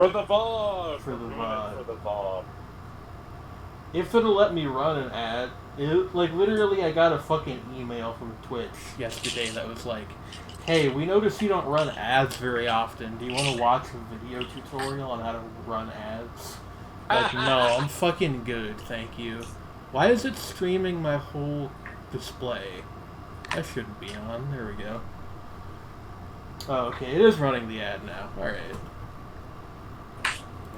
For the VOD! For the We're doing VOD. it for the VOD. If it'll let me run an ad, literally, I got a fucking email from Twitch yesterday that was like, "Hey, we noticed you don't run ads very often. Do you want to watch a video tutorial on how to run ads?" Like, no, I'm fucking good, thank you. Why is it streaming my whole display? That shouldn't be on. There we go. Oh, okay, it is running the ad now. Alright.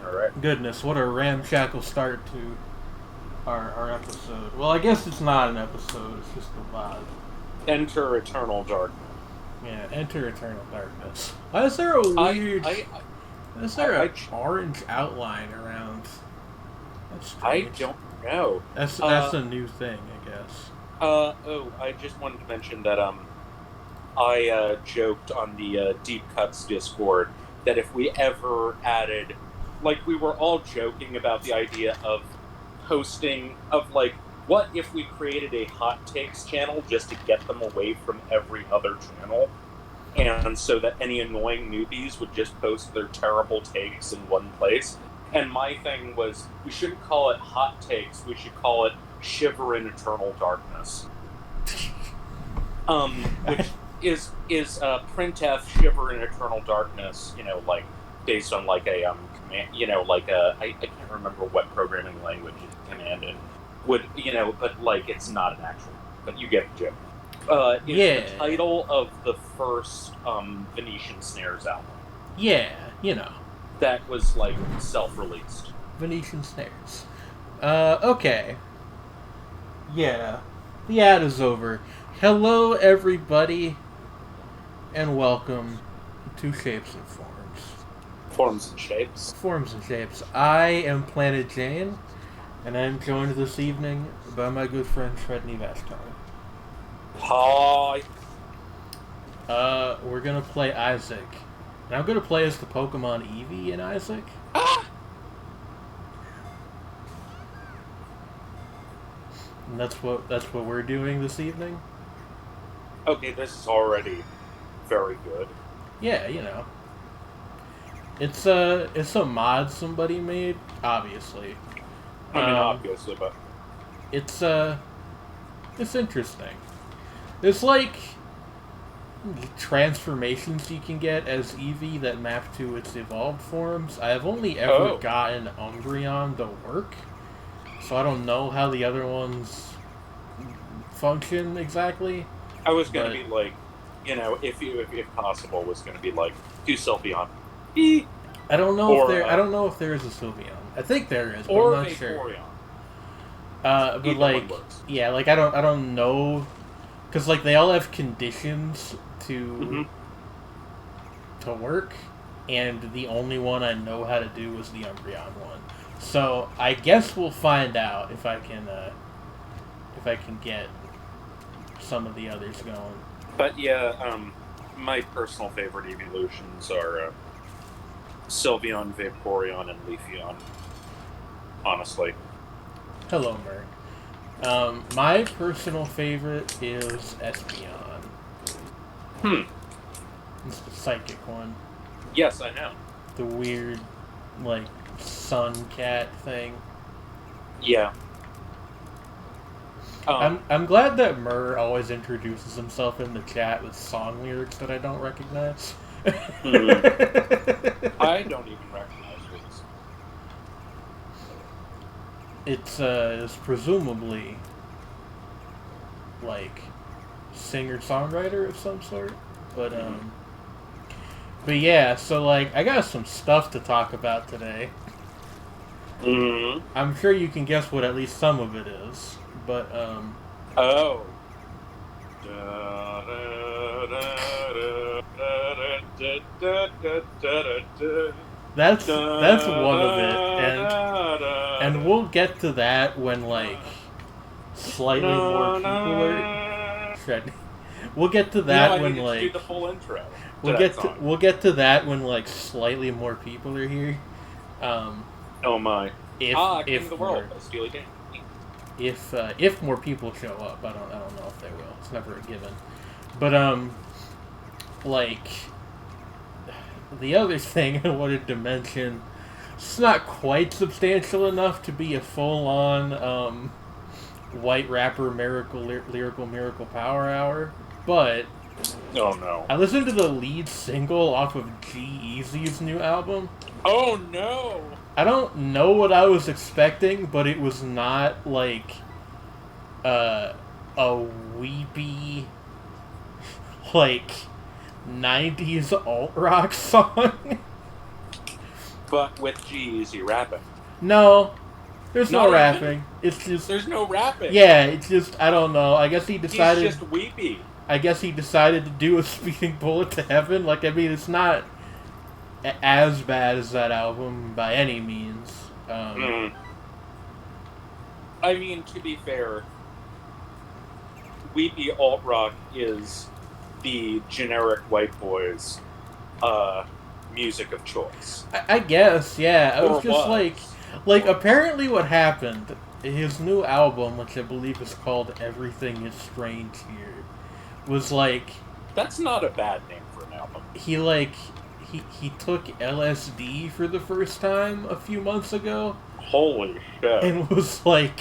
Alright. Goodness, what a ramshackle start to our episode. Well, I guess it's not an episode, it's just a VOD. Enter Eternal Darkness. Yeah, enter Eternal Darkness. Why is there a weird... is there an orange outline around? That's strange. I don't know. That's a new thing, I guess. I just wanted to mention that, I joked on the Deep Cuts Discord that if we ever added... Like, we were all joking about the idea of posting, of, like, what if we created a hot takes channel just to get them away from every other channel? And so that any annoying newbies would just post their terrible takes in one place. And my thing was, we shouldn't call it hot takes, we should call it Shiver in Eternal Darkness. Which is printf Shiver in Eternal Darkness, you know, like, based on, like, a, you know, like I can't remember what programming language it's commanded. Would, you know, but, like, it's not an actual, but you get the joke. It's the title of the first Venetian Snares album. Yeah, you know. That was, like, self-released. Venetian Snares. Okay. Yeah. The ad is over. Hello, everybody, and welcome to Shapes and Forms. Forms and Shapes. Forms and Shapes. I am Planet Jane, and I'm joined this evening by my good friend Shredney Vashtar. Hi. We're gonna play Isaac. And I'm gonna play as the Pokemon Eevee in Isaac. Ah! And that's what we're doing this evening. Okay, this is already very good. Yeah, you know. It's a mod somebody made, obviously. I mean, obviously, but it's interesting. There's like transformations you can get as Eevee that map to its evolved forms. I have only ever gotten Umbreon to work, so I don't know how the other ones function exactly. I was gonna be like, you know, if possible, was gonna be like, do Sylveon. I don't know if there is a Sylveon. I think there is, but or I'm not a sure. But either like, yeah, like I don't know, because like they all have conditions to work, and the only one I know how to do was the Umbreon one. So I guess we'll find out if I can get some of the others going. But yeah, my personal favorite evolutions are Sylveon, Vaporeon, and Leafeon. Honestly. Hello, Merc. My personal favorite is Espeon. It's the psychic one. Yes, I know. The weird, like, sun cat thing. Yeah. I'm glad that Murr always introduces himself in the chat with song lyrics that I don't recognize. I don't even recognize these. It's presumably like singer-songwriter of some sort, but yeah. So like, I got some stuff to talk about today. I'm sure you can guess what at least some of it is, but oh. That's one of it, and we'll get to that when like slightly more people are. We'll get to that when like do the full intro. We'll get to that when like slightly more people are here. Oh my! If the world, Steely Dan. If more people show up, I don't know if they will. It's never a given. But like the other thing I wanted to mention It's not quite substantial enough to be a full-on white rapper lyrical miracle power hour, but Oh no. I listened to the lead single off of G-Eazy's new album. Oh no! I don't know what I was expecting, but it was not like a weepy like 90s alt rock song. But with G-Eazy rapping. No, there's Not no even? rapping. It's just There's no rapping. yeah. It's just I don't know. I guess he He's decided. just weepy. I guess he decided to do a speeding bullet to heaven. Like I mean, it's not as bad as that album by any means. I mean, to be fair, weepy alt rock is the generic white boys music of choice. I guess, yeah. I Or was just was. like apparently what happened. His new album, which I believe is called "Everything Is Strange Here," was like That's not a bad name for an album. he took LSD for the first time a few months ago. Holy shit. And was like,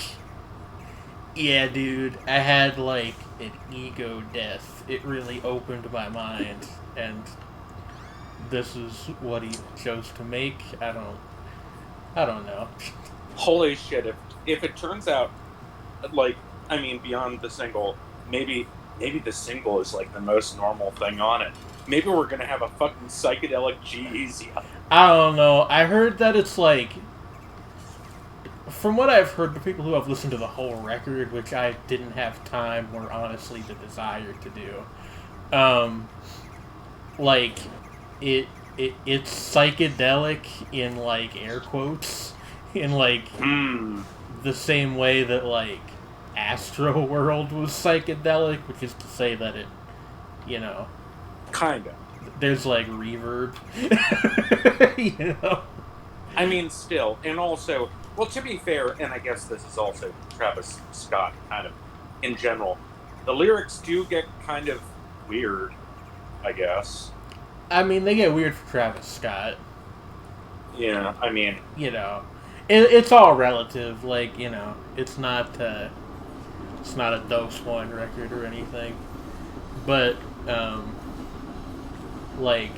yeah, dude, I had like an ego death. It really opened my mind, and this is what he chose to make. I don't know. Holy shit. If it turns out, like, I mean, beyond the single, maybe the single is like the most normal thing on it. Maybe we're gonna have a fucking psychedelic G-Eazy. I don't know. I heard that it's like, from what I've heard, the people who have listened to the whole record, which I didn't have time or honestly the desire to do, like it's psychedelic in like air quotes, in like the same way that like Astro World was psychedelic, which is to say that it, you know, Kinda. there's like reverb, you know. I mean, still, and also, well, to be fair, and I guess this is also Travis Scott, kind of, in general, the lyrics do get kind of weird, I guess. I mean, they get weird for Travis Scott. Yeah, I mean, You know, it's all relative. Like, you know, it's not a Dose One record or anything, but like,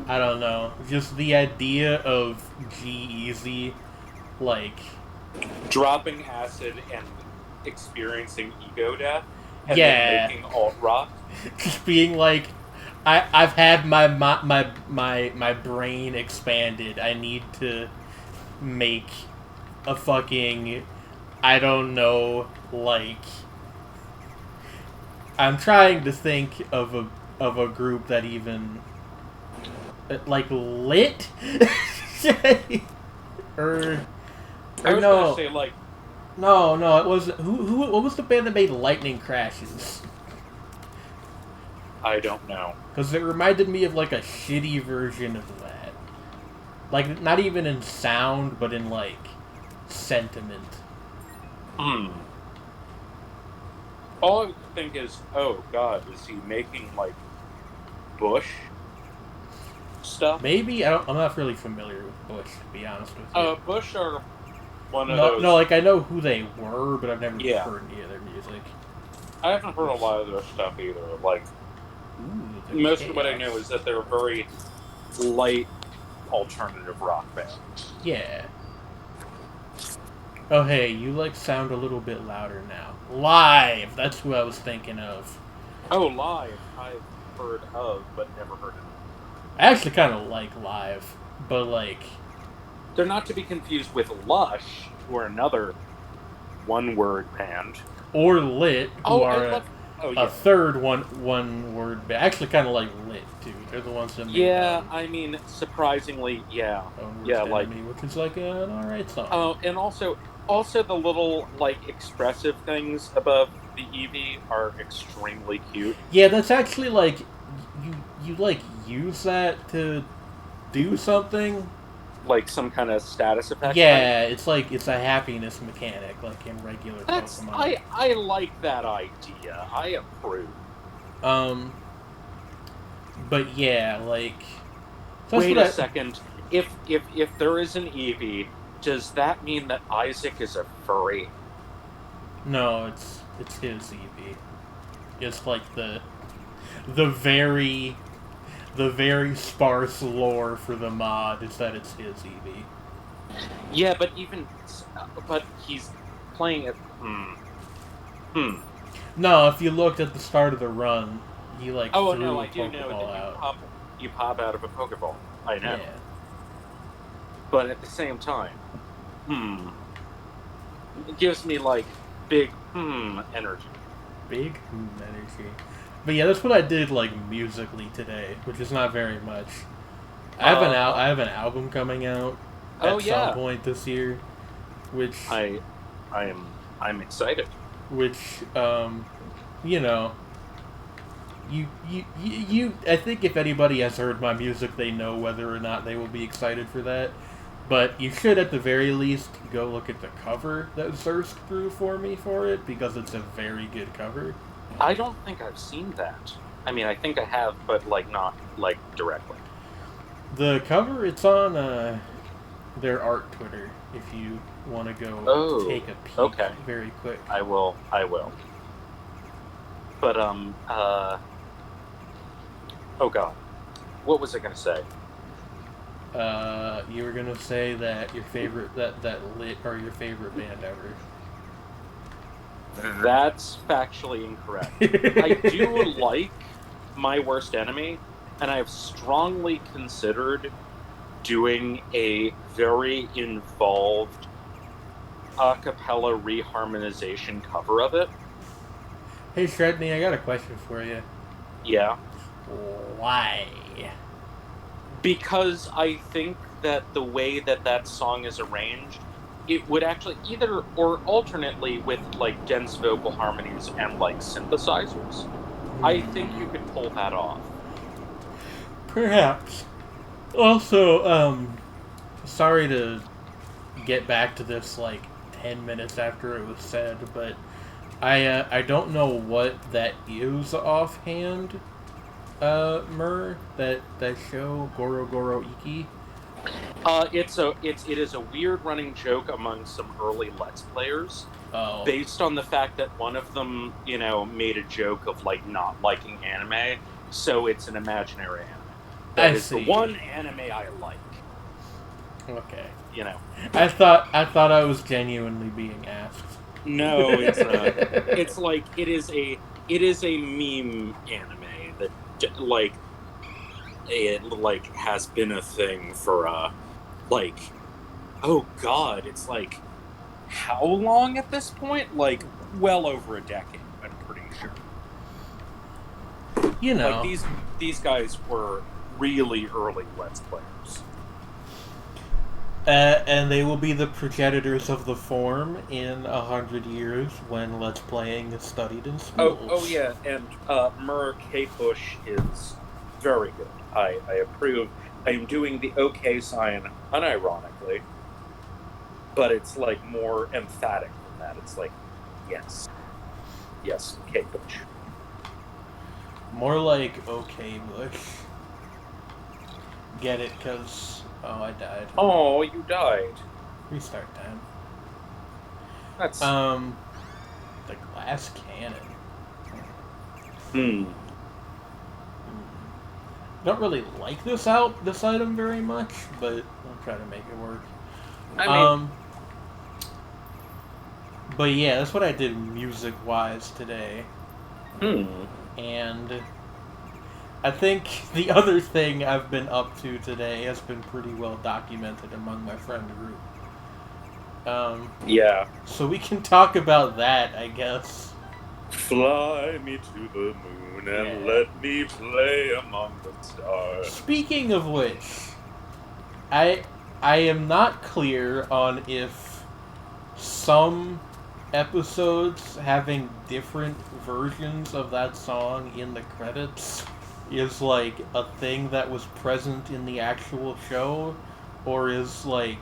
I don't know, just the idea of G-Eazy, like, dropping acid and experiencing ego death, and yeah, then making alt rock. just being like, I've had my brain expanded. I need to make a fucking, I don't know, like, I'm trying to think of a group that even like lit or I was no gonna say, like, no it was who what was the band that made Lightning Crashes? I don't know. Because it reminded me of like a shitty version of that, like not even in sound but in like sentiment. All I think is, oh god, is he making, like, Bush stuff? Maybe I'm not really familiar with Bush, to be honest with you. Bush are one of those... No, like I know who they were, but I've never Yeah. heard any of their music. I haven't heard a lot of their stuff either. Like, Ooh, most of what I know is that they're a very light alternative rock band. Yeah. Oh hey, you like sound a little bit louder now. Live! That's who I was thinking of. Oh, Live, I've heard of, but never heard of. I actually kind of like Live, but like... They're not to be confused with Lush, who are another one-word band. Or Lit, who are yeah. a third one-word band. I actually kind of like Lit, too. They're the ones that make... Yeah, I mean, surprisingly, yeah. Yeah, like... Enemy, which is like an alright song. Oh, and also the little, like, expressive things above the Eevee are extremely cute. Yeah, that's actually, like, you like, use that to do something? Like some kind of status effect? Yeah, it's like, it's a happiness mechanic, like in regular Pokemon. I like that idea. I approve. But yeah, like... Wait a second. if there is an Eevee, does that mean that Isaac is a furry? No, it's his EV. It's like the very the very sparse lore for the mod is that it's his EV. Yeah, but he's playing it. Hmm. No, if you looked at the start of the run, he like Oh no, threw a I do know Pokeball that out. you pop out of a Pokeball. I know, Yeah. but at the same time, hmm, it gives me like big energy. Big energy. But yeah, that's what I did like musically today, which is not very much. I have an album coming out Oh at some yeah, point this year, which I I'm excited. which you know, you I think if anybody has heard my music, they know whether or not they will be excited for that. But you should at the very least go look at the cover that Zursk drew for me for it, because it's a very good cover. I don't think I've seen that. I mean, I think I have, but like not like directly. The cover, it's on their art Twitter if you want to go Oh, take a peek okay. very quick. I will. I will. But oh god, what was I gonna say? You were gonna say that your favorite that lit or your favorite band ever. That's factually incorrect. I do like My Worst Enemy, and I've strongly considered doing a very involved a cappella reharmonization cover of it. Hey Shredney, I got a question for you. Yeah. Why? Because I think that the way that that song is arranged, it would actually either or alternately with like dense vocal harmonies and like synthesizers. I think you could pull that off. Perhaps. Also, sorry to get back to this like 10 minutes after it was said, but I don't know what that is offhand. That show Goro Goro Iki. It is a weird running joke among some early Let's Players, Oh, based on the fact that one of them, made a joke of like not liking anime, so it's an imaginary anime. That I is the see. one anime I like. Okay. You know. I thought I was genuinely being asked. No, it's like it is a meme anime that like it like has been a thing for like oh god, it's like how long at this point? Like well over a decade, I'm pretty sure. You Like know. these guys were really early Let's Players. And they will be the progenitors of the form in 100 years when Let's Playing is studied in schools. Oh yeah, and Mur K. Bush is very good. I approve. I am doing the OK sign unironically, but it's like more emphatic than that. It's like, yes, K. Bush. More like okay, Bush. Get it? Cause I died. Oh, you died. Restart time. That's The glass cannon. hmm. Don't really like this item very much, but I'll try to make it work. I mean, But yeah, that's what I did music-wise today. And I think the other thing I've been up to today has been pretty well documented among my friend group. Yeah. So we can talk about that, I guess. Fly me to the moon and let me play among the stars. Speaking of which, I am not clear on if some episodes having different versions of that song in the credits is like a thing that was present in the actual show, or is like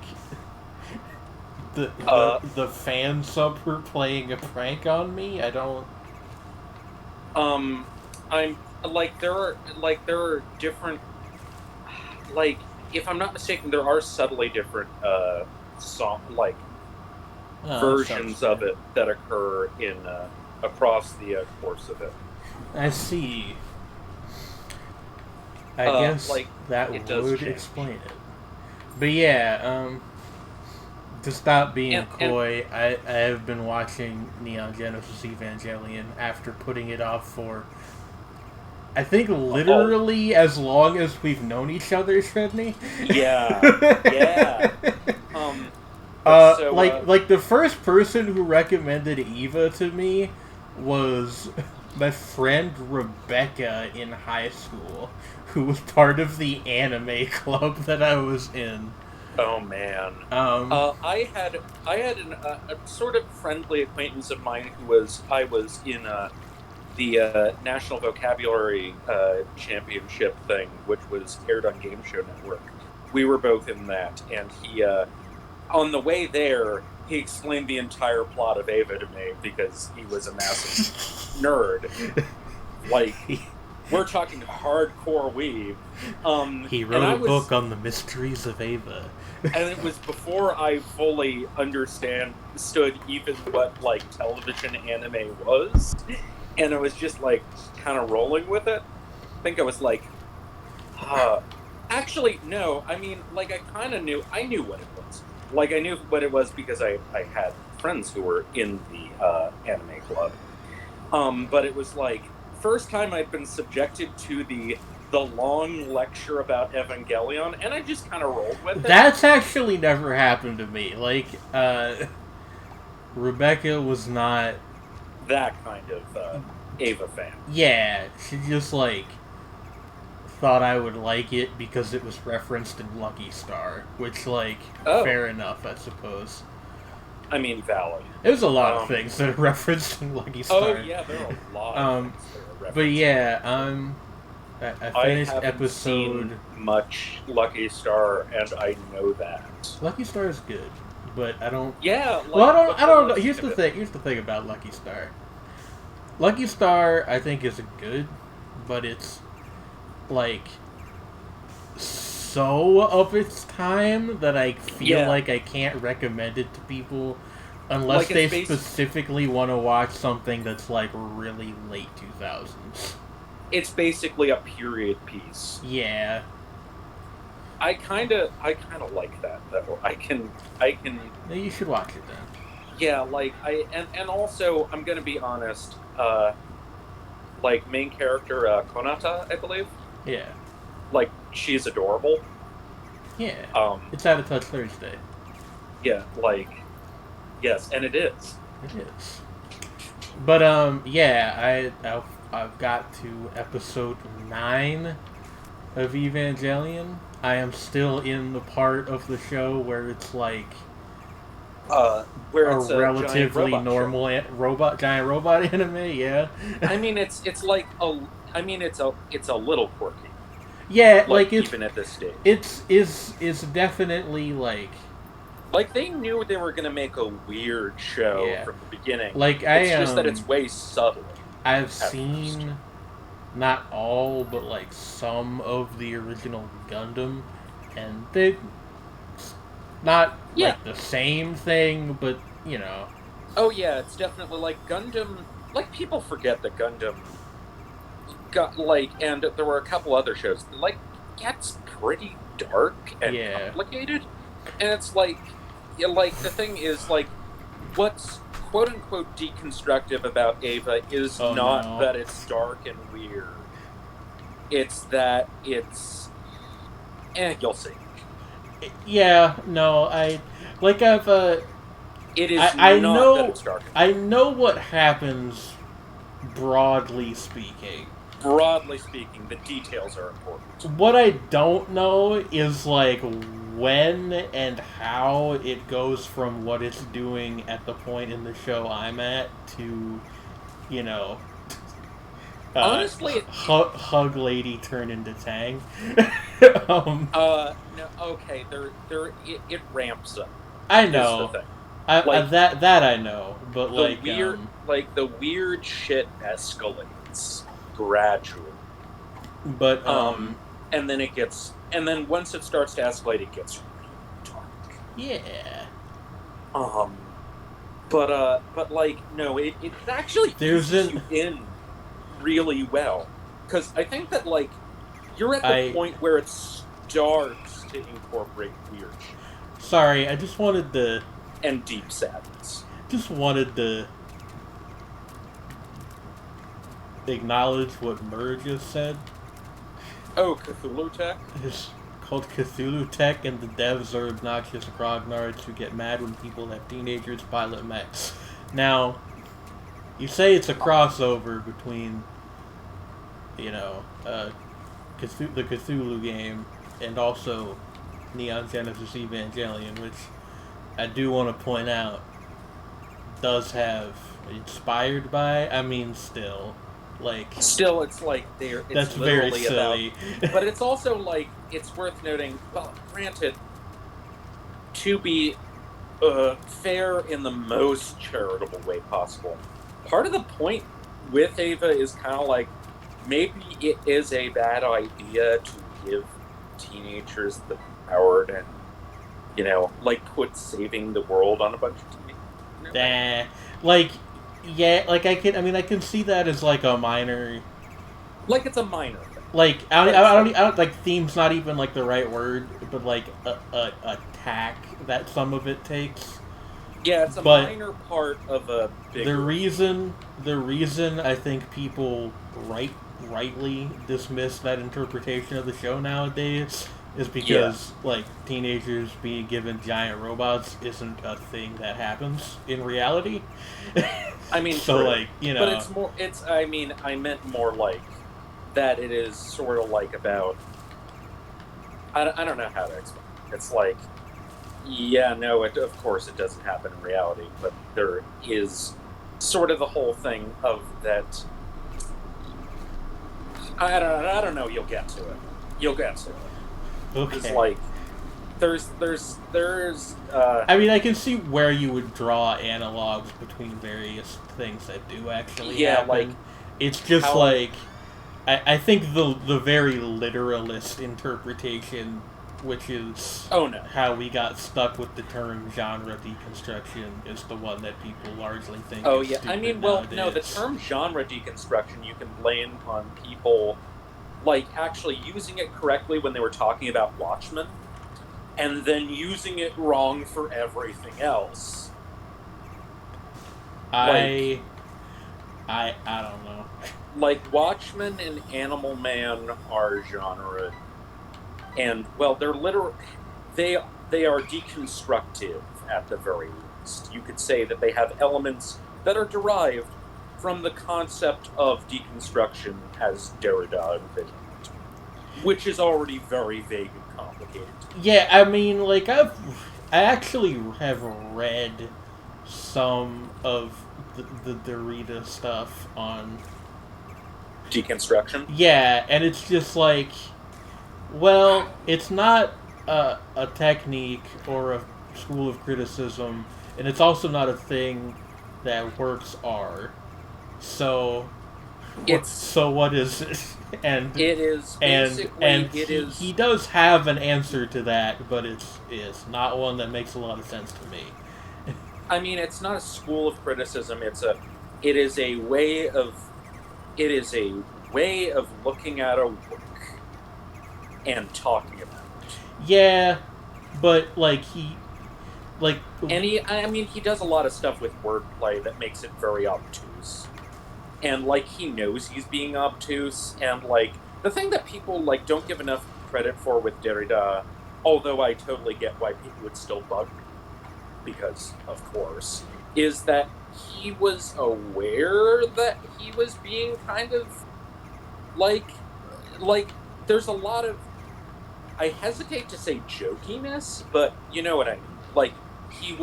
the fan sub were playing a prank on me. I don't. I'm like there are different like if I'm not mistaken, there are subtly different song Sounds versions of fair. it that occur in across the course of it. I see. I guess Like that it does would change, explain it. But yeah, to stop being and coy, I have been watching Neon Genesis Evangelion after putting it off for, I think, oh literally as long as we've known each other, Shredney. yeah, yeah. But so like the first person who recommended Eva to me was my friend Rebecca in high school, who was part of the anime club that I was in. oh man, Um, I had a sort of friendly acquaintance of mine who was I was in the National Vocabulary Championship thing, which was aired on Game Show Network. We were both in that, and he on the way there he explained the entire plot of Ava to me because he was a massive nerd. Like he, we're talking hardcore weeb. he And wrote a book on the mysteries of Ava. and it was before I fully understood even what like television anime was, and I was just like kind of rolling with it. I think I was like, uh, actually, no. I mean, like I kind of knew. I knew what it was. Like I knew what it was because I had friends who were in the anime club. But it was like first time I'd been subjected to the long lecture about Evangelion, and I just kind of rolled with it. That's actually never happened to me. Like, Rebecca was not. That kind of Ava fan. Yeah, she just, like, thought I would like it because it was referenced in Lucky Star, which, like, Oh, fair enough, I suppose. I mean, valid. There's a lot of Um, things that are referenced in Lucky oh Star. yeah, there are a lot of Um, things that are but referenced in yeah, Lucky Star. I I finished haven't episode. seen much Lucky Star, and I know that. Lucky Star is good, but I don't. Yeah, Well, like what's I the don't know. most Here's of the it? thing. Here's the thing about Lucky Star. Lucky Star, I think, is good, but it's like so of its time that I feel Yeah, like I can't recommend it to people unless like it's they base. specifically want to watch something that's like really late 2000s. It's basically a period piece. Yeah. I kind of like that though. I can Yeah, you should watch it then. yeah, like and also I'm gonna be honest. Like main character Konata, I believe. Yeah. Like she's adorable. Yeah. Um, It's Out of Touch Thursday. yeah, like yes, and it is. It is. But yeah, I've got to episode 9 of Evangelion. I am still in the part of the show where it's like Where a it's a giant relatively robot show. normal giant robot anime. Yeah, I mean, it's like a. I mean, it's a little quirky. yeah. Like Like even at this stage, it's is definitely like they knew they were gonna make a weird show yeah. from the beginning. Like It's just that it's way subtler I've at first. seen not all but like some of the original Gundam, and they not Yeah. like the same thing, but you know. Oh yeah, it's definitely like Gundam. Like people forget that Gundam got like, and there were a couple other shows like gets pretty dark and Yeah. complicated, and it's like, yeah, like the thing is like, what's quote unquote deconstructive about Ava is Oh not no. that it's dark and weird. It's that it's, you'll see. Yeah, no, I like I've It is I not that know it's dark and I weird. know what happens broadly speaking. Broadly speaking, the details are important. What I don't know is like when and how it goes from what it's doing at the point in the show I'm at to, you know, Honestly, hug lady turn into Tang. um, no, okay, it ramps up. I Is the know, thing. Like that I know, but the weird shit escalates gradually. but And then it gets and then once it starts to escalate, it gets really dark. Yeah. But like, no, it actually There's eases an you in really well, because I think that like you're at the I point where it starts to incorporate weird shit sorry, I just wanted to and deep sadness. just wanted to acknowledge what Murr just said. Oh, Cthulhu Tech. It's called Cthulhu Tech, and the devs are obnoxious grognards who get mad when people let teenagers pilot mechs. Now, you say it's a crossover between, you know, the Cthulhu game and also Neon Genesis Evangelion, which I do want to point out does have inspired by. I mean, still, like Still, it's like it's that's very literally about, silly. but it's also like it's worth noting. Well, granted, to be fair in the most charitable way possible, part of the point with Ava is kind of like maybe it is a bad idea to give teenagers the power to, like put saving the world on a bunch of teenagers. Like, yeah, like I can see that as like a minor. Like it's a minor thing. Like But it's like, I don't like theme's not even like the right word, but like a tack that some of it takes. yeah, it's a But minor part of a bigger. the reason I think people rightly dismiss that interpretation of the show nowadays is because like teenagers being given giant robots isn't a thing that happens in reality. I mean, so true. like But it's more. It's. I mean, I meant more like that. It is sort of like about. I don't know how to explain. It's like, yeah, no. Of course, it doesn't happen in reality, but there is sort of the whole thing of that. I don't know. You'll get to it. You'll get to it. Okay. It's like there's. I mean, I can see where you would draw analogs between various things that do actually happen. Like it's just like I think the very literalist interpretation, which is how we got stuck with the term genre deconstruction, is the one that people largely think. Oh is yeah, I mean, well, no, the term genre deconstruction you can blame on people like actually using it correctly when they were talking about Watchmen, and then using it wrong for everything else. I don't know. Like Watchmen and Animal Man are genre, and well, they are deconstructive at the very least. You could say that they have elements that are derived from the concept of deconstruction as Derrida envisioned, which is already very vague and complicated. Yeah, I mean, like I actually have read some of the Derrida stuff on deconstruction. Yeah, and it's just like, well, it's not a technique or a school of criticism, and it's also not a thing that works are. So what is it? And it is basically he does have an answer to that, but it's not one that makes a lot of sense to me. I mean, it's not a school of criticism. It is a way of looking at a work and talking about it. Yeah, but like he does a lot of stuff with wordplay that makes it very obtuse. And like he knows he's being obtuse, and like the thing that people like don't give enough credit for with Derrida, although I totally get why people would still bug me, because of course, is that he was aware that he was being kind of like there's a lot of, I hesitate to say jokiness, but you know what I mean. Like he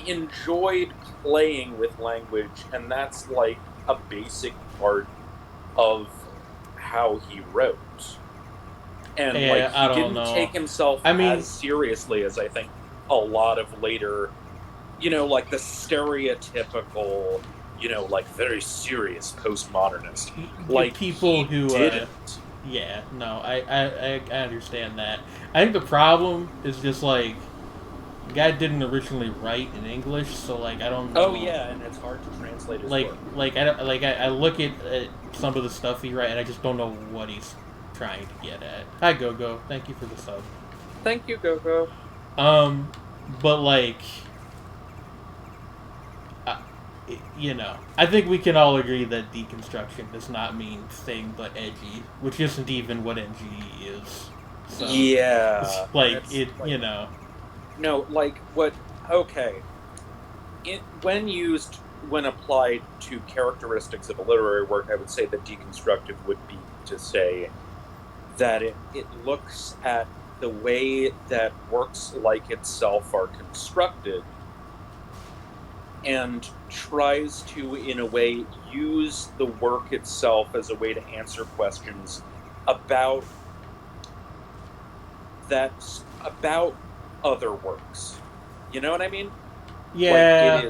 enjoyed playing with language, and that's like a basic part of how he wrote. And like he didn't take himself as seriously as I think a lot of later, like the stereotypical, like very serious postmodernist, like people who didn't. Yeah, no, I understand that. I think the problem is just like the guy didn't originally write in English, so like I don't Oh know. yeah, and it's hard to translate his Like work. I look at some of the stuff he writes and I just don't know what he's trying to get at. Hi Go Go, thank you for the sub. Thank you, Gogo. Um, but like, uh, you know, I think we can all agree that deconstruction does not mean thing but edgy, which isn't even what NG is. So, it's Yeah, and like it's it, like you know. no, like what? Okay, when applied to characteristics of a literary work, I would say that deconstructive would be to say that it looks at the way that works like itself are constructed and tries to, in a way, use the work itself as a way to answer questions about about other works. You know what I mean? Like Yeah,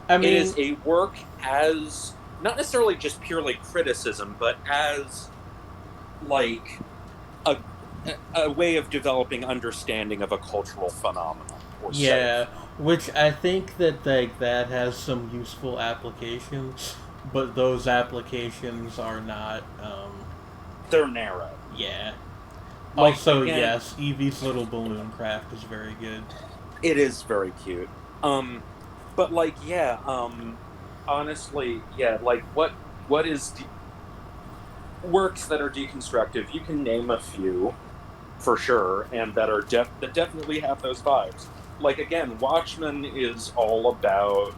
I it mean, is a work as not necessarily just purely criticism, but as like a a way of developing understanding of a cultural phenomenon or set of yeah, phenomena. which I think that like that has some useful applications, but those applications are not. They're narrow. Yeah. Like Also, again, yes, Evie's little balloon craft is very good. it is very cute. But like yeah, honestly, yeah, like what is works that are deconstructive? You can name a few for sure, and that are that definitely have those vibes. Like again, Watchmen is all about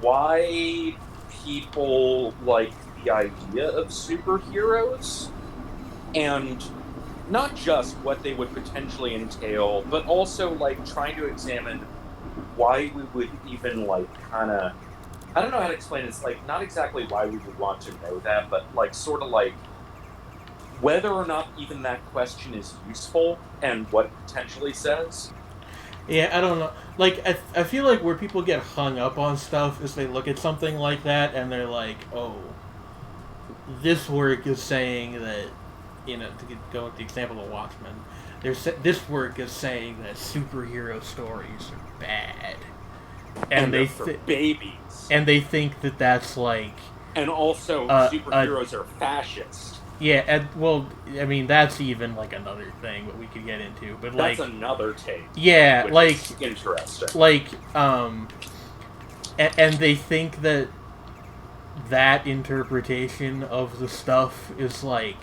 why people like the idea of superheroes and not just what they would potentially entail, but also like trying to examine why we would even like kind of I don't know how to explain it. It's like not exactly why we would want to know that, but like sort of like whether or not even that question is useful and what it potentially says. Yeah, I don't know. Like, I feel like where people get hung up on stuff is they look at something like that and they're like, oh, this work is saying that, go with the example of Watchmen, this work is saying that superhero stories are bad. And And they're they for th- babies. and they think that that's like And also, a superheroes are fascist. yeah, and, well, I mean that's even like another thing that we could get into, but That's like another take, yeah, which is interesting. like and they think that that interpretation of the stuff is like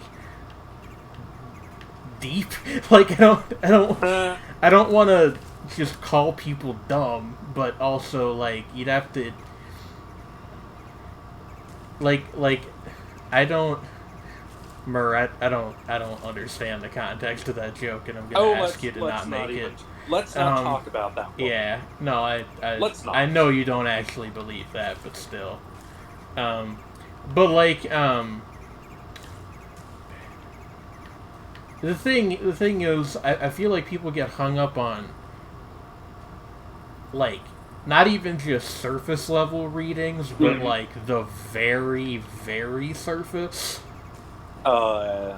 deep. Like Uh, I don't want to just call people dumb, but also like you'd have to like I don't I don't understand the context of that joke, and I'm gonna oh, ask you to let's not not make it. even let's not Um, talk about that one. yeah, no, Let's I not. know you don't actually believe that, but still. Um, but like the thing is, I feel like people get hung up on like not even just surface level readings, but Mhm. like the very surface Uh,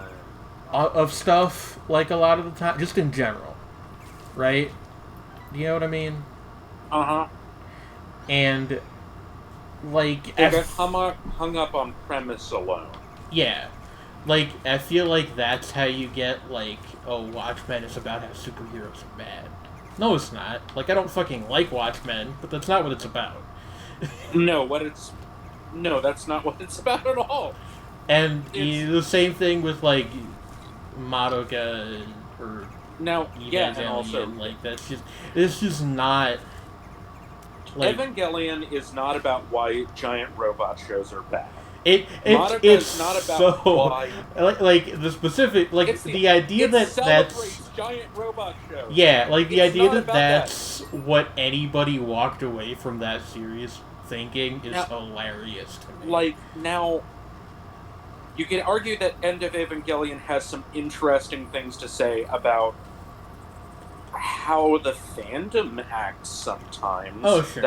of stuff. Like a lot of the time, just in general, right? Do you know what I mean? uh huh. And like, They get hung up on premise alone. yeah, like I feel like that's how you get like, oh, Watchmen is about how superheroes are bad. No, it's not. Like I don't fucking like Watchmen, but that's not what it's about. No, what it's no, that's not what it's about at all. And It's the same thing with like Madoka or now, yeah, and also Evangelion. Like that's just it's just not like Evangelion is not about why giant robot shows are bad. Madoka it's is not about so why like the specific like it's the idea it that that's celebrates giant robot shows. yeah, like the It's idea not that about that. that's what anybody walked away from that series thinking is Now, hilarious to me. like now, you can argue that End of Evangelion has some interesting things to say about how the fandom acts sometimes Oh sure.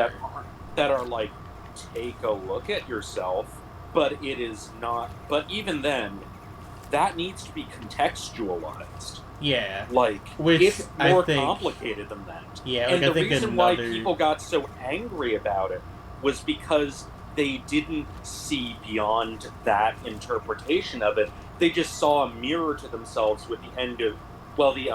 that are like take a look at yourself, but it is not. But even then, that needs to be contextualized. Yeah. Like, Which it's I more think, complicated than that. yeah, like And the I think reason why another, people got so angry about it was because they didn't see beyond that interpretation of it. They just saw a mirror to themselves with the end of, well, the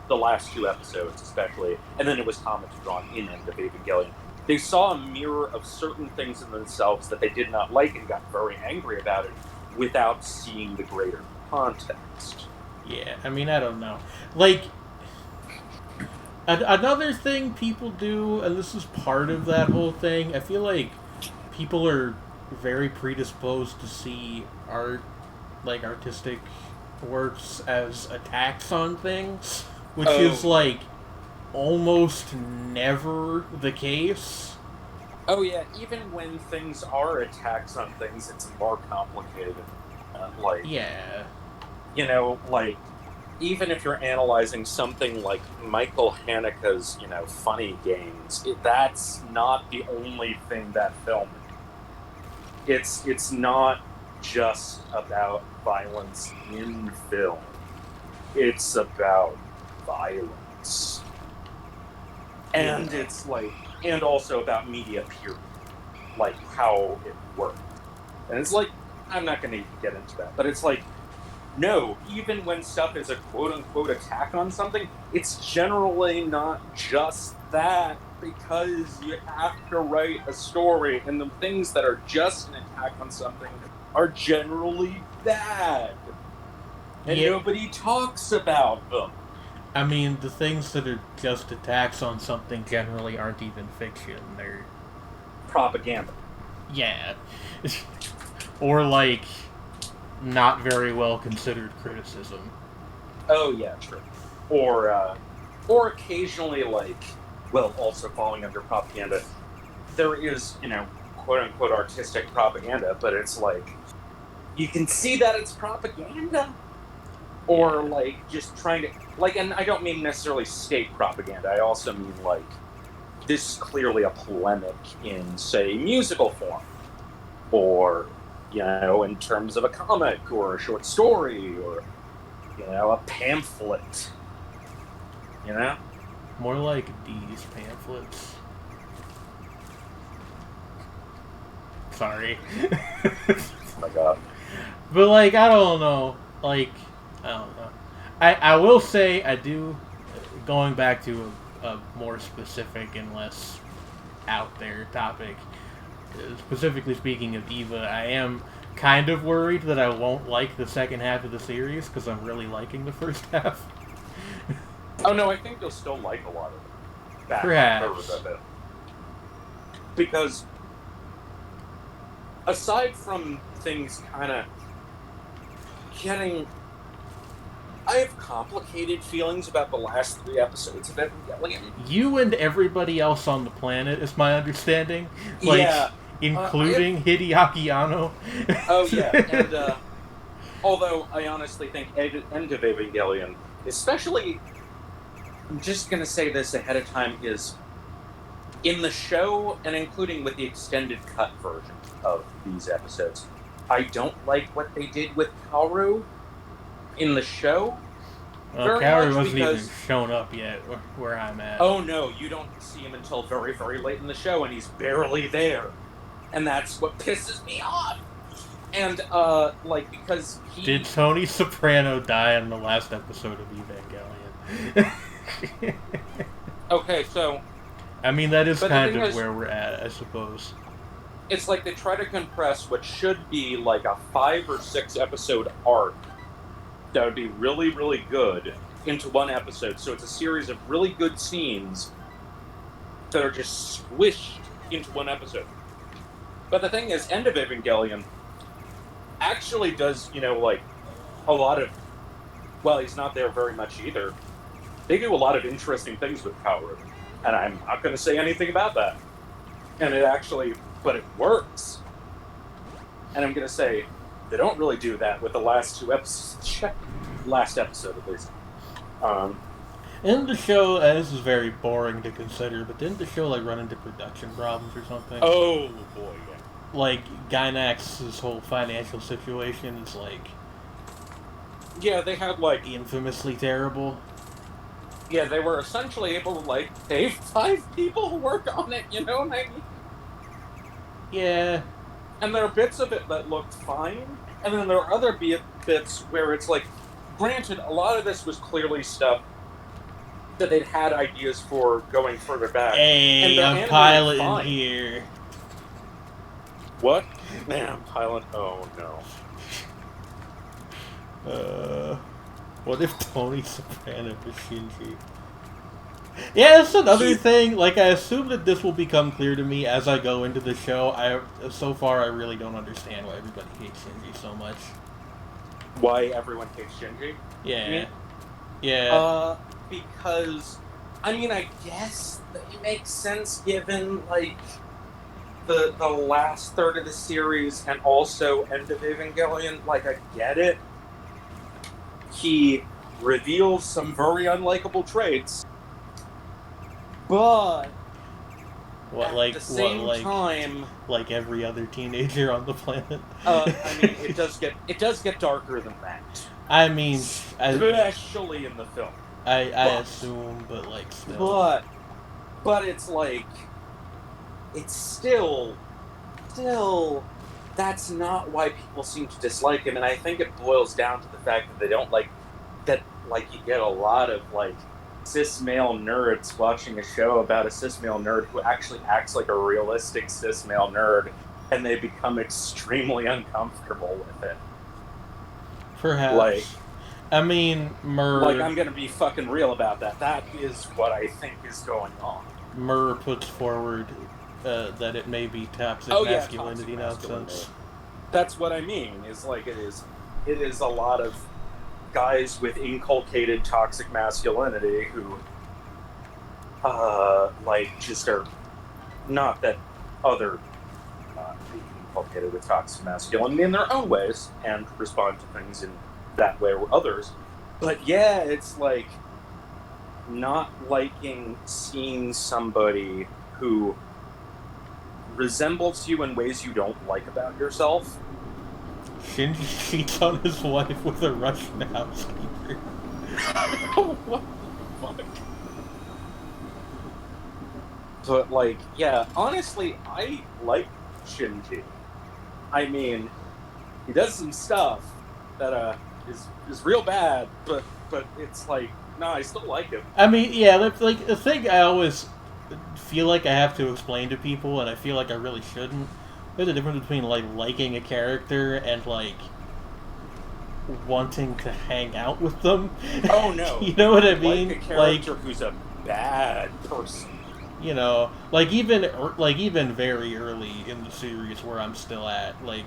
last two episodes especially, and then it was commented on in End of Evangelion. They saw a mirror of certain things in themselves that they did not like and got very angry about it without seeing the greater context. yeah, I mean, I don't know. Like, another thing people do, and this is part of that whole thing, I feel like people are very predisposed to see art, like artistic works, as attacks on things, which is Oh, like almost never the case. oh yeah. Even when things are attacks on things, it's more complicated. Like, Yeah. like, even if you're analyzing something like Michael Haneke's, Funny Games, that's not the only thing that film. It's not just about violence in film. It's about violence, and Yeah. it's like, and also about media period, like how it worked. And it's like, I'm not going to get into that, but it's like, no, even when stuff is a quote unquote attack on something, it's generally not just that, because you have to write a story, and the things that are just an attack on something are generally bad. And Yeah. nobody talks about them. I mean, the things that are just attacks on something generally aren't even fiction. They're, Propaganda. yeah. Or like not very well considered criticism. Oh yeah, true. Or occasionally, like, well, also falling under propaganda, there is, quote unquote artistic propaganda, but it's like, you can see that it's propaganda. Or Yeah. like just trying to, like, and I don't mean necessarily state propaganda. I also mean like, this is clearly a polemic in, say, musical form, or in terms of a comic or a short story, or a pamphlet. You know? More like these pamphlets. Sorry. Oh my god. But like, I don't know. Like, I don't know. I will say I do. Going back to a more specific and less out there topic, specifically speaking of Eva, I am kind of worried that I won't like the second half of the series because I'm really liking the first half. Oh no, I think you'll still like a lot of it. Back Perhaps. of it. Because aside from things kind of getting, I have complicated feelings about the last 3 episodes of Evangelion. You and everybody else on the planet, is my understanding. Like, Yeah. including Hideaki Anno. Oh yeah, and although I honestly think End of Evangelion, especially, I'm just gonna say this ahead of time, is in the show, and including with the extended cut version of these episodes, I don't like what they did with Kaoru in the show. Well, Kaoru wasn't even shown up yet where I'm at. Oh no, you don't see him until very, very late in the show, and he's barely there. And that's what pisses me off. And, because he... Did Tony Soprano die in the last episode of Evangelion? Okay, so... I mean, that is kind of where we're at, I suppose. It's like they try to compress what should be like a 5 or 6 episode arc that would be really, really good into one episode. So it's a series of really good scenes that are just squished into one episode. But the thing is, End of Evangelion actually does, a lot of... Well, he's not there very much either. They do a lot of interesting things with Kaoru. And I'm not going to say anything about that. And it actually... But it works. And I'm going to say, they don't really do that with the last 2 episodes. Last episode, at least. In the show, this is very boring to consider, but didn't the show, run into production problems or something? Oh, boy, yeah. Like, Gainax's whole financial situation is, Yeah, they had like infamously terrible. yeah, they were essentially able to like pay 5 people to work on it. You know what I mean? Yeah. And there are bits of it that looked fine, and then there are other bits where it's like, granted, a lot of this was clearly stuff that they'd had ideas for going further back, and Hey, they're I'm animated piloting fine. here. What? Man, pilot. Oh no. Uh, what if Tony Soprano was Shinji? Yeah, that's another He's thing. Like, I assume that this will become clear to me as I go into the show. So far, I really don't understand why everybody hates Shinji so much. why everyone hates Shinji. You Yeah, mean? yeah. Because I mean, I guess that it makes sense given like the last third of the series and also end of Evangelion. Like, I get it. He reveals some very unlikable traits, but What at the same time, like every other teenager on the planet? I mean, it does get darker than that, I mean, especially in the film. I But assume, but like still. but but it's like it's still that's not why people seem to dislike him, and I think it boils down to the fact that they don't like that. Like, you get a lot of like cis male nerds watching a show about a cis male nerd who actually acts like a realistic cis male nerd, and they become extremely uncomfortable with it. Like, Perhaps. I mean, I'm gonna be fucking real about that. That is what I think is going on. Puts forward that it may be toxic Oh yeah, toxic masculinity masculinity. nonsense. That's what I mean. Is like it is a lot of guys with inculcated toxic masculinity who like just are not that other being inculcated with toxic masculinity in their own ways and respond to things in that way or others. But yeah, it's like not liking seeing somebody who resembles you in ways you don't like about yourself. Shinji cheats on his wife with a Russian housekeeper. What the fuck? But like, yeah, honestly, I like Shinji. I mean, he does some stuff that is real bad, but it's like, no, I still like him. I mean, yeah, like the thing I always feel like I have to explain to people, and I feel like I really shouldn't. There's a difference between like liking a character and like wanting to hang out with them. Oh no, You know what I you mean? like a character who's a bad person. You know, like even very early in the series where I'm still at, like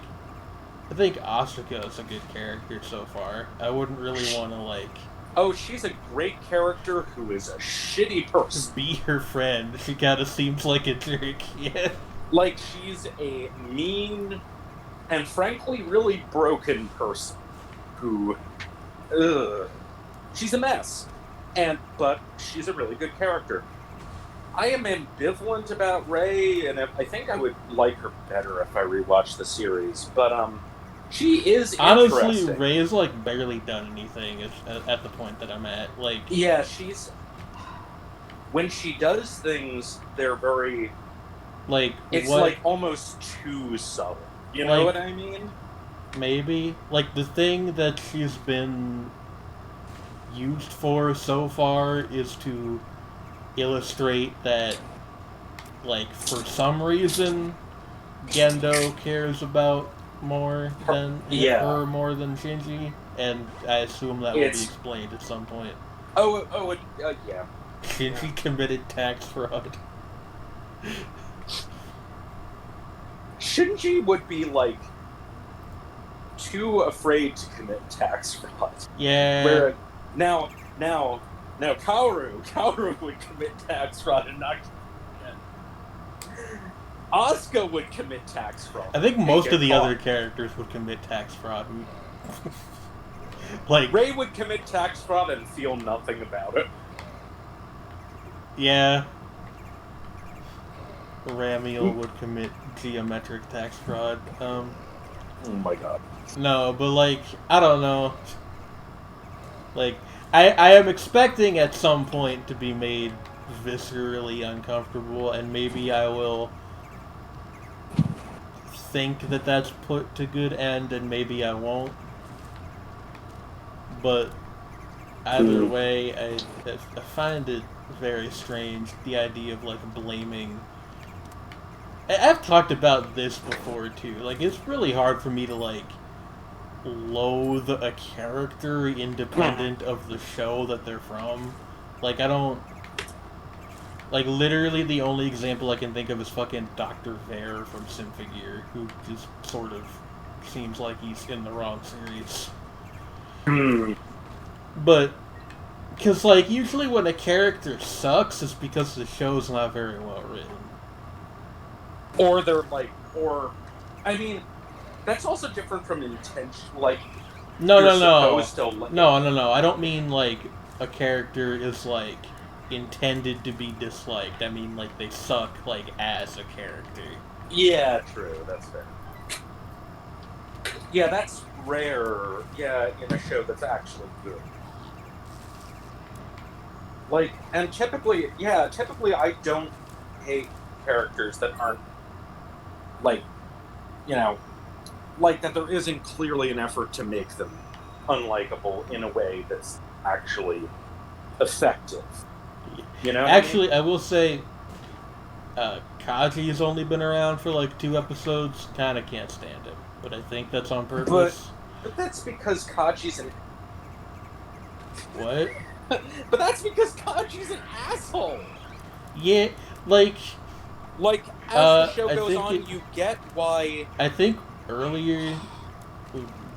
I think Asuka is a good character so far. I wouldn't really want to like Oh, she's a great character who is a shitty person. be her friend. She kind of seems like a jerk. Yeah. Like, she's a mean and frankly really broken person who, she's a mess. But she's a really good character. I am ambivalent about Rey, and I think I would like her better if I rewatched the series. But she is Honestly, interesting. Rey has like barely done anything at the point that I'm at. Like, Yeah, she's when she does things, they're very. like It's what? like almost too subtle. You know Like- what I mean? Maybe like the thing that she's been used for so far is to illustrate that, like, for some reason, Gendo cares about more than her more than Shinji, and I assume that will be explained at some point. Yeah. Shinji committed tax fraud. Shinji would be like too afraid to commit tax fraud. Yeah. Where now Kaoru would commit tax fraud and not. Asuka would commit tax fraud. I think most of the other characters would commit tax fraud. Like, Rey would commit tax fraud and feel nothing about it. Yeah. Ramiel would commit geometric tax fraud. Oh my god. No, but like, I don't know. Like, I am expecting at some point to be made viscerally uncomfortable, and maybe I will think that that's put to good end, and maybe I won't. But either way, I find it very strange, the idea of, like, blaming... I've talked about this before, too. Like, it's really hard for me to, like, loathe a character independent of the show that they're from. Like, I don't... Like, literally the only example I can think of is fucking Dr. Vare from Symphogear, who just sort of seems like he's in the wrong series. But, because, like, usually when a character sucks, it's because the show's not very well written. Or they're, like, I mean, that's also different from intention, like... No. No. I don't mean, like, a character is, like, intended to be disliked. I mean, like, they suck, like, as a character. Yeah, true. That's fair. Yeah, that's rare, in a show that's actually good. Like, and typically I don't hate characters that aren't, like, like that there isn't clearly an effort to make them unlikable in a way that's actually effective. Actually, I will say, Kaji's only been around for like 2 episodes. Kinda can't stand him, but I think that's on purpose. But that's because Kaji's an... What? But that's because Kaji's an asshole! Yeah, like... Like, as the show goes on, you get why... I think earlier,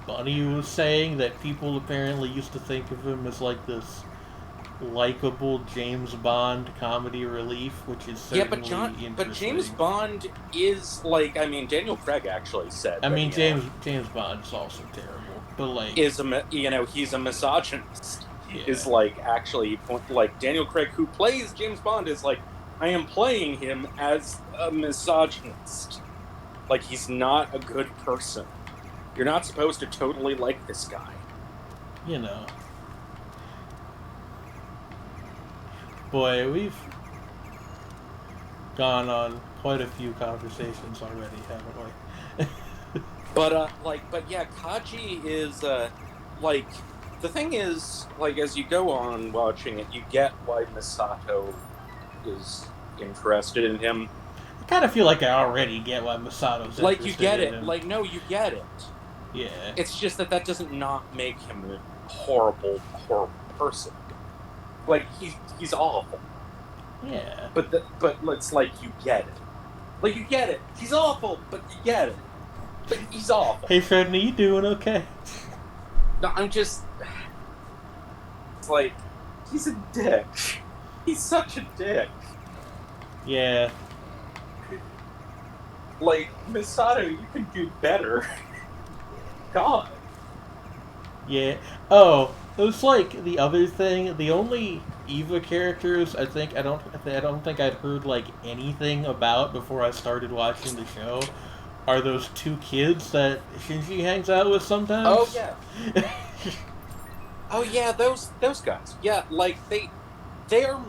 Bunny was saying that people apparently used to think of him as like this likable James Bond comedy relief, which is certainly interesting. But James Bond is, like, I mean, Daniel Craig actually said... I mean, James Bond is also terrible, but, like... he's a misogynist. Yeah. Is, like, actually, like, Daniel Craig, who plays James Bond, is, like, I am playing him as a misogynist. Like, he's not a good person. You're not supposed to totally like this guy. You know. Boy, we've gone on quite a few conversations already, haven't we? But yeah, Kaji is, like, the thing is, like, as you go on watching it, you get why Misato is interested in him. I kind of feel like I already get why Misato's interested in him. Like, you get it. Like, no, you get it. Yeah. It's just that doesn't not make him a horrible, horrible person. Like, he's awful. Yeah. But it's like, you get it. Like, you get it. He's awful, but you get it. But he's awful. Hey, Fred, are you doing okay? No, I'm just... It's like, he's a dick. He's such a dick. Yeah. Like, Misato, you can do better. God. Yeah. Oh, it was like the other thing. The only Eva characters I don't think I'd heard like anything about before I started watching the show are those 2 kids that Shinji hangs out with sometimes. Oh yeah. Oh yeah, those guys. Yeah, like they are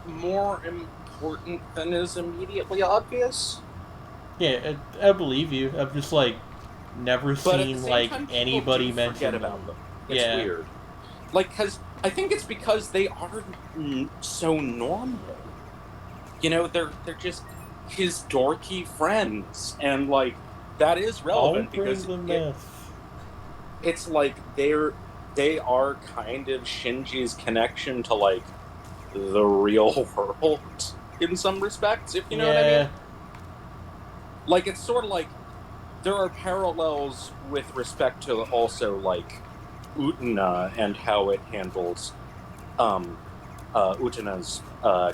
more important than is immediately obvious. Yeah, I believe you. I've just like never seen like time, anybody mention forget about them. It's yeah. weird. Like, I think it's because they are so normal. You know, they're just his dorky friends, and like that is relevant because it's like they are kind of Shinji's connection to like the real world in some respects, if you know what I mean. Like, it's sort of like there are parallels with respect to also like Utena and how it handles Utena's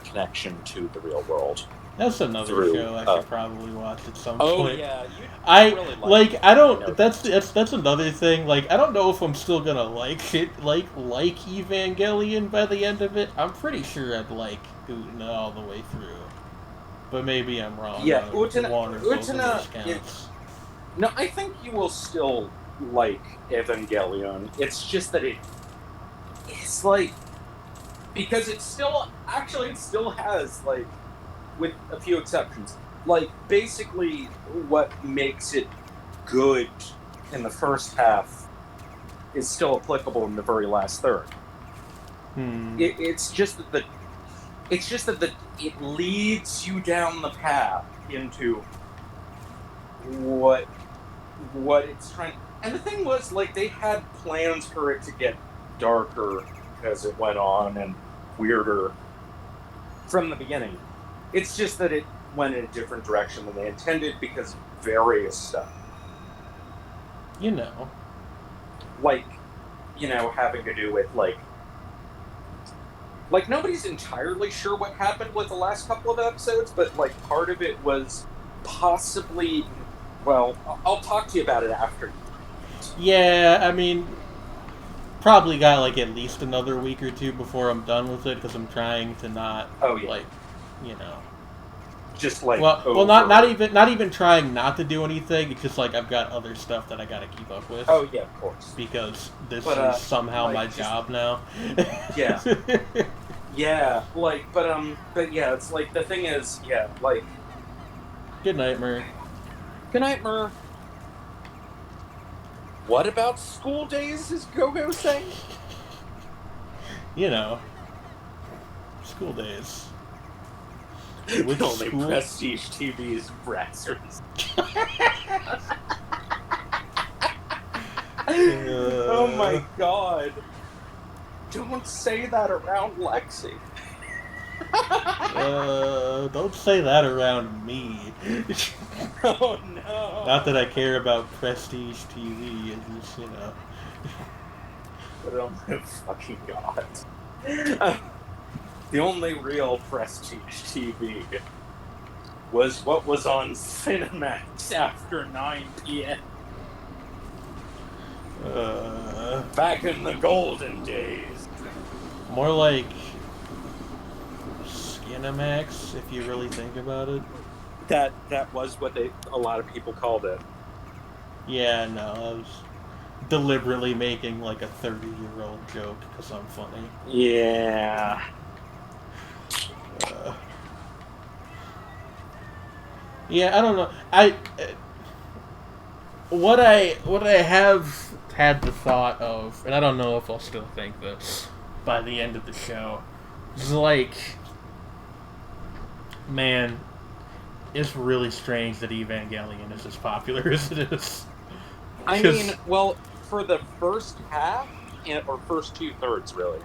connection to the real world. That's another show I should probably watch at some point. Oh yeah, I don't. That's another thing. Like, I don't know if I'm still gonna like it, like Evangelion by the end of it. I'm pretty sure I'd like Utena all the way through, but maybe I'm wrong. Yeah, Utena. No, I think you will still like Evangelion. It's just that it's like, because it still has, like, with a few exceptions, like, basically what makes it good in the first half is still applicable in the very last third. It's just that it leads you down the path into what it's trying. And the thing was, like, they had plans for it to get darker as it went on and weirder from the beginning. It's just that it went in a different direction than they intended because of various stuff. You know. Like, having to do with, like, nobody's entirely sure what happened with the last couple of episodes, but, like, part of it was possibly, well, I'll talk to you about it after. Yeah, I mean, probably got, like, at least another week or two before I'm done with it, because I'm trying to not, like, just, like, well, not even trying not to do anything. It's just like I've got other stuff that I gotta keep up with. Oh yeah, of course. Because this is somehow my job now. Yeah. Yeah, like, but yeah, it's like, the thing is, yeah, like... Good night, Mur. Good night, Mur. What about school days, is Gogo saying? You know. School days. With only Prestige TV's browsers. Oh my god. Don't say that around Lexi. Don't say that around me. Oh no. Not that I care about Prestige TV, it's just, you know. But oh my fucking god. The only real Prestige TV was what was on Cinemax after 9 p.m. Back in the golden days. More like Skinemax, if you really think about it. That was what a lot of people called it. Yeah, no, I was deliberately making like a 30-year-old joke because I'm funny. Yeah. Yeah, I don't know. What I have had the thought of, and I don't know if I'll still think this by the end of the show, is like, man, it's really strange that Evangelion is as popular as it is. I mean, well, for the first half, or first 2/3, really,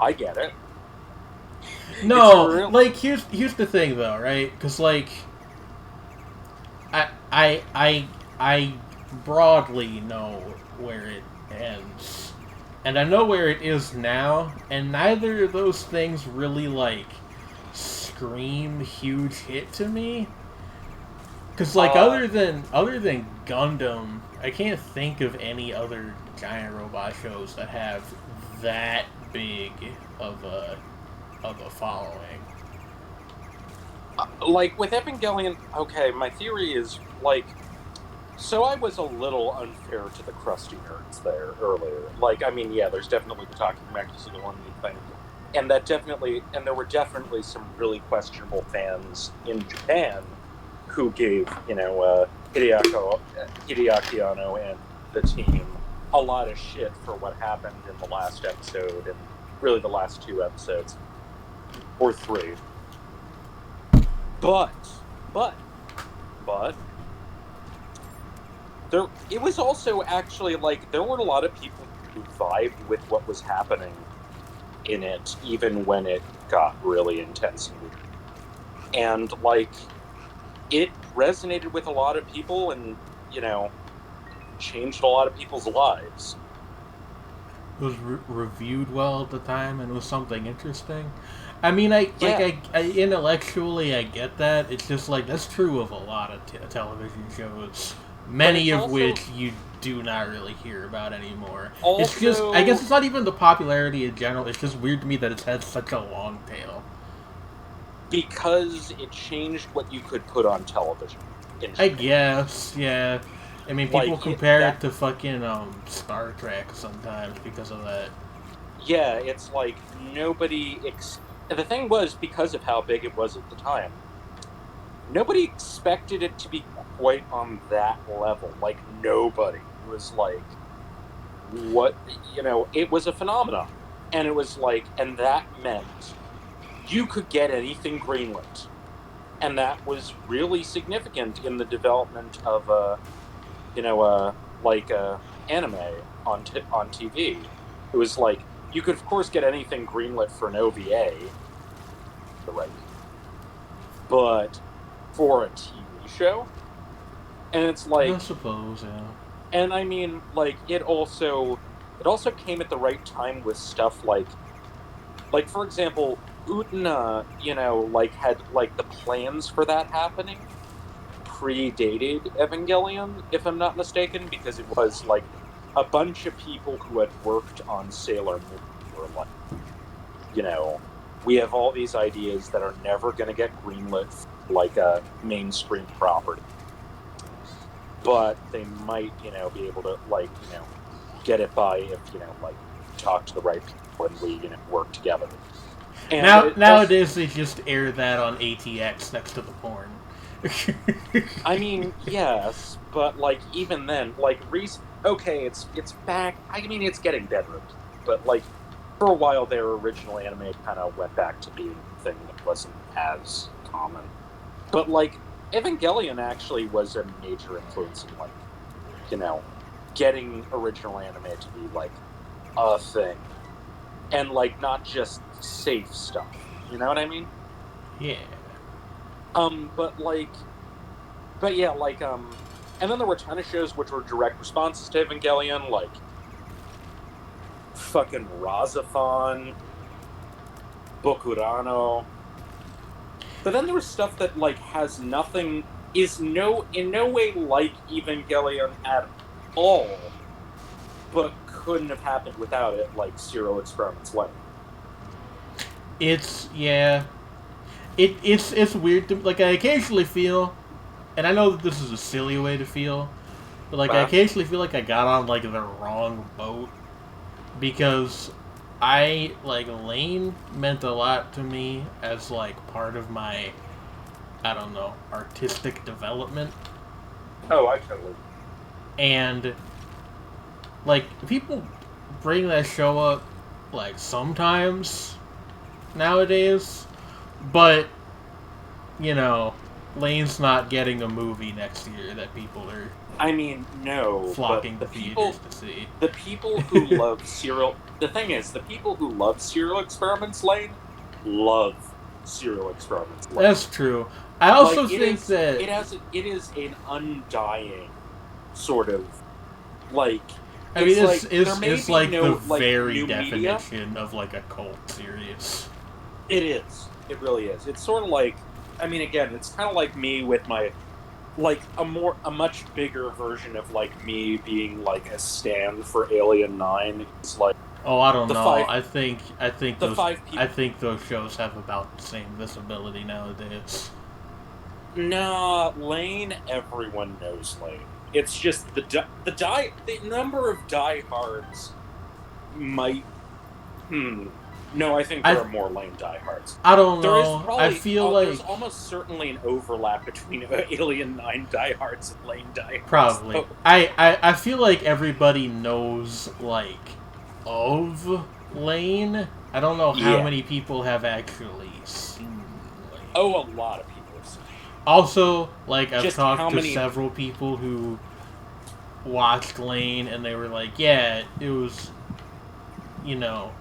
I get it. No, like, here's the thing, though, right? Because, like, I broadly know where it ends, and I know where it is now, and neither of those things really, like, scream huge hit to me. Because, like, other than Gundam, I can't think of any other giant robot shows that have that big of a following. Like, with Evangelion, okay, my theory is, like, so I was a little unfair to the crusty nerds there earlier. Like, I mean, yeah, there's definitely the talking Magnus and the one thing. And there were definitely some really questionable fans in Japan who gave, Hideaki Anno and the team a lot of shit for what happened in the last episode, and really the last 2 episodes. Or 3. But it was also actually, like, there were a lot of people who vibed with what was happening in it, even when it got really intense and weird. And, like, it resonated with a lot of people and, changed a lot of people's lives. It was reviewed well at the time, and it was something interesting. I mean, I intellectually I get that. It's just like that's true of a lot of television shows, many of which you do not really hear about anymore. Also, it's just, I guess it's not even the popularity in general. It's just weird to me that it's had such a long tail. Because it changed what you could put on television. I guess, yeah. I mean, people compare it to fucking Star Trek sometimes because of that. yeah, it's like nobody. And the thing was, because of how big it was at the time, nobody expected it to be quite on that level. Like nobody was like, what, it was a phenomenon, and it was like, and that meant you could get anything greenlit, and that was really significant in the development of you know, like anime on TV. It was like you could, of course, get anything greenlit for an OVA, the right people, but for a TV show, and it's I like, suppose, yeah. and I mean, like it also came at the right time with stuff like for example, Utena, like had like the plans for that happening predated Evangelion, if I'm not mistaken, because it was like a bunch of people who had worked on Sailor Moon were like, you know, we have all these ideas that are never going to get greenlit for like a mainstream property, but they might, be able to like, get it by if, like talk to the right people and we, work together. And Now it also, nowadays they just air that on ATX next to the porn. I mean, yes, but like even then, like okay, it's back. I mean, it's getting better, but like for a while their original anime kind of went back to being a thing that wasn't as common. But like Evangelion actually was a major influence in like, you know, getting original anime to be like a thing and like not just safe stuff. You know what I mean? Yeah. But like but yeah, like and then there were a ton of shows which were direct responses to Evangelion, like fucking Razafon, Bokurano. But then there was stuff that like has nothing, is no in no way like Evangelion at all, but couldn't have happened without it, like Serial Experiments Lane. It's yeah. It's weird to like I occasionally feel, and I know that this is a silly way to feel, but like I Huh? occasionally feel like I got on like the wrong boat because I like Lane meant a lot to me as like part of my I don't know artistic development, Oh, I totally. and like people bring that show up like sometimes nowadays, but you know, Lane's not getting a movie next year that people are I mean, no, but flocking to the theaters people to see. the people who love serial the thing is the people who love Serial Experiments Lane love Serial Experiments Lane. That's true. I Like also think that it is an undying sort of like, I mean it's like there may it's be like the no like very new media. definition of like a cult series. It is. It really is. It's sort of like, I mean, again, it's kind of like me with my like a much bigger version of like me being like a stand for Alien 9. It's like Oh, I don't the know. five the five I people. think those shows have about the same visibility nowadays. Nah, Lane. Everyone knows Lane. It's just the number of diehards might. Hmm. No, I think there I are more Lane diehards. I don't There is know. I probably feel there's like almost certainly an overlap between Alien 9 diehards and Lane diehards, probably. though. I feel like everybody knows like of Lane. I don't know how Yeah. many people have actually seen Lane. Oh, a lot of people have seen. Also, like I've Just how talked to many? several people who watched Lane and they were like, "Yeah, it was,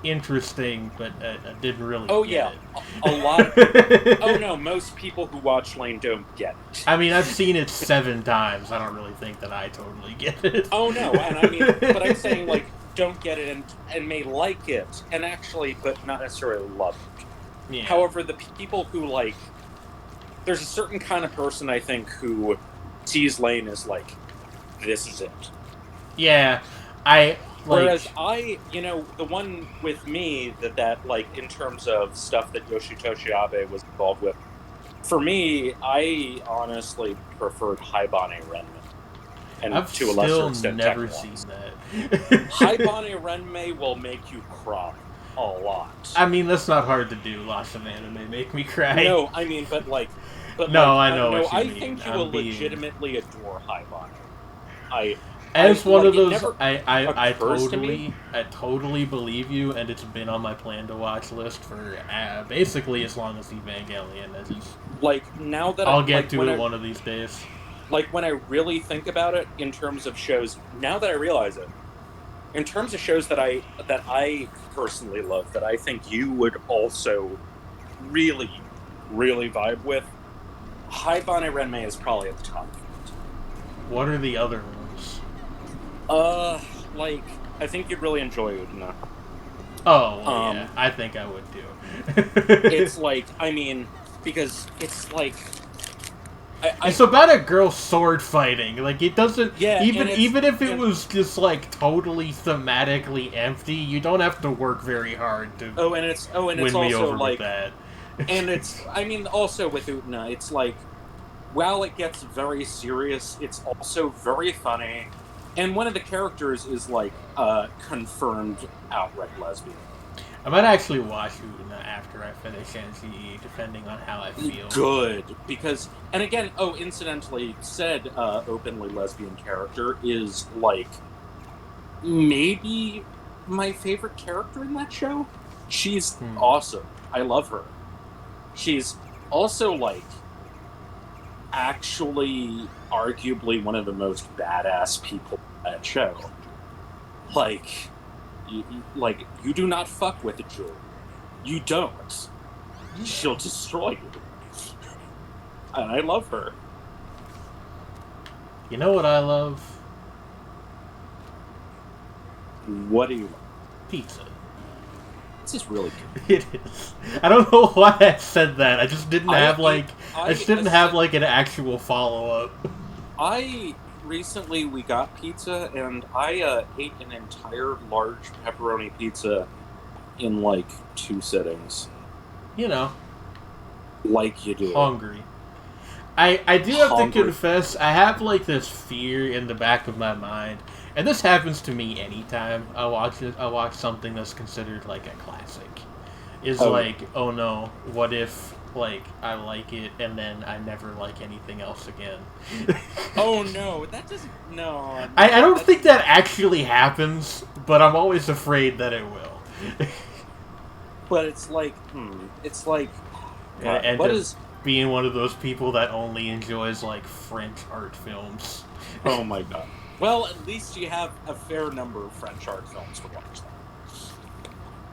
interesting, but I didn't really Oh get yeah, a lot of people. Oh it." no, most people who watch Lane don't get it. I mean, I've seen it 7 times. I don't really think that I totally get it. Oh no, and I mean, but I'm saying like don't get it and may like it and actually, but not necessarily love it. Yeah. However, the people who like, there's a certain kind of person I think who sees Lane as like, this is it. Yeah, I Whereas like. the one with me that like in terms of stuff that Yoshitoshi Abe was involved with, for me, I honestly preferred Haibane Renmei, and I've to a lesser still extent never seen Tekken Wars. that. Haibane Renmei will make you cry. a lot. I mean, that's not hard to do. Lots of anime make me cry. No, I mean, No, I know no, what you I mean. think you I'm will being... legitimately adore Haibane. I, As one like, of it those, never I occurs to me. totally believe you, and it's been on my plan to watch list for basically as long as Evangelion is. Like, now that I'll get to it one of these days. when I really think about it in terms of shows, now that I realize it, in terms of shows that I personally love, that I think you would also really, really vibe with, Haibane Renmei is probably at the top of it. What are the other ones? Like, I think you'd really enjoy Udina. Oh, well, yeah. I think I would too. It's like, I mean, because it's like... it's about a girl sword fighting. Like, it doesn't... Yeah, even if it was just, like, totally thematically empty, you don't have to work very hard to and it's win me also, over like... with that. And it's... I mean, also with Utena, it's like... While it gets very serious, it's also very funny. And one of the characters is, like, confirmed outright lesbian. I might actually watch Utena after I finish NCE, depending on how I feel. Good, because... And again, incidentally, said openly lesbian character is, like, maybe my favorite character in that show. She's awesome. I love her. She's also, like, actually arguably one of the most badass people in that show. Like, you do not fuck with a jewel. You don't. She'll destroy you. And I love her. You know what I love? What do you love? Pizza. This is really good. It is. I don't know why I said that. I just didn't have an actual follow-up. Recently we got pizza, and I ate an entire large pepperoni pizza in, like, 2 sittings. You know. Like you do. Hungry. I do have to confess, I have, like, this fear in the back of my mind, and this happens to me anytime I watch something that's considered, like, a classic. Like, oh no, what if, like, I like it, and then I never like anything else again? Oh no, that doesn't... No. I don't think that actually happens, but I'm always afraid that it will. But it's like, it's like... And what is... being one of those people that only enjoys, like, French art films. Oh my god. Well, at least you have a fair number of French art films to watch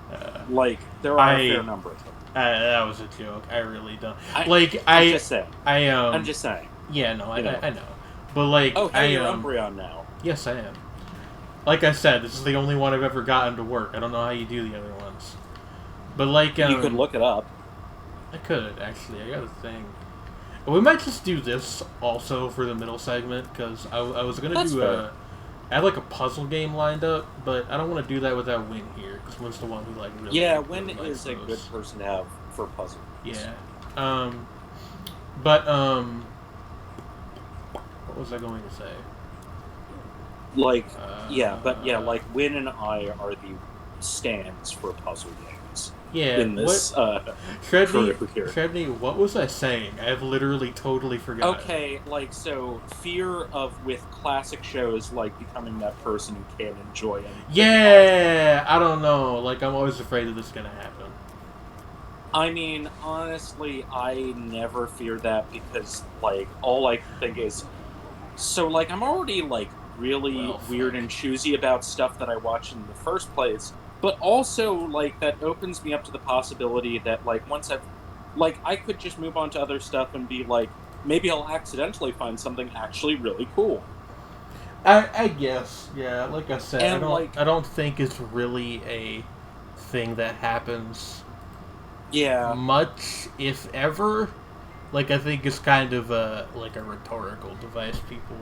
then. Like, there are a fair number of them. That was a joke. I really don't. I'm just saying. I'm just saying. Yeah, no, I know. But, like... Oh, hey, you're Umbreon now. Yes, I am. Like I said, this is the only one I've ever gotten to work. I don't know how you do the other ones. But, like... you could look it up. I could, actually. I got a thing. We might just do this also for the middle segment, because I was going to do I had, like, a puzzle game lined up, but I don't want to do that without Win here, because Win's the one who, like, really... Yeah, Win is a good person to have for puzzle games. Yeah. What was I going to say? Like, like, Win and I are the stands for puzzle games. Yeah, in this Shredney, what was I saying? I have literally totally forgotten. Okay, like, so, fear of, with classic shows, like, becoming that person who can't enjoy anything. Yeah, I don't know. Like, I'm always afraid that this is gonna happen. I mean, honestly, I never fear that, because, like, all I think is... So, like, I'm already, like, really weird and choosy about stuff that I watch in the first place. But also, like, that opens me up to the possibility that, like, once I've... Like, I could just move on to other stuff and be like, maybe I'll accidentally find something actually really cool. I guess, yeah. Like I said, and I don't think it's really a thing that happens much, if ever. Like, I think it's kind of a rhetorical device people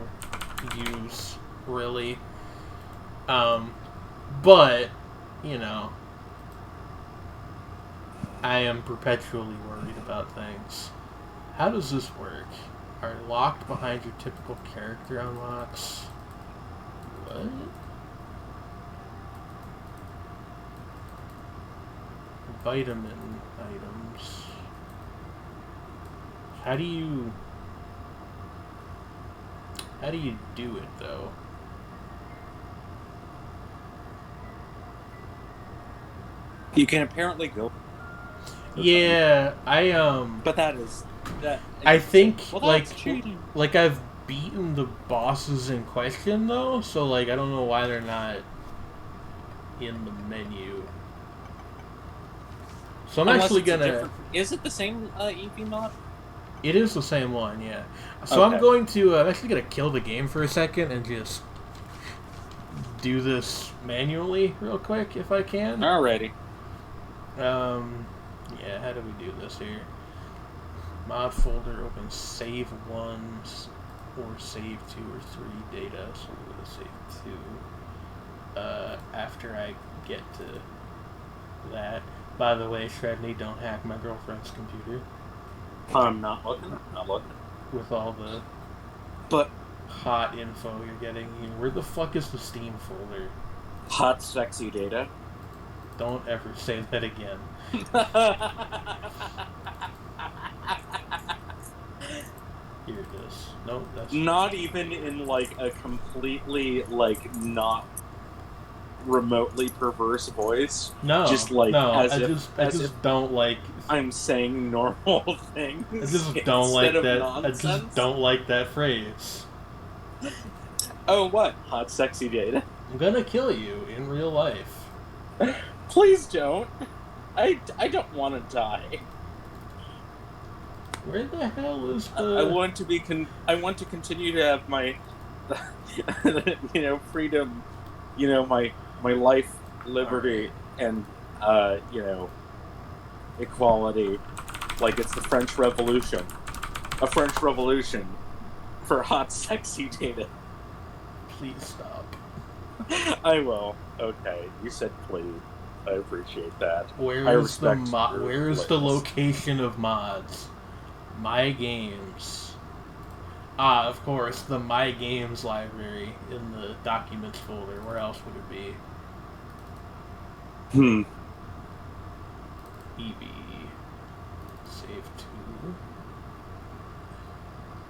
use, really. But... You know, I am perpetually worried about things. How does this work? Are locked behind your typical character unlocks? What? Vitamin items. How do you do it though? You can apparently go. Yeah, But that is that. I think well, that's cheating. like I've beaten the bosses in question though, so like I don't know why they're not in the menu. So I'm Unless actually it's a gonna. different. Is it the same EP mod? It is the same one, yeah. So Okay. I'm going to. I'm actually gonna kill the game for a second and just do this manually real quick if I can. Alrighty. Yeah. How do we do this here? Mod folder, open save 1 or save 2 or 3 data. So we're gonna save 2. After I get to that. By the way, Shredney, don't hack my girlfriend's computer. I'm not looking. I'm not looking. With all the But hot info you're getting here. Where the fuck is the Steam folder? hot, sexy data. Don't ever say that again. Here it is. No, that's not even in like a completely like not remotely perverse voice. no. Just like no. as I if just don't like. I'm saying normal things. I just don't like that. Nonsense. I just don't like that phrase. Oh, what? Hot, sexy data. I'm gonna kill you in real life. Please don't. I don't want to die. Where the hell is the? I want to continue to have my, freedom, my life, liberty, and equality. Like it's the French Revolution, a French Revolution for hot, sexy data. Please stop. I will. Okay, you said please. I appreciate that. Where is the location of mods? My Games. Ah, of course, the My Games library in the Documents folder. Where else would it be? EB. Save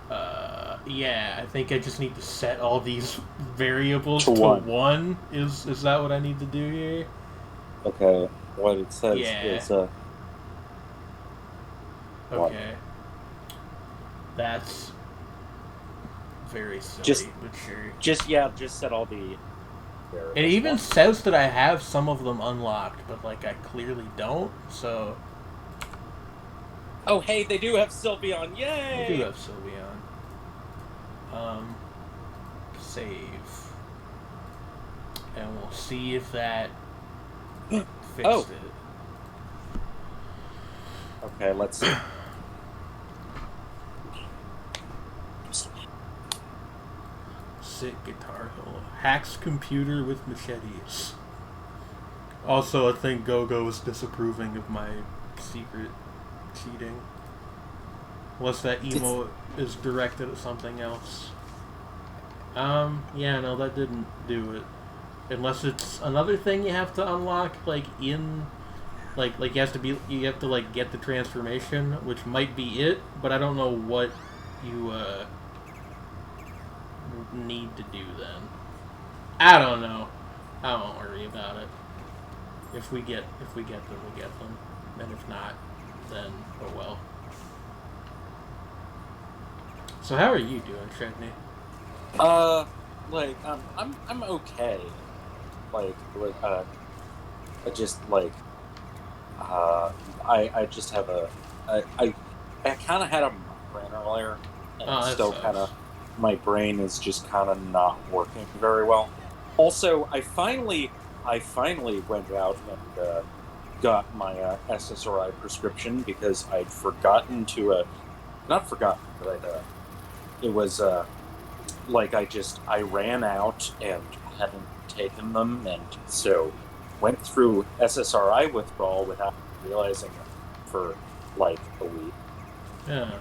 2. Yeah, I think I just need to set all these variables to 1. Is that what I need to do here? Okay. What it says is okay. That's very silly, but sure. Just set all the variables. It even says that I have some of them unlocked, but like I clearly don't, so. Oh hey, they do have Sylveon, yay! They do have Sylveon. Save. And we'll see if that fixed it. Okay, let's see. Sick Guitar Hero. Hacks computer with machetes. Also, I think Go-Go is disapproving of my secret cheating. Unless that emote is directed at something else. Yeah, no, that didn't do it. Unless it's another thing you have to unlock, like in, like you have to like get the transformation, which might be it, but I don't know what you need to do then. I don't know. I won't worry about it. If we get them, we get them, and if not, then oh well. So how are you doing, Shredney? I'm okay. Like, with, I just, like, I just have I kind of had a migraine earlier, and it's still kind of, my brain is just kind of not working very well. Also, I finally went out and got my SSRI prescription because I'd forgotten to, not forgotten, but it was, like I ran out and hadn't taken them, and so went through SSRI withdrawal without realizing it for like a week. Yeah.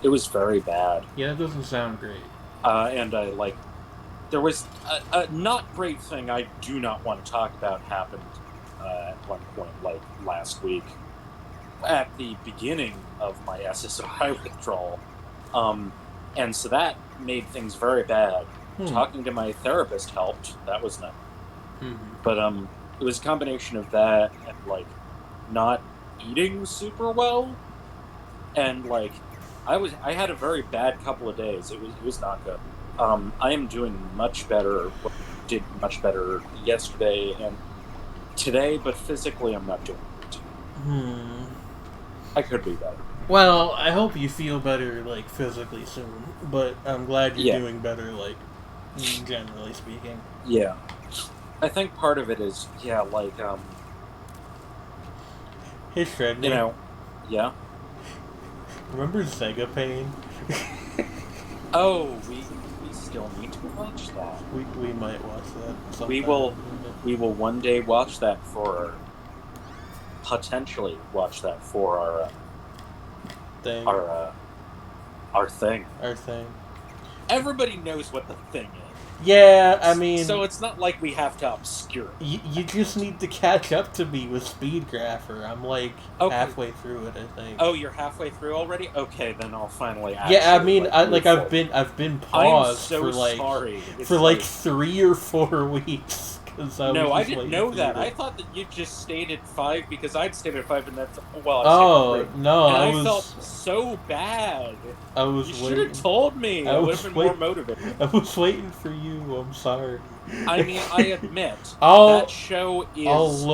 It was very bad. Yeah, it doesn't sound great. And there was a not great thing I do not want to talk about happened at one point, like last week, at the beginning of my SSRI withdrawal. And so that made things very bad. Talking to my therapist helped. That was nice. But it was a combination of that and like not eating super well, and like I had a very bad couple of days. It was not good. I am doing much better. Did much better yesterday and today, but physically I'm not doing it. I could be better. Well, I hope you feel better, like, physically soon. But I'm glad you're doing better, like, generally speaking. Yeah. I think part of it is, like, Hey, Shredney. you know, yeah. Remember Sega Pain? Oh, we still need to watch that. We might watch that sometime. We will one day watch that potentially watch that for our thing. Our thing. Our thing. Everybody knows what the thing is. Yeah, I mean... So it's not like we have to obscure it. You just need to catch up to me with Speedgrapher. I'm, like, halfway through it, I think. Oh, you're halfway through already? Okay, then I'll finally Yeah, I mean, I've been paused I'm so for, sorry. For 3 or 4 weeks. I didn't know that. I thought that you just stayed at 5 because I'd stayed at 5 and that's... Well, no, and I felt so bad. You should have told me. I would have been more motivated. I was waiting for you. I'm sorry. I mean, I admit that show is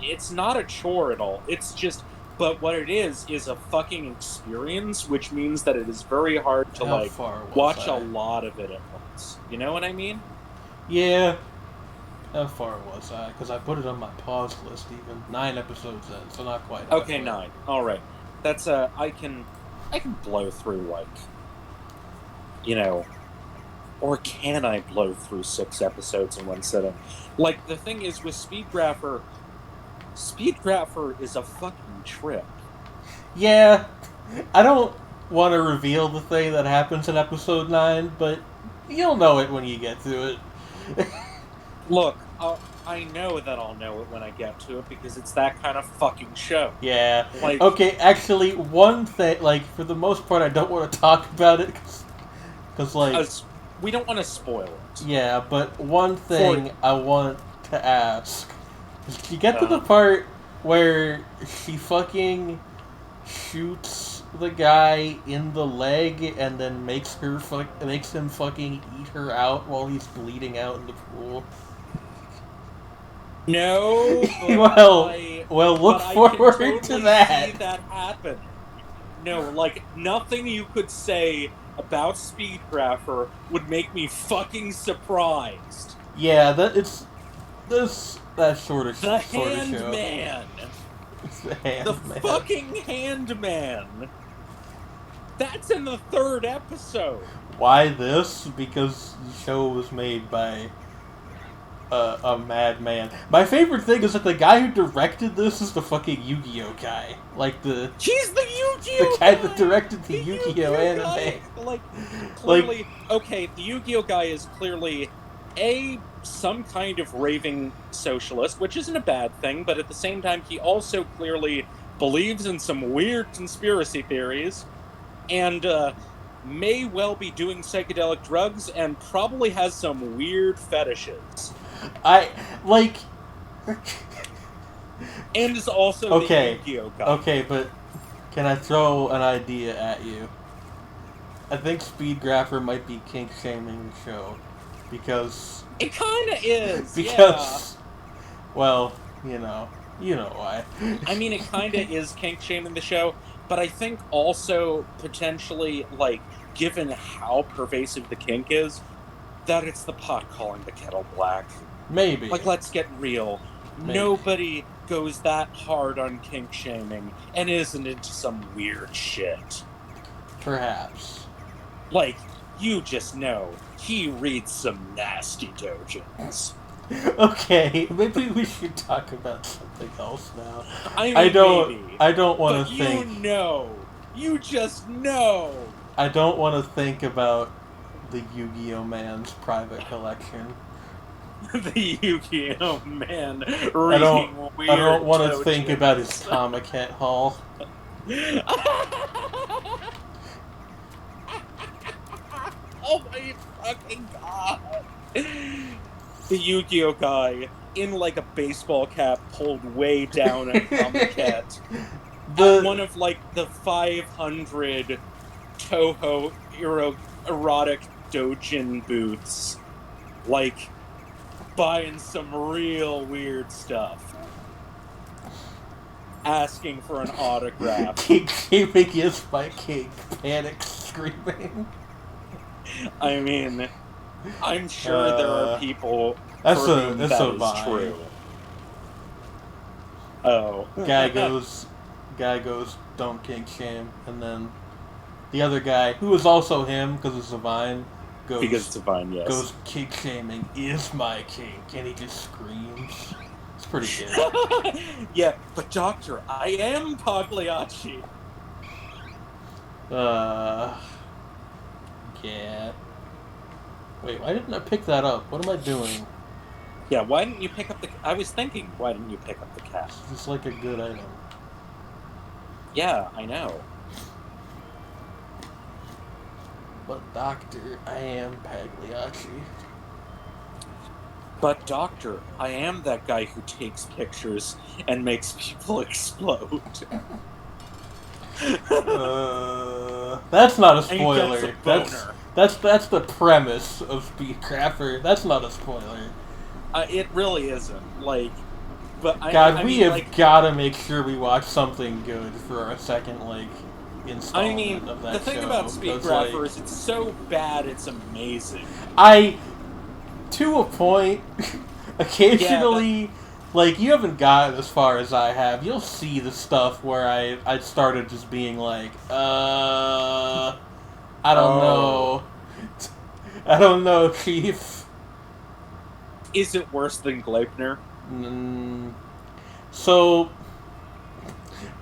it's not a chore at all. It's just, but what it is a fucking experience, which means that it is very hard to watch a lot of it at once. You know what I mean? Yeah. How far was I? Because I put it on my pause list even. 9 episodes in, so not quite. Okay, 9. All right. That's I can blow through or can I blow through 6 episodes in one sitting? Like, the thing is with Speedgrapher is a fucking trip. Yeah. I don't want to reveal the thing that happens in episode 9, but you'll know it when you get to it. Look, I know that I'll know it when I get to it because it's that kind of fucking show. Yeah. Okay, actually, one thing, for the most part, I don't want to talk about it because we don't want to spoil it. Yeah, but one thing I want to ask. Did you get to the part where she fucking shoots the guy in the leg and then makes him fucking eat her out while he's bleeding out in the pool? No. well, look forward to that. See that happen. No, nothing you could say about Speedgrapher would make me fucking surprised. Yeah, that sort of the show. Handman. The fucking Handman. That's in the 3rd episode. Why this? Because the show was made by a madman. My favorite thing is that the guy who directed this is the fucking Yu-Gi-Oh guy. He's the Yu-Gi-Oh guy that directed the Yu-Gi-Oh anime. Clearly, okay, the Yu-Gi-Oh guy is clearly some kind of raving socialist, which isn't a bad thing, but at the same time, he also clearly believes in some weird conspiracy theories, and may well be doing psychedelic drugs, and probably has some weird fetishes. And is also the Yu-Gi-Oh guy. Okay, but can I throw an idea at you? I think Speedgrapher might be kink-shaming the show. Because... It kinda is, well, you know why. I mean, it kinda is kink-shaming the show, but I think also, potentially, given how pervasive the kink is, that it's the pot calling the kettle black. Maybe. Let's get real. Maybe. Nobody goes that hard on kink-shaming and isn't into some weird shit. Perhaps. You just know, he reads some nasty dojins. Okay, maybe we should talk about something else now. I don't want to think. You just know. I don't want to think about the Yu-Gi-Oh man's private collection. The Yu-Gi-Oh man I don't. reading I don't weird want to think about his dojins. comic hat haul. Oh my fucking god! The Yu-Gi-Oh guy in like a baseball cap pulled way down on the cat at The one of like the 500 Toho erotic dojin booths, like buying some real weird stuff, asking for an autograph. King shaming is my king. Panic screaming. I mean, I'm sure there are people for whom That's that a is vibe. true. Oh. Guy goes, don't kink shame, and then the other guy, who is also him because it's a vine, Because it's a vine, yes. goes kink shaming is my kink, and he just screams. It's pretty good. Yeah, but Doctor, I am Pagliacci. Yeah. Wait, why didn't I pick that up? What am I doing? Yeah, why didn't you pick up the... I was thinking, why didn't you pick up the cat? It's like a good item. Yeah, I know. But Doctor, I am Pagliacci. But Doctor, I am that guy who takes pictures and makes people explode. That's not a And he gets spoiler. a boner. That's the premise of Speedcrafter. That's not a spoiler. It really isn't. Like, but God, I we mean, have like, gotta make sure we watch something good for our second, like, installment I mean, of that the thing show, about 'cause, Speedcrafter like, is it's so bad, it's amazing. To a point, occasionally, like, you haven't gotten as far as I have, you'll see the stuff where I started just being like, I don't know. I don't know, Chief. Is it worse than Gleipnir? So,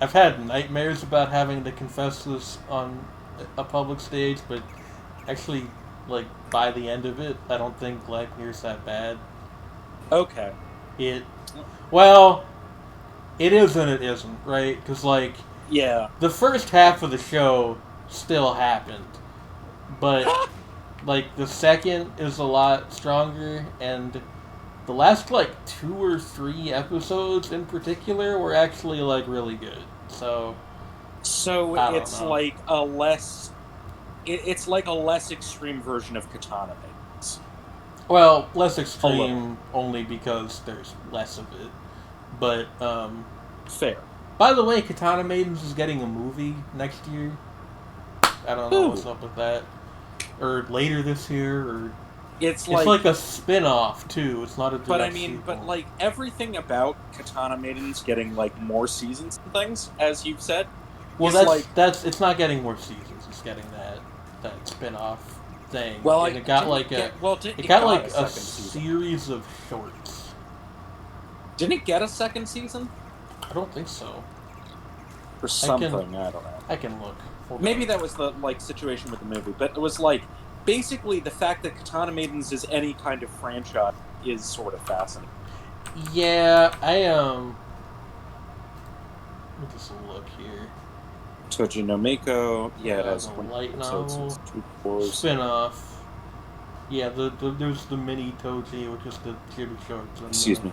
I've had nightmares about having to confess this on a public stage, but actually, like, by the end of it, I don't think Gleipnir's that bad. Okay. Well, it is and it isn't, right? Because, like, Yeah. the first half of the show still happened, but, like, the second is a lot stronger, and the last, like, 2 or 3 episodes in particular were actually, like, really good. So It's like a less... It's like a less extreme version of Katana Maidens. Well, less extreme only because there's less of it. But, fair. By the way, Katana Maidens is getting a movie next year. I don't know what's up with that. Or later this year, or... It's like a spin-off, too. It's not a direct But I mean, sequel. but like, everything about Katana Maidens getting, like, more seasons and things, as you've said... Well, it's not getting more seasons. It's getting that spin-off thing. Well, and it got a series of shorts. Didn't it get a second season? I don't think so. Or something, I don't know. I can look. Maybe that was the, like, situation with the movie, but it was, like, basically the fact that Katana Maidens is any kind of franchise is sort of fascinating. Yeah, let me just look here. Toji no Mako, yeah, it has a light episodes, novel, 2 floors. Spin-off. Yeah, there's the mini Toji, which is the chibi shorts. And Excuse me.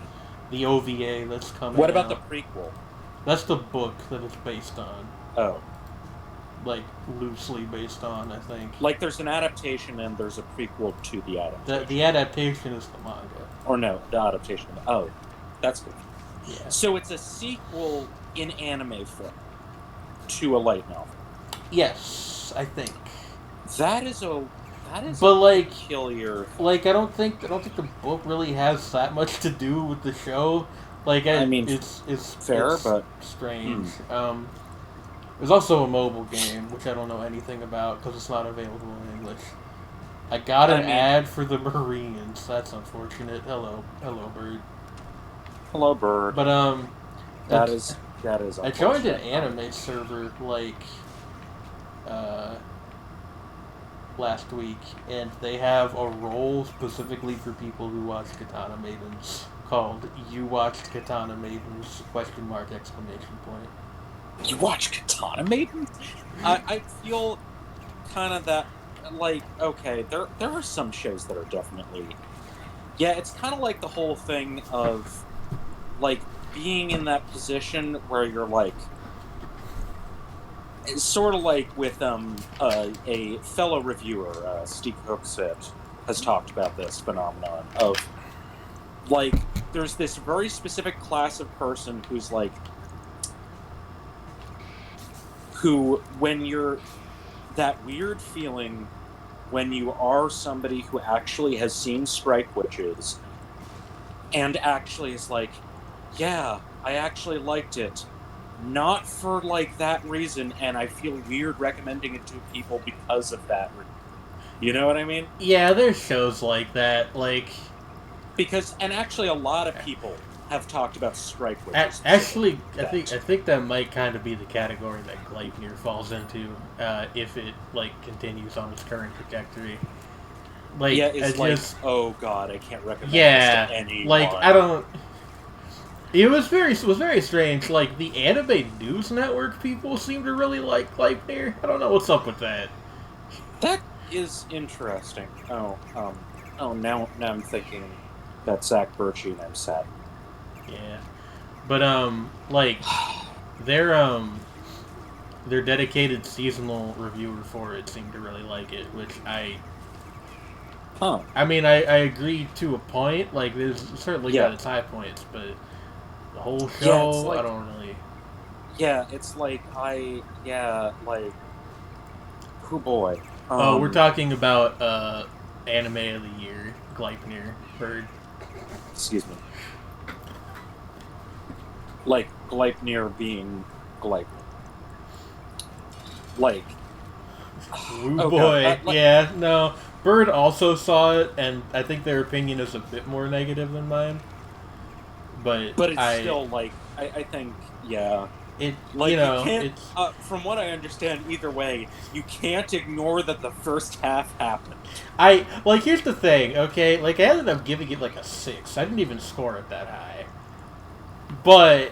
The OVA that's coming What about out. the prequel? That's the book that it's based on. Oh. Like, loosely based on, I think. Like, there's an adaptation and there's a prequel to the adaptation. The adaptation is the manga. Or no, the adaptation. Oh, that's good. Yeah. So it's a sequel in anime form to a light novel. Yes, I think. That is peculiar. Like, I don't think the book really has that much to do with the show. Like, I mean, it's fair, but strange. There's also a mobile game, which I don't know anything about because it's not available in English. I got an ad for the Marines. That's unfortunate. Hello, bird. Hello, bird. But that is. I joined an anime server like last week, and they have a role specifically for people who watch Katana Maidens called "You Watched Katana Maidens?" Question mark exclamation point. You watch Katana Maiden? I feel kind of that, like, okay, there are some shows that are definitely, yeah, it's kind of like the whole thing of, like, being in that position where you're like, it's sort of like with a fellow reviewer, Steve Hooksett, has talked about this phenomenon of, like, there's this very specific class of person who's like, who, when you're, that weird feeling when you are somebody who actually has seen Strike Witches and actually is like, yeah, I actually liked it. Not for, like, that reason, and I feel weird recommending it to people because of that reason. You know what I mean? Yeah, there's shows like that. Like, Because, and actually a lot of people have talked about Strike Witches specifically. actually, I think that might kind of be the category that Gleipnir falls into if it like continues on its current trajectory. Like, Yeah, I it's like, just oh god, I can't recommend this yeah, to anyone. like I don't. It was very strange. Like the Anime News Network people seem to really like Gleipnir. I don't know what's up with that. That is interesting. Oh, now I'm thinking about Zach Birchie and I'm sad. Yeah, but like their their dedicated seasonal reviewer for it seemed to really like it, which Huh. I mean, I agree to a point. Like, there's certainly got Yeah. its high points, but the whole Yeah, it's show, I like, don't really. yeah, it's like, like, oh boy. Oh, we're talking about anime of the year, Gleipnir Bird. Excuse me. Like, Gleipnir being Gleipnir. Like, Oh oh boy, god. yeah, no. Bird also saw it, and I think their opinion is a bit more negative than mine. But But it's still, like, I think, yeah. it, Like, you can't, it's from what I understand, either way, you can't ignore that the first half happened. here's the thing, okay? Like, I ended up giving it like a 6. I didn't even score it that high. But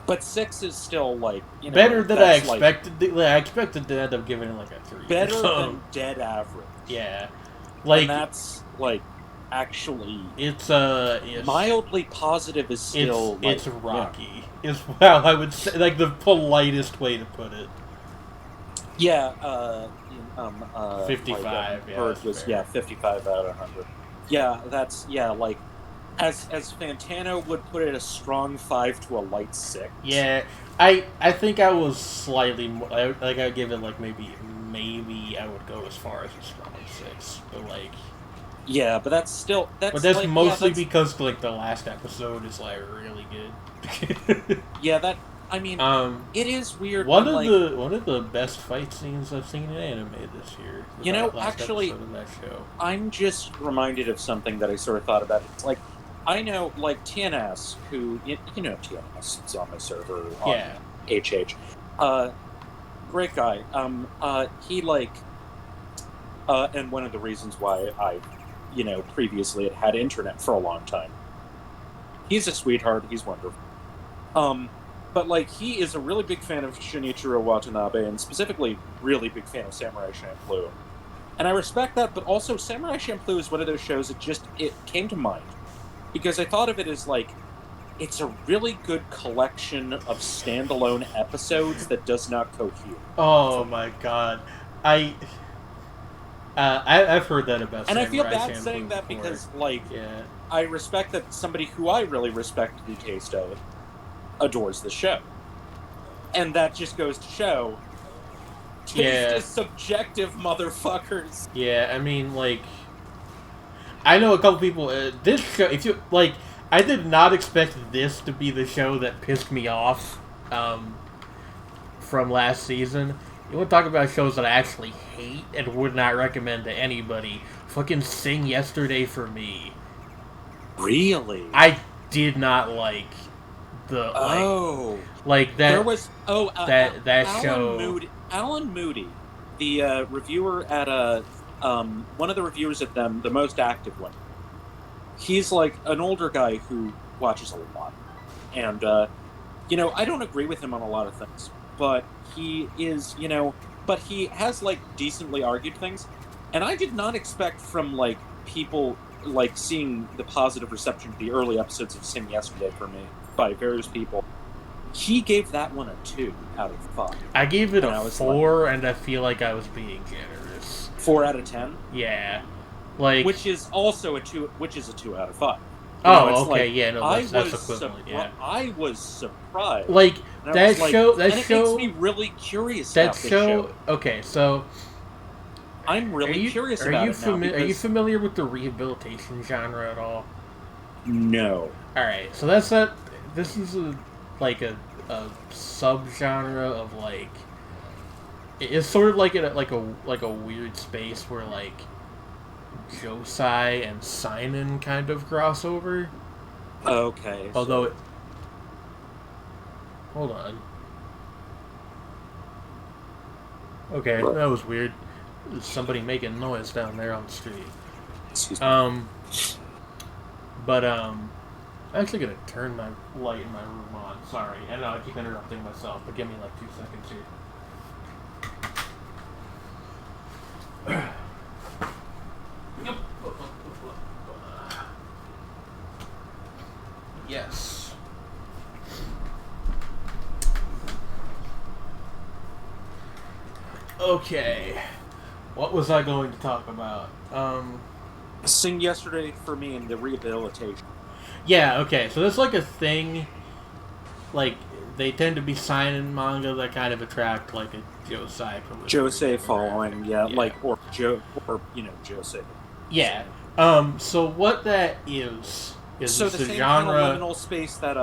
But 6 is still, like, better than I that's, like, expected. I expected to end up giving it like a 3. better So, than dead average. yeah. And Like, that's, like, actually, it's mildly positive is still, it's like, rocky. Is how I would say, like, the politest way to put it. yeah, 55, like, yeah, Bird that's was, fair. yeah, 55 out of 100. Yeah, that's, yeah, like, as Fantano would put it, a strong 5 to a light 6. Yeah, I think I was slightly more, like, I'd give it like maybe I would go as far as a strong 6, but like. Yeah, but that's still, But that's like, mostly yeah, because like the last episode is like really good. yeah, that, I mean, it is weird. one when, of the best fight scenes I've seen in anime this year. You know, that last actually, episode of that show. I'm just reminded of something that I sort of thought about. It's like, I know, like, TNS, who, you know TNS, it's on my server on Yeah. HH. Great guy. He, like, and one of the reasons why I, previously had internet for a long time. He's a sweetheart, he's wonderful. But, like, he is a really big fan of Shinichiro Watanabe, and specifically really big fan of Samurai Champloo. And I respect that, but also Samurai Champloo is one of those shows that it came to mind. Because I thought of it as, like, it's a really good collection of standalone episodes that does not cohere. Oh my god. I've heard that about And Samurai I feel bad Champloo saying that before. because, like, Yeah. I respect that somebody who I really respect the taste of adores the show. And that just goes to show, taste is subjective, motherfuckers. Yeah, I mean, like, I know a couple people. This show, if you like, I did not expect this to be the show that pissed me off from last season. You want to talk about shows that I actually hate and would not recommend to anybody? Fucking Sing Yesterday for Me. Really? I did not like the like that. There was that Alan show. Alan Moody, the reviewer at one of the reviewers of them, the most active one, he's like an older guy who watches a lot. And, I don't agree with him on a lot of things, but he is, but he has, like, decently argued things. And I did not expect from, like, people, like, seeing the positive reception to the early episodes of Sin yesterday for me by various people. He gave that one a 2 out of 5. I gave it a 4, and I feel like I was being generous. 4 out of 10? Yeah. Like, which is also a 2 out of 5. Okay, like, yeah, no, that's equivalent, yeah. I was surprised. Like, that show... it makes me really curious about this show. Okay, so... I'm really curious about it now. Are you familiar with the rehabilitation genre at all? No. Alright, so this is a subgenre of, like... It's sort of like a weird space where, like, Josei and Seinen kind of crossover. Okay. Although hold on. Okay, that was weird. There's somebody making noise down there on the street. Excuse me. But I'm actually gonna turn my light in my room on. Sorry, I know I keep interrupting myself, but give me like 2 seconds here. Yep. Yes. Okay. What was I going to talk about? Sing yesterday for me in the rehabilitation. Yeah, okay. So there's like a thing, like, they tend to be seinen manga that kind of attract like a Josei Josei following, yeah, like Josei. Yeah. So what that is so the same genre... kind of liminal space that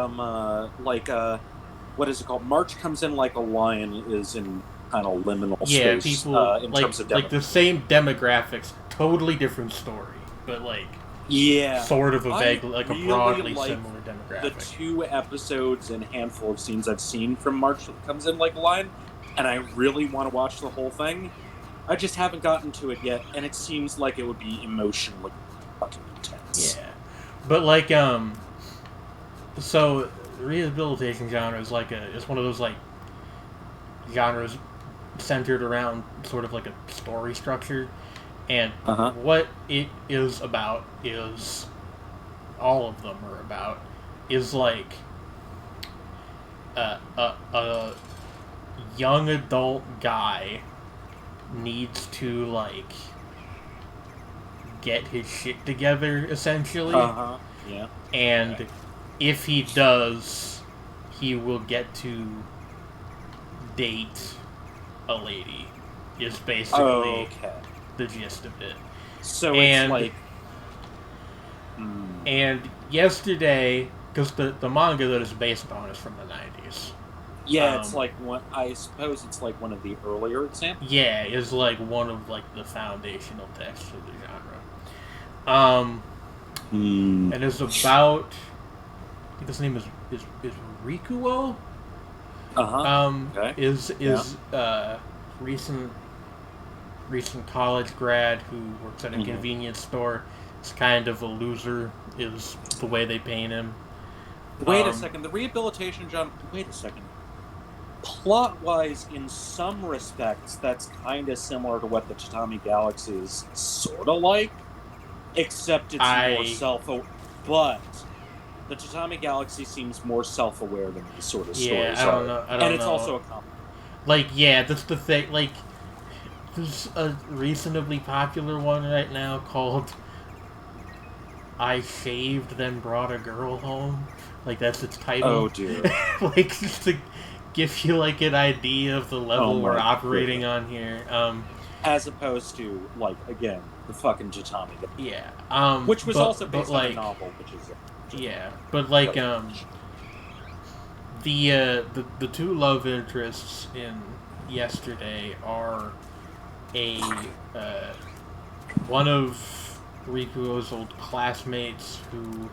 what is it called? March Comes In Like a Lion is in kind of liminal space. People in terms of like the same demographics, totally different story, but like sort of a vague, like a broadly similar demographic. The 2 episodes and handful of scenes I've seen from March Comes In Like a Lion, and I really want to watch the whole thing. I just haven't gotten to it yet, and it seems like it would be emotionally fucking intense. Yeah, but like so the rehabilitation genre is like it's one of those like genres centered around sort of like a story structure, and what it is about is all of them are about is like a young adult guy needs to like get his shit together essentially. Yeah. And if he does, he will get to date a lady. Is basically the gist of it. So it's like... And yesterday, because the manga that it's based on is from the 90s. Yeah, it's like one... I suppose it's like one of the earlier examples? Yeah, it's like one of like the foundational texts of the genre. And it's about... I think his name is Rikuo? Is recent college grad who works at a convenience store. Is kind of a loser, is the way they paint him. Wait a second, the rehabilitation genre... Wait a second. Plot-wise, in some respects, that's kind of similar to what the Tatami Galaxy is sort of like, except it's more self-aware. But the Tatami Galaxy seems more self-aware than these sort of stories I don't know. And it's also a comedy. Like, yeah, that's the thing. Like, there's a reasonably popular one right now called I Shaved Then Brought a Girl Home. Like, that's its title. Oh, dear. Like, just to give you, like, an idea of the level we're operating on here. As opposed to, like, again, the fucking Tatami. Yeah. Which was also based on a novel, which is... Yeah, but, like, the 2 love interests in Yesterday are one of Rikuo's old classmates who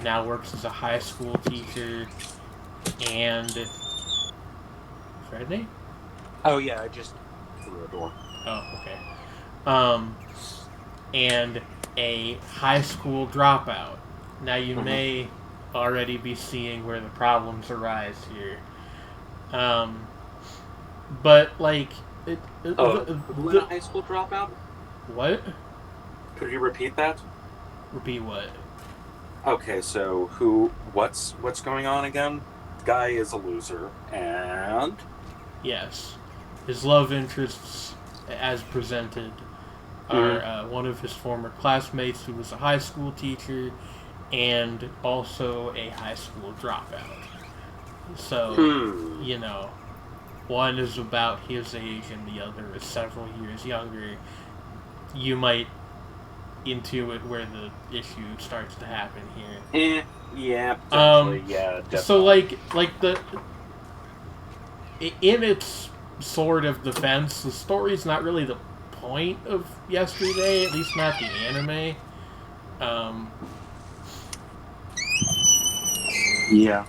now works as a high school teacher, and... Friday? Oh, yeah, I just threw a door. Oh, okay. um, and a high school dropout. Now you may already be seeing where the problems arise here. But like, who in a high school dropout? What? Could you repeat that? Repeat what? Okay, so what's going on again? The guy is a loser, and Yes, his love interests, as presented, are one of his former classmates who was a high school teacher, and also a high school dropout. So, you know, one is about his age and the other is several years younger. You might intuit where the issue starts to happen here. Yeah, potentially, yeah, definitely. So like the in its sort of defense, the story's not really the point of Yesterday, at least not the anime. Yeah.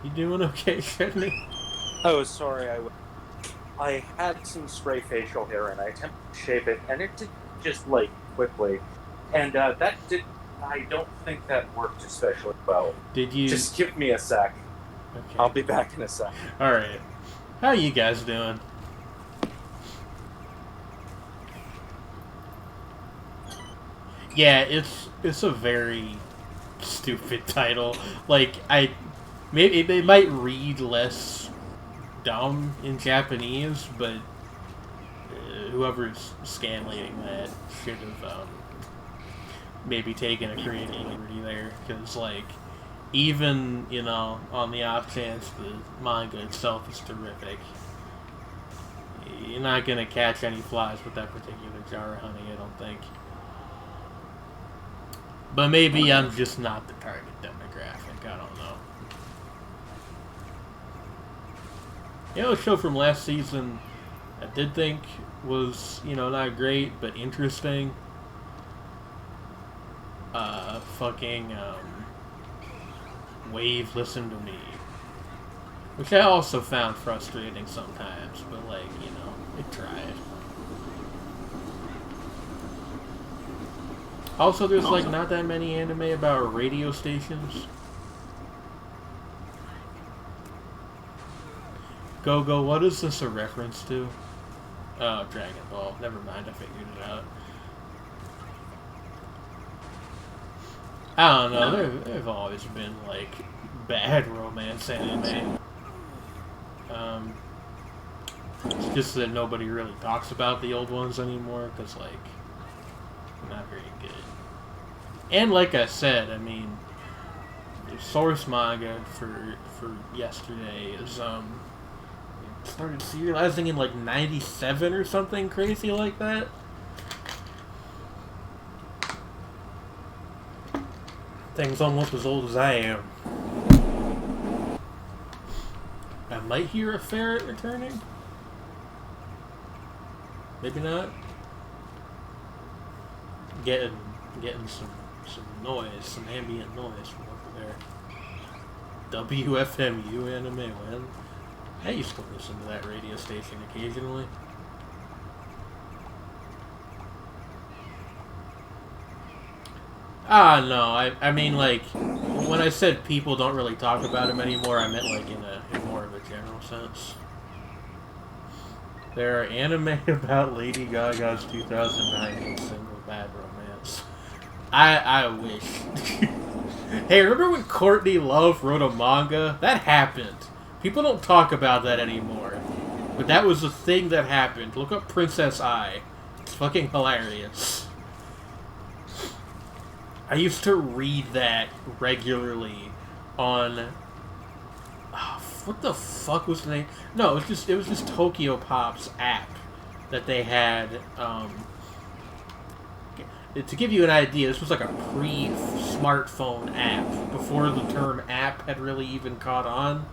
You doing okay, Sydney? Oh, sorry, I had some stray facial hair and I attempted to shave it, and it did just like quickly, and that did. I don't think that worked especially well. Did you? Just give me a sec. Okay. I'll be back in a sec. All right. How you guys doing? Yeah, it's a very stupid title. Like maybe it might read less dumb in Japanese, but whoever's scanlating that should have maybe taken a creative liberty there, because like even on the off chance the manga itself is terrific, you're not gonna catch any flies with that particular jar of honey, I don't think. But maybe I'm just not the target demographic. I don't know. A show from last season I did think was, not great, but interesting. Wave Listen to Me. Which I also found frustrating sometimes, but it tried. Also, there's not that many anime about radio stations. Go, what is this a reference to? Oh, Dragon Ball. Never mind, I figured it out. I don't know, there've always been, bad romance anime. It's just that nobody really talks about the old ones anymore, because, not very good. And like I said, I mean, the source manga for Yesterday is, started serializing in, 97 or something crazy like that. Thing's almost as old as I am. I might hear a ferret returning. Maybe not. Getting some noise, some ambient noise from over there. WFMU anime, man. I used to listen to that radio station occasionally. No, I mean, when I said people don't really talk about him anymore, I meant, in more of a general sense. There are anime about Lady Gaga's 2009 single Bad Romance. I wish. Hey, remember when Courtney Love wrote a manga? That happened. People don't talk about that anymore. But that was a thing that happened. Look up Princess Eye. It's fucking hilarious. I used to read that regularly on... what the fuck was the name? No, it was just Tokyo Pop's app that they had. To give you an idea, this was a pre-smartphone app, before the term app had really even caught on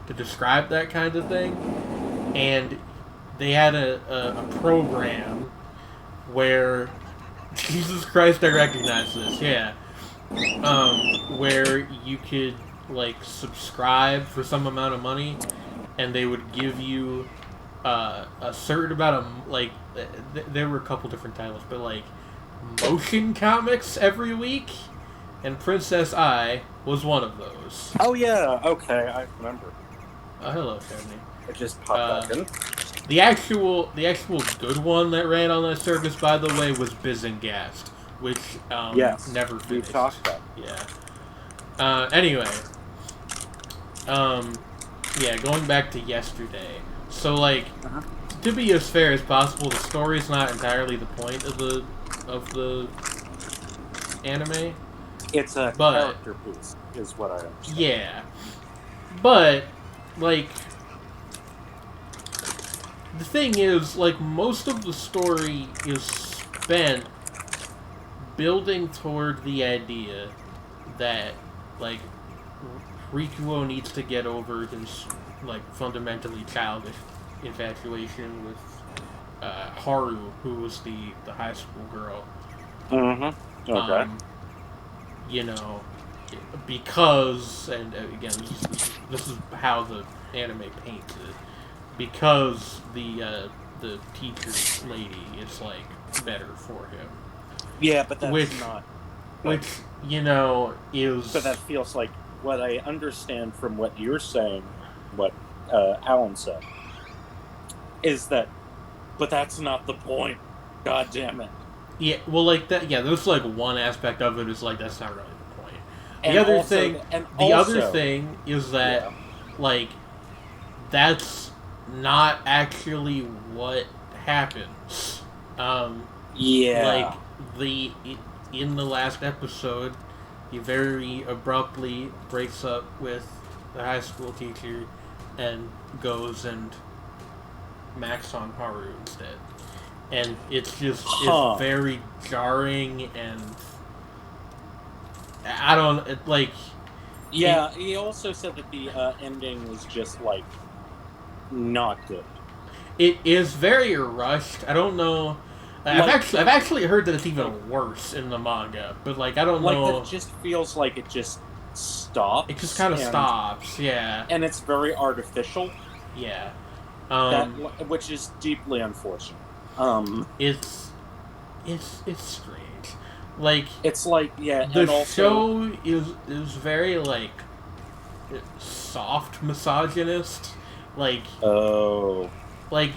to describe that kind of thing. And they had a program where... Jesus Christ, I recognize this, yeah. Where you could, subscribe for some amount of money, and they would give you, a certain amount of like there were a couple different titles, but like motion comics every week, and Princess I was one of those. Oh yeah, okay, I remember. Hello, Stephanie. It just popped back in. The actual good one that ran on that service, by the way, was Bizengast, which never finished. We talked about. Yeah. Anyway, yeah, going back to yesterday. So like, to be as fair as possible, the story's not entirely the point of the anime. It's a character piece, is what I understand. Yeah, but like, the thing is, like, most of the story is spent building toward the idea that, like, Rikuo needs to get over his, like, fundamentally childish infatuation with Haru, who was the high school girl. Mm-hmm. Okay. You know, because, and again, this is how the anime paints it, because the teacher lady is, like, better for him. Yeah, but that's which, not... Which, you know, is... But that feels like what I understand from what you're saying, what Alan said, is that... But that's not the point. God damn it. Yeah, well, like, that, yeah, there's, like, one aspect of it is, like, that's not really the point. And the other also, thing... other thing is that, like, that's not actually what happens. Yeah. Like, in the last episode, he very abruptly breaks up with the high school teacher and goes and Max on Haru instead. And it's just it's very jarring, and I don't like. Yeah, he also said that the ending was just like not good. It is very rushed. I don't know. I've actually heard that it's even worse in the manga, but like I don't know. Like it just feels like it just stops. It just kind of stops, yeah. And it's very artificial. Yeah. Which is deeply unfortunate. It's strange. Like it's like the show is very like soft misogynist. Like like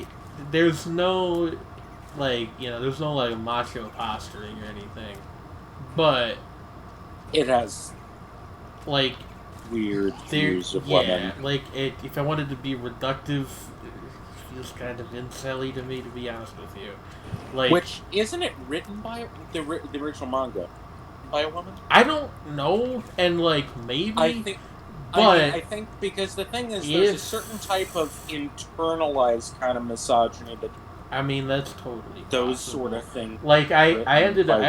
there's no like there's no like macho posturing or anything, but it has like weird views of women. Like if I wanted to be reductive, it feels kind of incel-y to me, to be honest with you. Like, which isn't it written by the original manga by a woman? I don't know, and like maybe I think because the thing is, there's a certain type of internalized kind of misogyny that. I mean, that's totally those possible. Sort of things. Like I ended up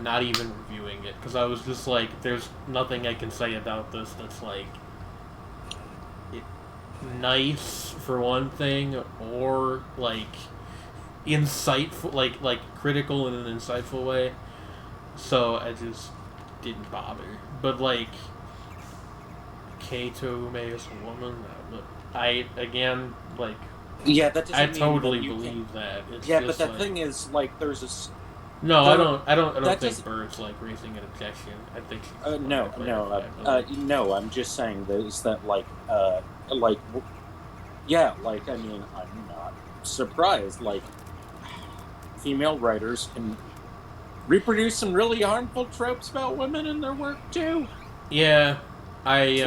not even reviewing it because I was just like, there's nothing I can say about this that's like nice for one thing, or like insightful, like critical in an insightful way. So I just didn't bother. But like Kaito Ume is a woman. I again like. Yeah, that doesn't I mean totally that you believe that. It's yeah, just but the thing is, like, there's a. No, I don't think Bird's like raising an objection. I think she's no. I'm just saying that yeah, like I mean, I'm not surprised. Like, female writers can reproduce some really harmful tropes about women in their work too. Yeah, and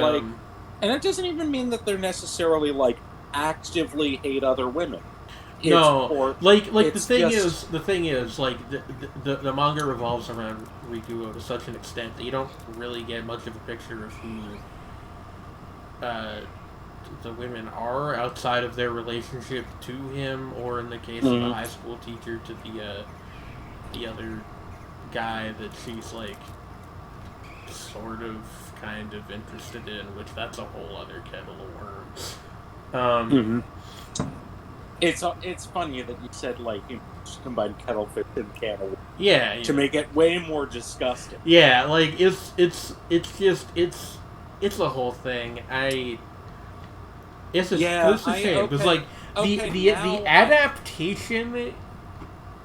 it doesn't even mean that they're necessarily like actively hate other women. The thing is, like the manga revolves around Rikuo to such an extent that you don't really get much of a picture of who the women are outside of their relationship to him, or in the case of the high school teacher, to the other guy that she's like sort of kind of interested in, which that's a whole other kettle of worms. It's funny that you said like you combine kettlefish and can of worms. Yeah, to make it way more disgusting. Yeah, like it's the whole thing. It's a Yeah, shame because like the adaptation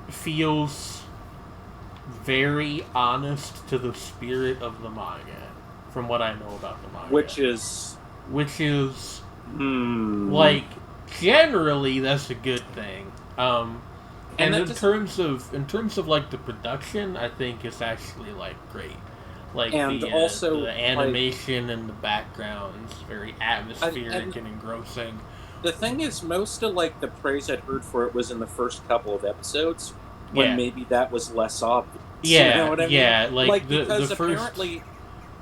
feels very honest to the spirit of the manga, from what I know about the manga. Which is like generally that's a good thing. And in terms of like the production, I think it's actually like great. Like and also the animation and the background is very atmospheric and engrossing. The thing is, most of like the praise I'd heard for it was in the first couple of episodes, when maybe that was less obvious. Yeah, you know what I mean? Like because apparently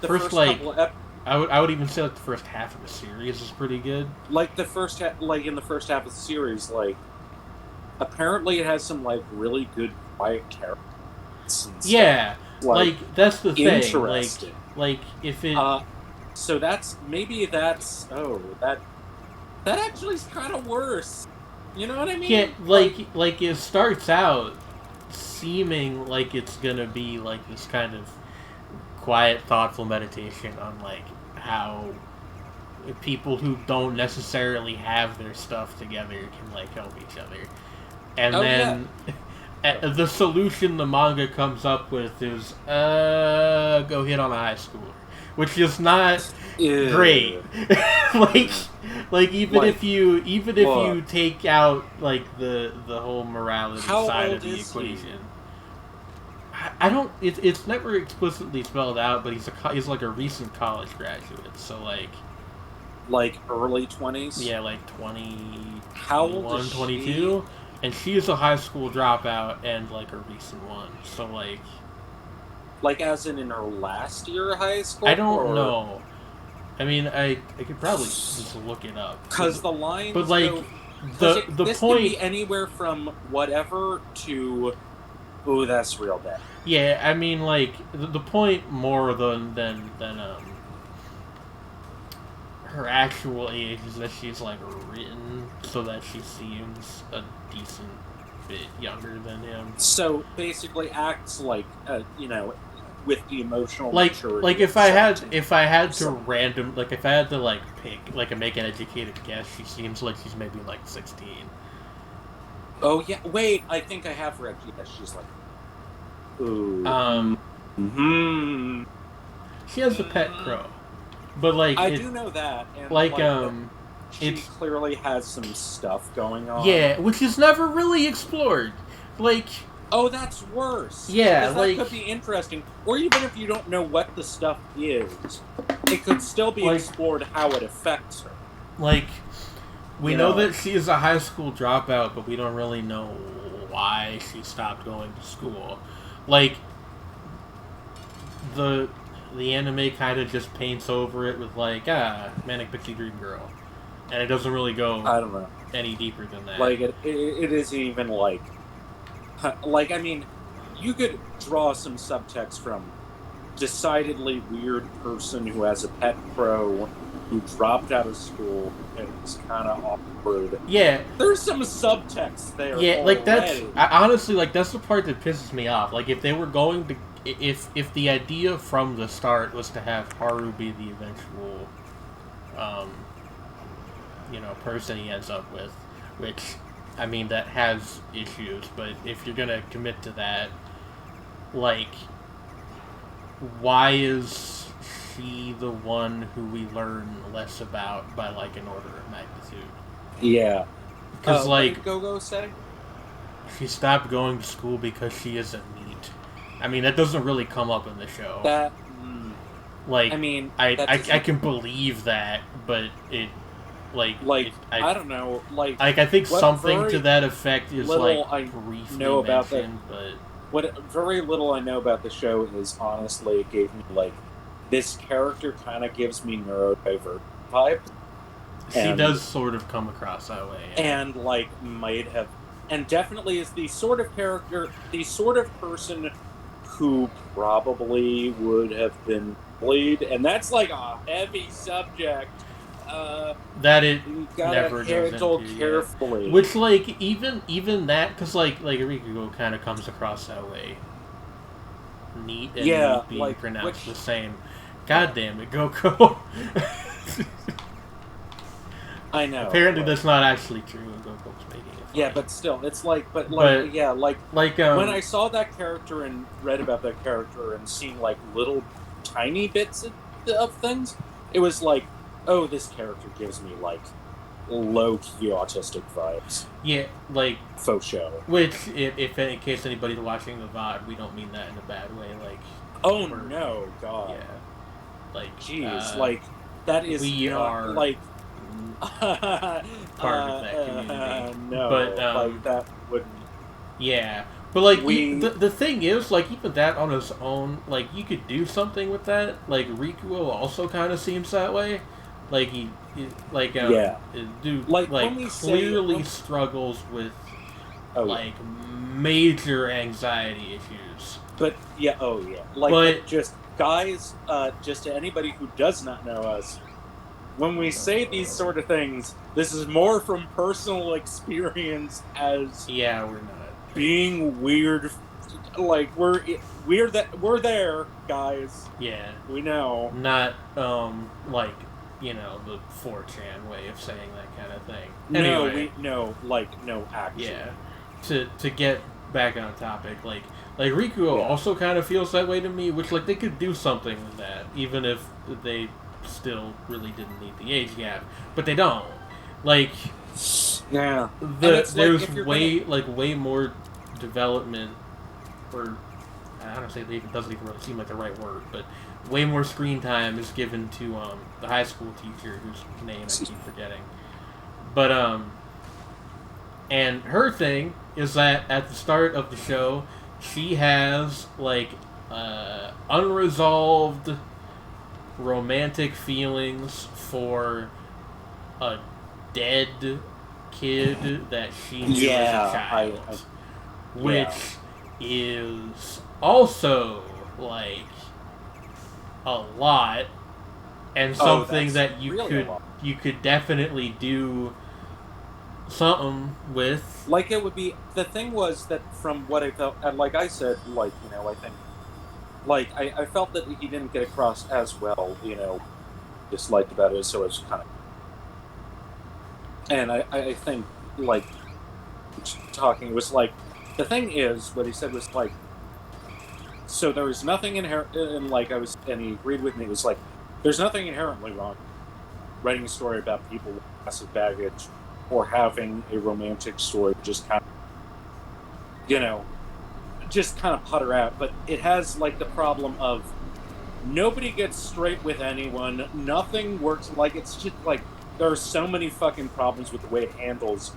the first like couple of I would even say like the first half of the series is pretty good. Like the first like in the first half of the series, like apparently it has some like really good quiet characters. Yeah, like that's the thing. Interesting. Like if it. So that's that actually is kind of worse. You know what I mean? Yeah, like it starts out seeming like it's gonna be like this kind of quiet, thoughtful meditation on like how people who don't necessarily have their stuff together can like help each other, and then the solution the manga comes up with is go hit on a high schooler, which is not great. like if you take out like the whole morality side of the equation. I don't. It's never explicitly spelled out, but he's like a recent college graduate, so like early 20s. Yeah, like 20. How old is 22, she? And she is a high school dropout and like a recent one. So like as in her last year of high school. I don't know. I mean, I could probably just look it up because the lines. But like the this point can be anywhere from whatever to. Ooh, that's real bad. Yeah, I mean, like the point more than her actual age is that she's like written so that she seems a decent bit younger than him. So basically, acts like with the emotional maturity. Like if I had to if I had to like pick like make an educated guess, she seems like she's maybe like 16. Oh yeah, wait. I think I have read that she's like. Ooh. She has a pet crow, but like I do know that. And she clearly has some stuff going on. Yeah, which is never really explored. Like. Oh, that's worse. Yeah, that could be interesting. Or even if you don't know what the stuff is, it could still be explored how it affects her. Like, we know that she is a high school dropout, but we don't really know why she stopped going to school. Like, the anime kind of just paints over it with like, manic pixie dream girl, and it doesn't really go. I don't know any deeper than that. Like it isn't even like I mean, you could draw some subtext from decidedly weird person who has a pet crow who dropped out of school and is kind of awkward. Yeah, there's some subtext there. Yeah, like honestly that's the part that pisses me off. Like if they were going to, if the idea from the start was to have Haru be the eventual, person he ends up with, which. I mean, that has issues, but if you're gonna commit to that, like, why is she the one who we learn less about by, like, an order of magnitude? Yeah. Because, what did Go-Go say? She stopped going to school because she isn't neat. I mean, that doesn't really come up in the show. I mean... I can believe that, but it... I don't know. I think something to that effect is briefly know about mentioned, but what very little I know about the show is honestly it gave me this character kind of gives me neurodivergent vibes. She does sort of come across that way, and might have, and definitely is the sort of character, the sort of person who probably would have been bullied, and that's like a heavy subject. That it you gotta never handle goes into carefully. Which even that, because Rikugo kind of comes across that way. Neat and being pronounced the same. God damn it, Goku. I know. Apparently, that's not actually true. Goku's making it funny. Yeah, but still, it's like, yeah, like when I saw that character and read about that character and seen like little tiny bits of things, it was like, oh, this character gives me like low-key autistic vibes. Yeah, like faux show. Which, if in case anybody's watching the VOD, we don't mean that in a bad way. Like, oh no, God. Yeah. Like, jeez, like that is we not, are like part of that community. No, but like that wouldn't. Yeah, but like the thing is, like even that on its own, like you could do something with that. Like Rikuo also kind of seems that way. Like dude, like clearly struggles with major anxiety issues. But yeah, like just guys, just to anybody who does not know us, when we say these sort of things, this is more from personal experience as we're not being weird. Like we're there, guys. Yeah, we know. Not like the 4chan way of saying that kind of thing. Anyway, no, actually. Yeah. To get back on topic, like Rikuo also kind of feels that way to me, which like they could do something with that, even if they still really didn't need the age gap, but they don't. Like, yeah, there's way more development, or I don't say it doesn't even really seem like the right word, but way more screen time is given to the high school teacher whose name I keep forgetting. But and her thing is that at the start of the show, she has like unresolved romantic feelings for a dead kid that she knew as a child, which is also like a lot, and something that you could definitely do something with. Like it would be, the thing was that from what I felt, and like I said, like, I think, like, I felt that he didn't get across as well, disliked about it, so it's kind of, and I think, like, talking, it was like, the thing is, what he said was like, so there was nothing inherent, and like and he agreed with me, it was like, there's nothing inherently wrong writing a story about people with massive baggage, or having a romantic story just kind of, just kind of putter out. But it has, like, the problem of nobody gets straight with anyone. Nothing works. Like, it's just, like, there are so many fucking problems with the way it handles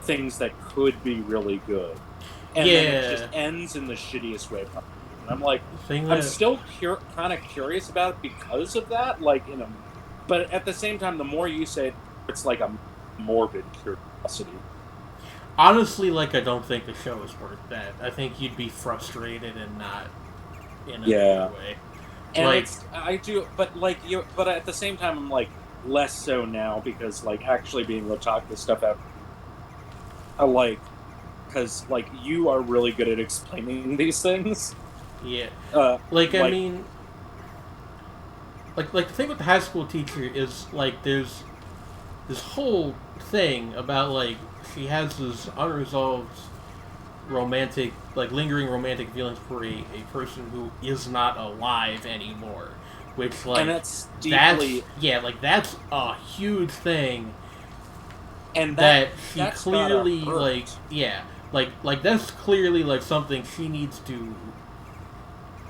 things that could be really good. And then it just ends in the shittiest way possible. And I'm like, I'm still kind of curious about it because of that. Like, but at the same time, the more you say it, it's like a morbid curiosity. Honestly, like, I don't think the show is worth that. I think you'd be frustrated and not in a good way. And like, I do, but like but at the same time, I'm like less so now because like actually being able to talk this stuff out, I like, because like you are really good at explaining these things. Yeah. I mean, like the thing with the high school teacher is like there's this whole thing about like she has this unresolved lingering romantic feelings for a person who is not alive anymore, which like, and that's deeply, that's a huge thing, and that she clearly like that's clearly like something she needs to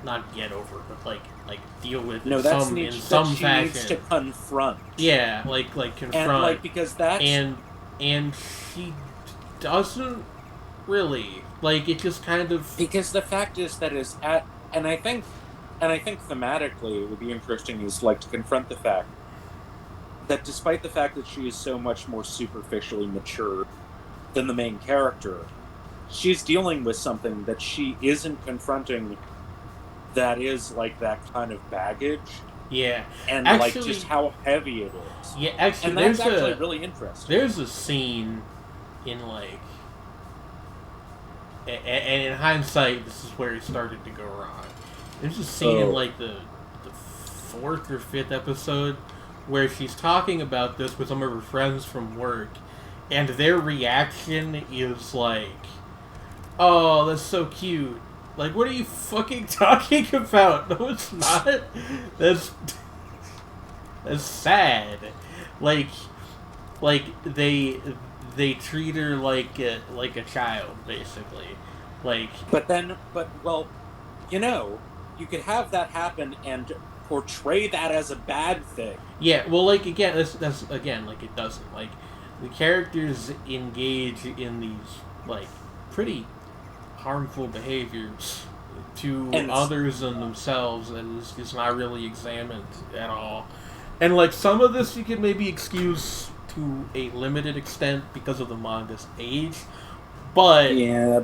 not get over, but like deal with in some fashion. Needs to confront. Yeah, like confront. And like because that's and she doesn't really, like, it just kind of, because the fact is that is at, and I think thematically it would be interesting is like to confront the fact that despite the fact that she is so much more superficially mature than the main character, she's dealing with something that she isn't confronting, that is like that kind of baggage. Yeah. And actually, like just how heavy it is. Yeah, actually, and that's actually really interesting. There's a scene in like, and in hindsight, this is where it started to go wrong. There's a scene in like the 4th or 5th episode where she's talking about this with some of her friends from work, and their reaction is like, "Oh, that's so cute." Like, what are you fucking talking about? No, it's not. That's that's sad. Like, like they treat her like a child, basically. Like, well, you could have that happen and portray that as a bad thing. yeah. Well, like again, that's again like it doesn't like the characters engage in these like pretty harmful behaviors to And others and themselves, and it's not really examined at all. And like some of this you could maybe excuse to a limited extent because of the manga's age, but yeah,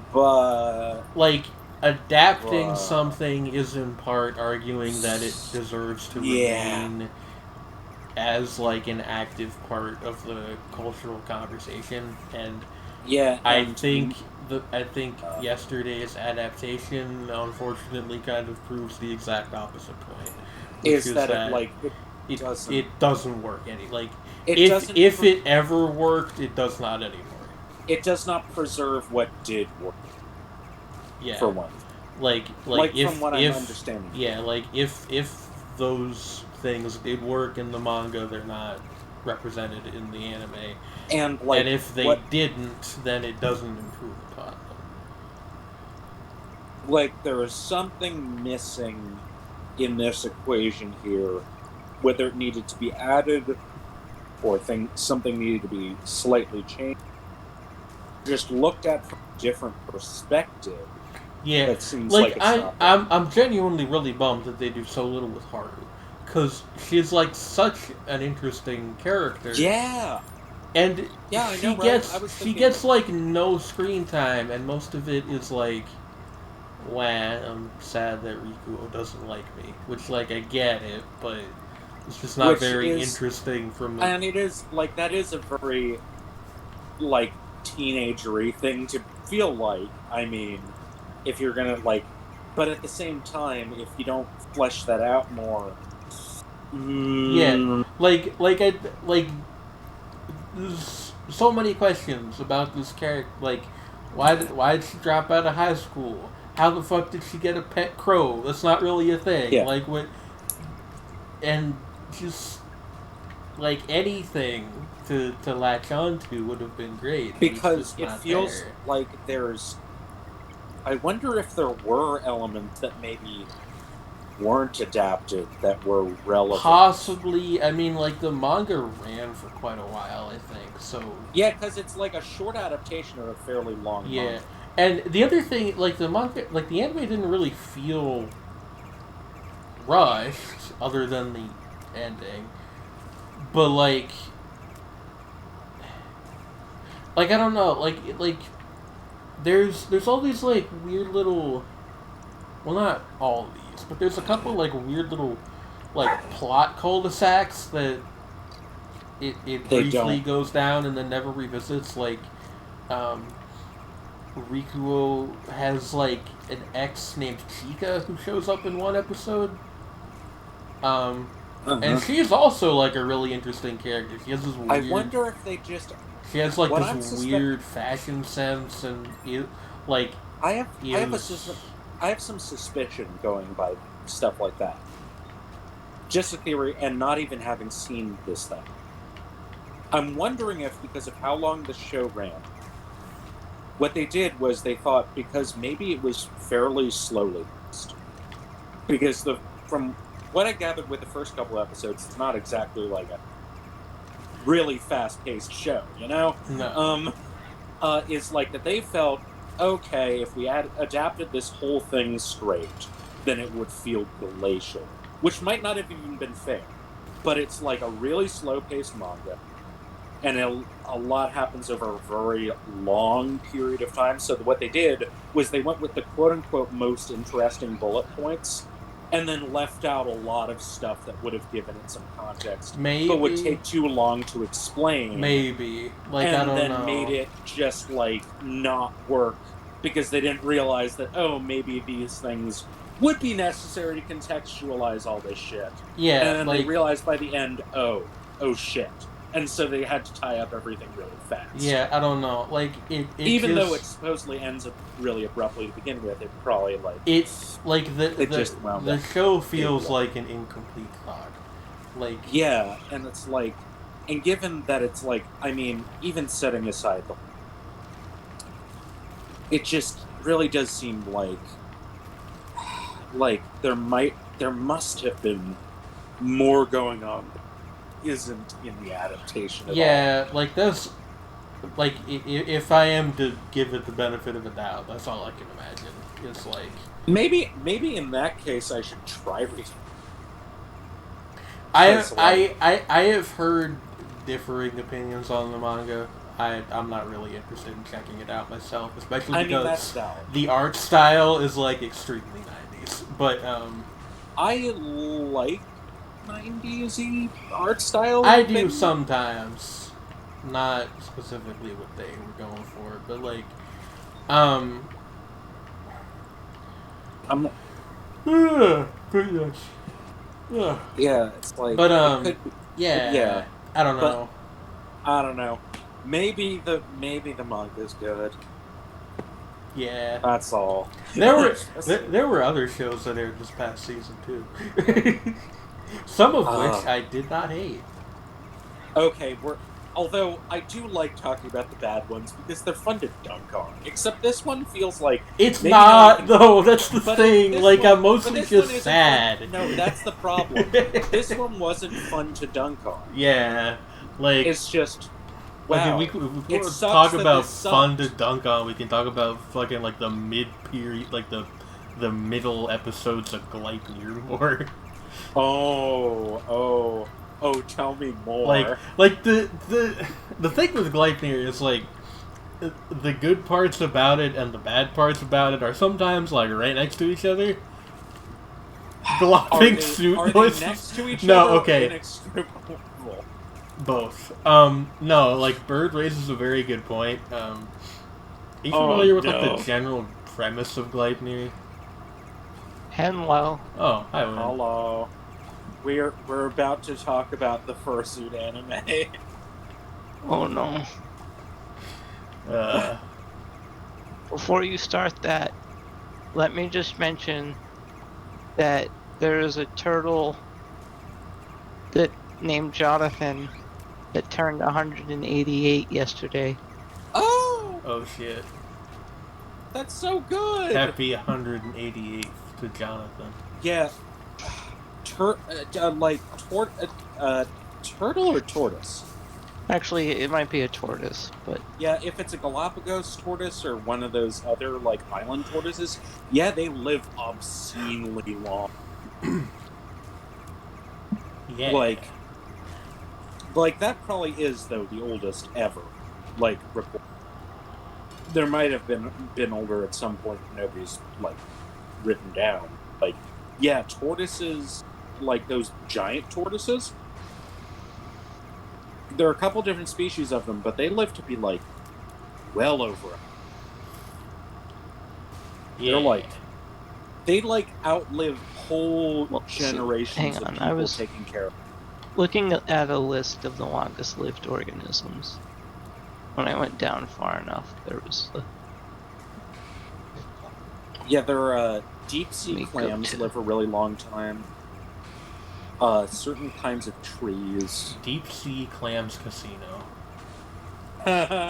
like adapting something is in part arguing that it deserves to remain as like an active part of the cultural conversation. And yeah, I think yesterday's adaptation unfortunately kind of proves the exact opposite point, which is that it doesn't work any like it if it ever worked, it does not anymore. It does not preserve what did work. Yeah, for one. Like if, from what I'm understanding. Yeah, like if those things did work in the manga, they're not represented in the anime. And if they didn't, then it doesn't improve upon them. Like there is something missing in this equation here, whether it needed to be added or something needed to be slightly changed. Just looked at from a different perspective. Yeah, that seems like it's I'm genuinely really bummed that they do so little with Haru, because she's like such an interesting character. Yeah, and yeah, I know, right? She gets like no screen time, and most of it is like, "Wah, I'm sad that Rikuo doesn't like me," which like I get it, but it's just not very interesting from. And it is like that is a very like teenagery thing to feel like. I mean, if you're gonna like, but at the same time, if you don't flesh that out more, yeah, there's so many questions about this character. Like, why did she drop out of high school? How the fuck did she get a pet crow? That's not really a thing. Yeah. Like what, and just like anything to latch on to would have been great. Because it feels like there's. I wonder if there were elements that maybe weren't adapted that were relevant. Possibly. I mean, like, the manga ran for quite a while, I think, so... Yeah, because it's like a short adaptation of a fairly long manga. And the other thing, like, the manga... Like, the anime didn't really feel rushed, other than the ending. But, like... Like, I don't know, like... There's all these, like, weird little... Well, not all of these, but there's a couple, like, weird little, like, plot cul-de-sacs that it briefly goes down and then never revisits. Like, Rikuo has, like, an ex named Chika who shows up in one episode. And she's also, like, a really interesting character. She has this weird... I wonder if they just... She has, like, this weird fashion sense, and, like... I have some suspicion going by stuff like that. Just a theory, and not even having seen this thing. I'm wondering if, because of how long the show ran, what they did was they thought, because maybe it was fairly slowly paced. Because from what I gathered with the first couple episodes, it's not exactly like a really fast-paced show, you know? No. Is like that they felt, okay, if we adapted this whole thing straight, then it would feel glacial. Which might not have even been fair. But it's like a really slow-paced manga, and a lot happens over a very long period of time. So what they did was they went with the quote-unquote most interesting bullet points, and then left out a lot of stuff that would have given it some context. Maybe. But would take too long to explain. Maybe. Like, and I don't know. then made it just, like, not work. Because they didn't realize that, oh, maybe these things would be necessary to contextualize all this shit. Yeah, And then like, they realized by the end, oh shit. And so they had to tie up everything really fast. yeah, I don't know. Like, even though it supposedly ends up really abruptly to begin with, it probably it's like the show feels like an incomplete thought. Like, yeah, and it's like, and given that it's like, I mean, even setting aside it just really does seem like there must have been more going on that isn't in the adaptation at all. Like that's like if I am to give it the benefit of the doubt, that's all I can imagine. It's like maybe in that case I should try reading. I have heard differing opinions on the manga. I'm not really interested in checking it out myself, especially because the art style is like extremely 90s. But I like 90s-y art style. I do sometimes, not specifically what they were going for, but like I'm pretty much. Yeah, it's like. But yeah. I don't know. I don't know. Maybe the manga's good. Yeah, that's all. There were other shows that aired this past season too. Some of which I did not hate. Okay, although I do like talking about the bad ones because they're fun to dunk on. Except this one feels like it's not though. That's the thing. Like I'm mostly just sad. No, that's the problem. This one wasn't fun to dunk on. Yeah, like it's just. Wow. Okay, we talk about fun to dunk on. We can talk about fucking like the mid period, like the middle episodes of Gleipnir more. Oh, tell me more. Like the thing with Gleipnir is like the good parts about it and the bad parts about it are sometimes like right next to each other. Glopping suit noises. Next to each no, other? Okay. Both. No, like Bird raises a very good point. Are you familiar with like the general premise of Gleipnir? Hello. Oh, hi, Lynn. Hello. We're about to talk about the fursuit anime. Oh no. Before you start that, let me just mention that there is a turtle that named Jonathan that turned 188 yesterday. Oh shit. That's so good. Happy 188th to Jonathan. Yeah. Turtle or tortoise? Actually, it might be a tortoise, but yeah, if it's a Galapagos tortoise or one of those other like island tortoises, yeah, they live obscenely long. Yeah. Like that probably is though the oldest ever. Like there might have been older at some point. Nobody's like written down. Like yeah, tortoises, like those giant tortoises. There are a couple different species of them, but they live to be like well over. Yeah. They outlive whole generations of people taking care of them. Looking at a list of the longest lived organisms, when I went down far enough, there was yeah, there are deep sea clams live a really long time. Certain kinds of trees. Deep Sea Clams Casino. Thank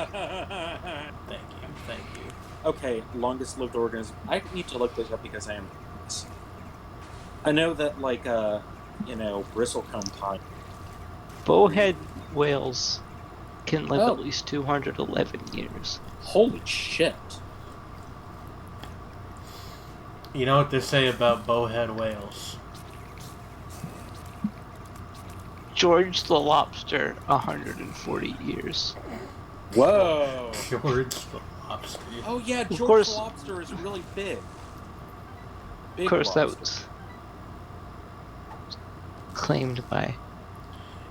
you. Okay, longest lived organism. I need to look this up because I am. I know that bristlecomb pine. Bowhead whales can live at least 211 years. Holy shit. You know what they say about bowhead whales? George the lobster, 140 years. Whoa! George the lobster. Oh yeah, George the lobster is really big. Of course, that was claimed by...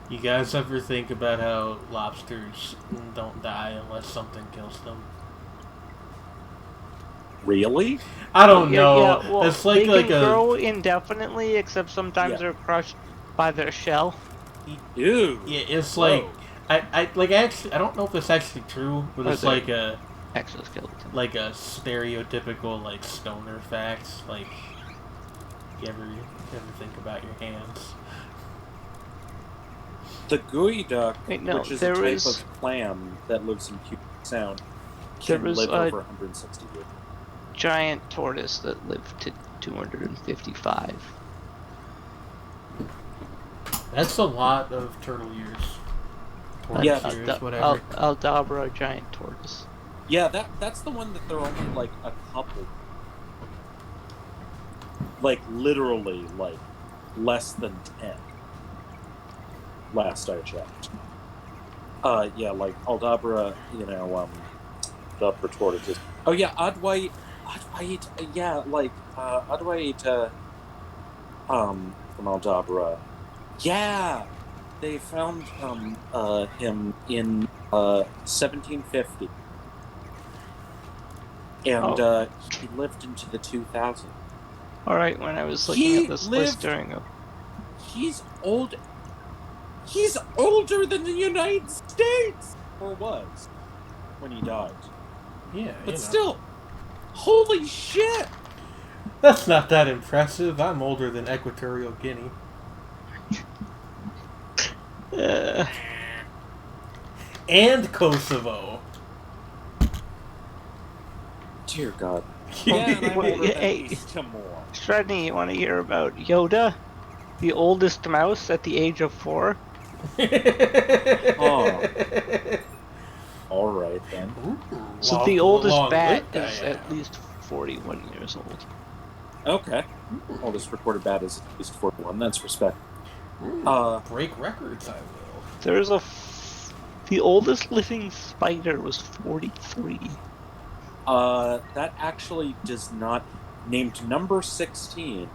You guys ever think about how lobsters don't die unless something kills them? Really? I don't Yeah, know. yeah. Well, It's like they can a grow indefinitely, except sometimes Yeah. they're crushed by their shell. Ew. yeah. It's like Whoa. I don't know if it's actually true, but Or it's their like a exoskeleton. stereotypical like stoner fact. Like you ever think about your hands? The gooey duck, Wait, no, which is a there type was of clam that lives in Puget Sound, there can was live a over 160 years. giant tortoise that lived to 255. That's a lot of turtle years. Yeah, Tortoise years, whatever. Aldabra giant tortoise. Yeah, that's the one that they're only like a couple. Like literally like less than 10. Last I checked. Yeah, like Aldabra, Aldabra tortoises. Oh yeah, Adwait, yeah, like Adwait from Aldabra. Yeah. They found him in 1750. And Oh, he lived into the 2000s. all right. When I was looking at He this list lived. during a He's old. He's older than the United States, or was when he died. Yeah, But still, holy shit! that's not that impressive. I'm older than Equatorial Guinea. uh, And Kosovo. Dear God. Yeah, and I'm older than hey, East Timor. Shredney, you want to hear about Yoda, the oldest mouse at the age of 4? Oh, all right then. So the oldest bat long-lived I is am. at least 41 years old. Okay. Oldest recorded bat is at least 41. That's respect. Break records, I will. There's the oldest living spider was 43. That actually does not. Named number 16.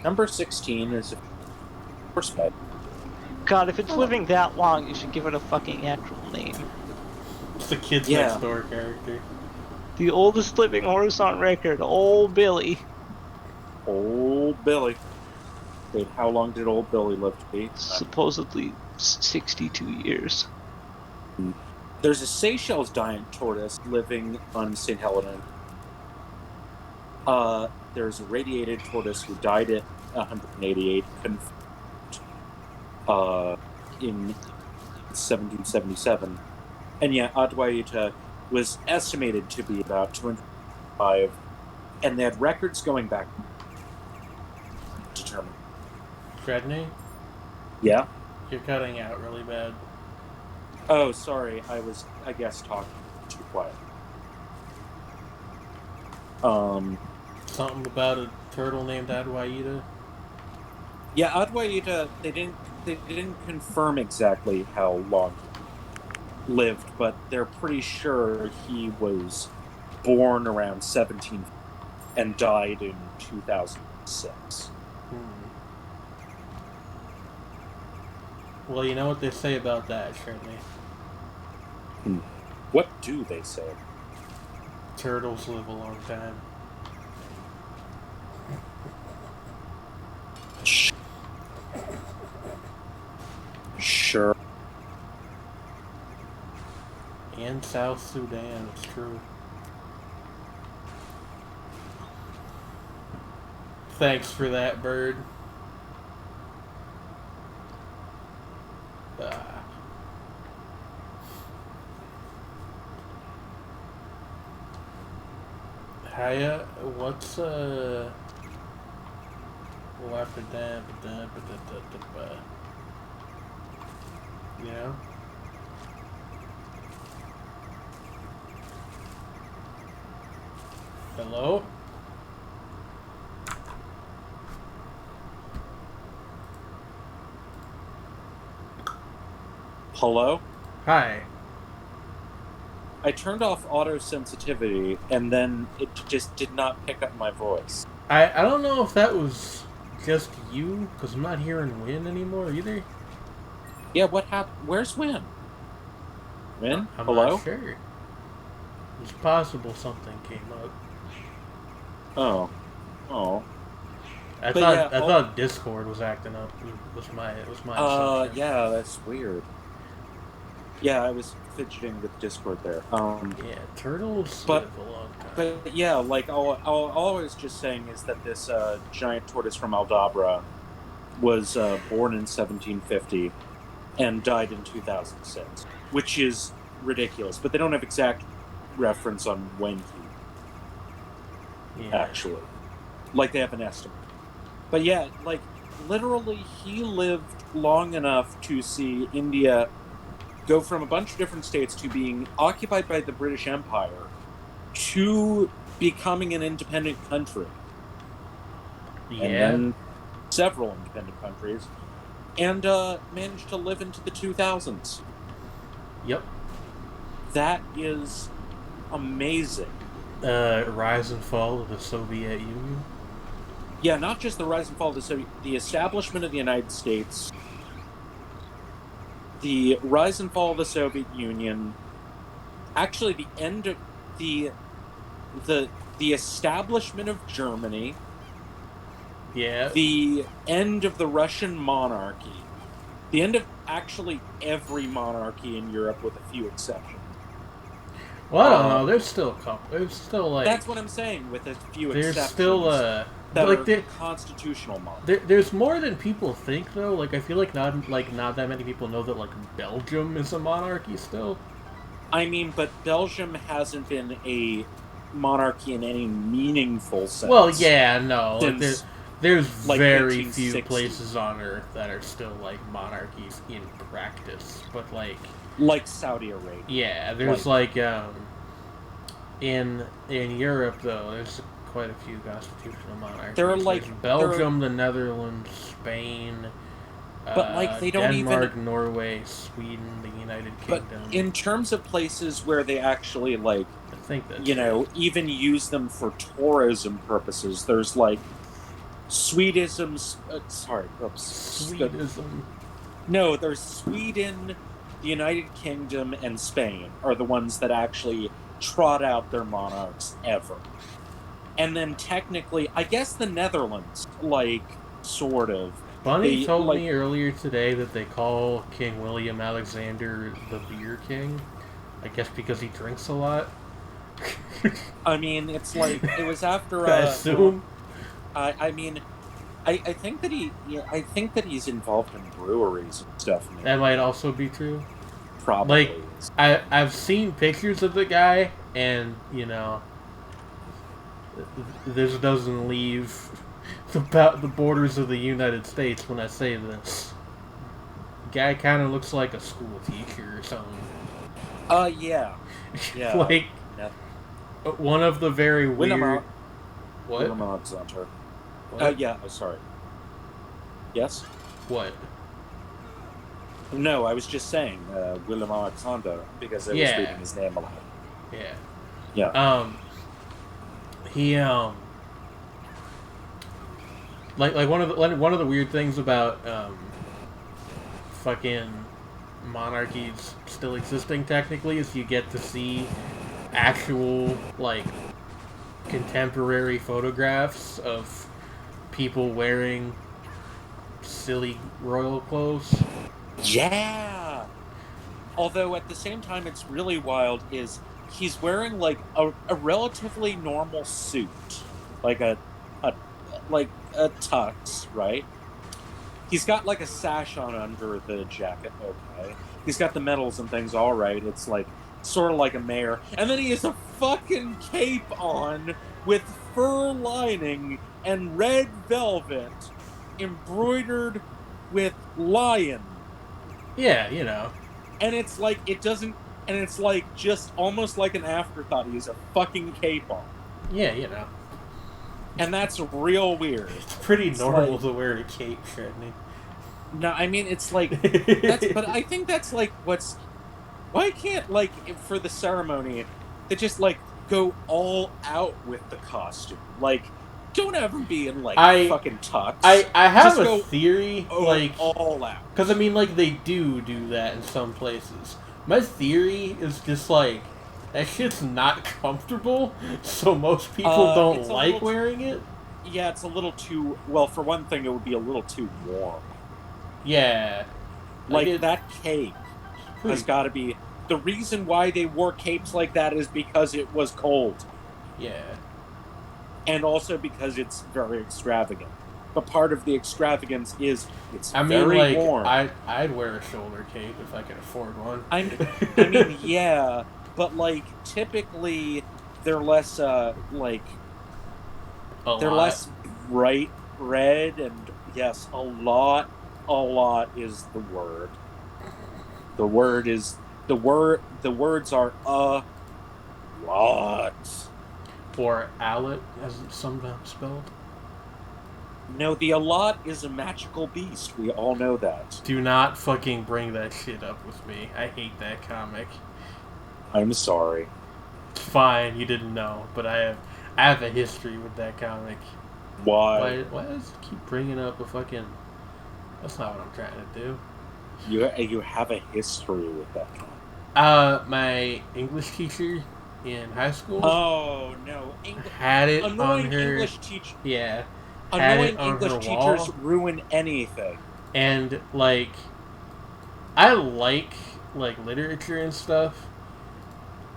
Number 16 is a horse spider. God, if it's living that long, you should give it a fucking actual name. It's the Kids Yeah. Next Door character. The oldest living horse on record, Old Billy. Old Billy. Wait, how long did old Billy live to be? Supposedly 62 years. There's a Seychelles giant tortoise living on St. Helena. There's a radiated tortoise who died at 188, in 1777. And yeah, Adwaita was estimated to be about 205, and they had records going back determined. Shredney, Yeah? you're cutting out really bad. Oh, sorry, I guess, talking too quiet. Something about a turtle named Adwaita. Yeah, Adwaita, they didn't confirm exactly how long he lived, but they're pretty sure he was born around 17 and died in 2006. Well, you know what they say about that, Shredney. What do they say? Turtles live a long time. Sure. And South Sudan, it's true. Thanks for that, bird. Hiya, what's after that, you know? Hello? Hello? Hi. I turned off auto sensitivity, and then it just did not pick up my voice. I don't know if that was just you, because I'm not hearing Win anymore either. Yeah, what happened? Where's Win? Win? I'm Hello? not sure. It's possible something came up. Oh. I But thought yeah, I thought Discord was acting up. Was my assumption. yeah, that's weird. Yeah, I was fidgeting with Discord there. Yeah, turtles but live a long time. but yeah, like all I was just saying is that this giant tortoise from Aldabra was born in 1750 and died in 2006, which is ridiculous. But they don't have exact reference on when he actually, like they have an estimate. But yeah, like literally, he lived long enough to see India go from a bunch of different states to being occupied by the British Empire to becoming an independent country. Yeah. And then several independent countries. And managed to live into the 2000s. Yep. That is amazing. Rise and fall of the Soviet Union. Yeah, not just the rise and fall of the establishment of the United States, the rise and fall of the Soviet Union, actually the end of the establishment of Germany, the end of the Russian monarchy, the end of actually every monarchy in Europe with a few exceptions. Well, I don't know. There's still a couple. There's still like. That's what I'm saying. With a few exceptions. There's still that like are constitutional monarchies. There's more than people think, though. Like I feel like not that many people know that like Belgium is a monarchy still. I mean, but Belgium hasn't been a monarchy in any meaningful sense. Well, yeah, no. Since, there's like, very few places on Earth that are still like monarchies in practice, but like Saudi Arabia. Yeah, there's like in Europe though, there's quite a few constitutional monarchies. There are like there's Belgium, the Netherlands, Spain, but like they don't Denmark, even Norway, Sweden, the United Kingdom. But in terms of places where they actually like, I think that even use them for tourism purposes, there's like Swedism. Swedism. No, there's Sweden, the United Kingdom, and Spain are the ones that actually trot out their monarchs ever. And then technically, I guess the Netherlands, like, sort of. Bunny told me earlier today that they call King William Alexander the Beer King. I guess because he drinks a lot. I mean, it's like, it was after... I assume. I mean... I think that he's involved in breweries and stuff. Maybe. That might also be true. Probably. Like, I've seen pictures of the guy, and this doesn't leave about the borders of the United States when I say this. Guy kind of looks like a school teacher or something. Yeah. Like, one of the very weird... What? Willem Alexander. Yeah, sorry. Yes? What? No, I was just saying Willem Alexander because I was reading his name aloud. Yeah. Yeah. He like one of the weird things about fucking monarchies still existing technically is you get to see actual like contemporary photographs of people wearing silly royal clothes. Yeah. Although at the same time, it's really wild. Is he's wearing like a relatively normal suit, like a tux, right? He's got like a sash on under the jacket. Okay. He's got the medals and things. All right. It's like sort of like a mayor, and then he has a fucking cape on with fur lining and red velvet embroidered with lion. Yeah, And it's like, it doesn't, and it's like just almost like an afterthought. He has a fucking cape on. Yeah, And that's real weird. It's pretty normal to wear a cape, shouldn't No, I mean, it's like, but I think that's like why can't, like, for the ceremony, they just, like, go all out with the costume? Like, don't ever be in, like, fucking tux. I have a theory, like... all out. Because, I mean, like, they do that in some places. My theory is just, like, That shit's not comfortable, so most people don't like wearing it. Yeah, it's a little too... Well, for one thing, it would be a little too warm. Yeah. Like, that cape has got to be... The reason why they wore capes like that is because it was cold. Yeah. And also because it's very extravagant. But part of the extravagance is it's very warm. I'd wear a shoulder cape if I could afford one. I mean, yeah, but like typically they're less they're less bright red, and yes, a lot is the word. The words are a lot. Or allet, as it's sometimes spelled. No, the Allot is a magical beast. We all know that. Do not fucking bring that shit up with me. I hate that comic. I'm sorry. It's fine, you didn't know, but I have a history with that comic. Why? Why does it keep bringing up a fucking... That's not what I'm trying to do. You have a history with that comic. My English teacher in high school... Oh, no. Had it annoying on her... English teacher. Yeah. Annoying English teachers ruin anything. And, like... I like literature and stuff.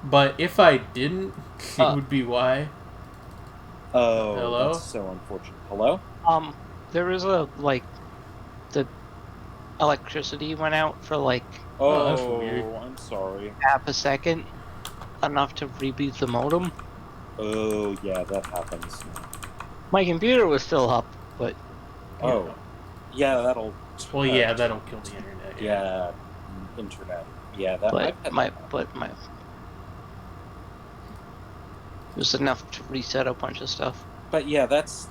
But if I didn't, it would be why. Oh, hello? That's so unfortunate. Hello? There was the electricity went out for Oh, that's weird. I'm sorry. half a second, enough to reboot the modem. Oh, yeah, that happens. My computer was still up, but... Oh. Yeah, that'll... Well, yeah, that'll kill the internet. Yeah, internet. Yeah, that... But my... It was enough to reset a bunch of stuff. But yeah, that's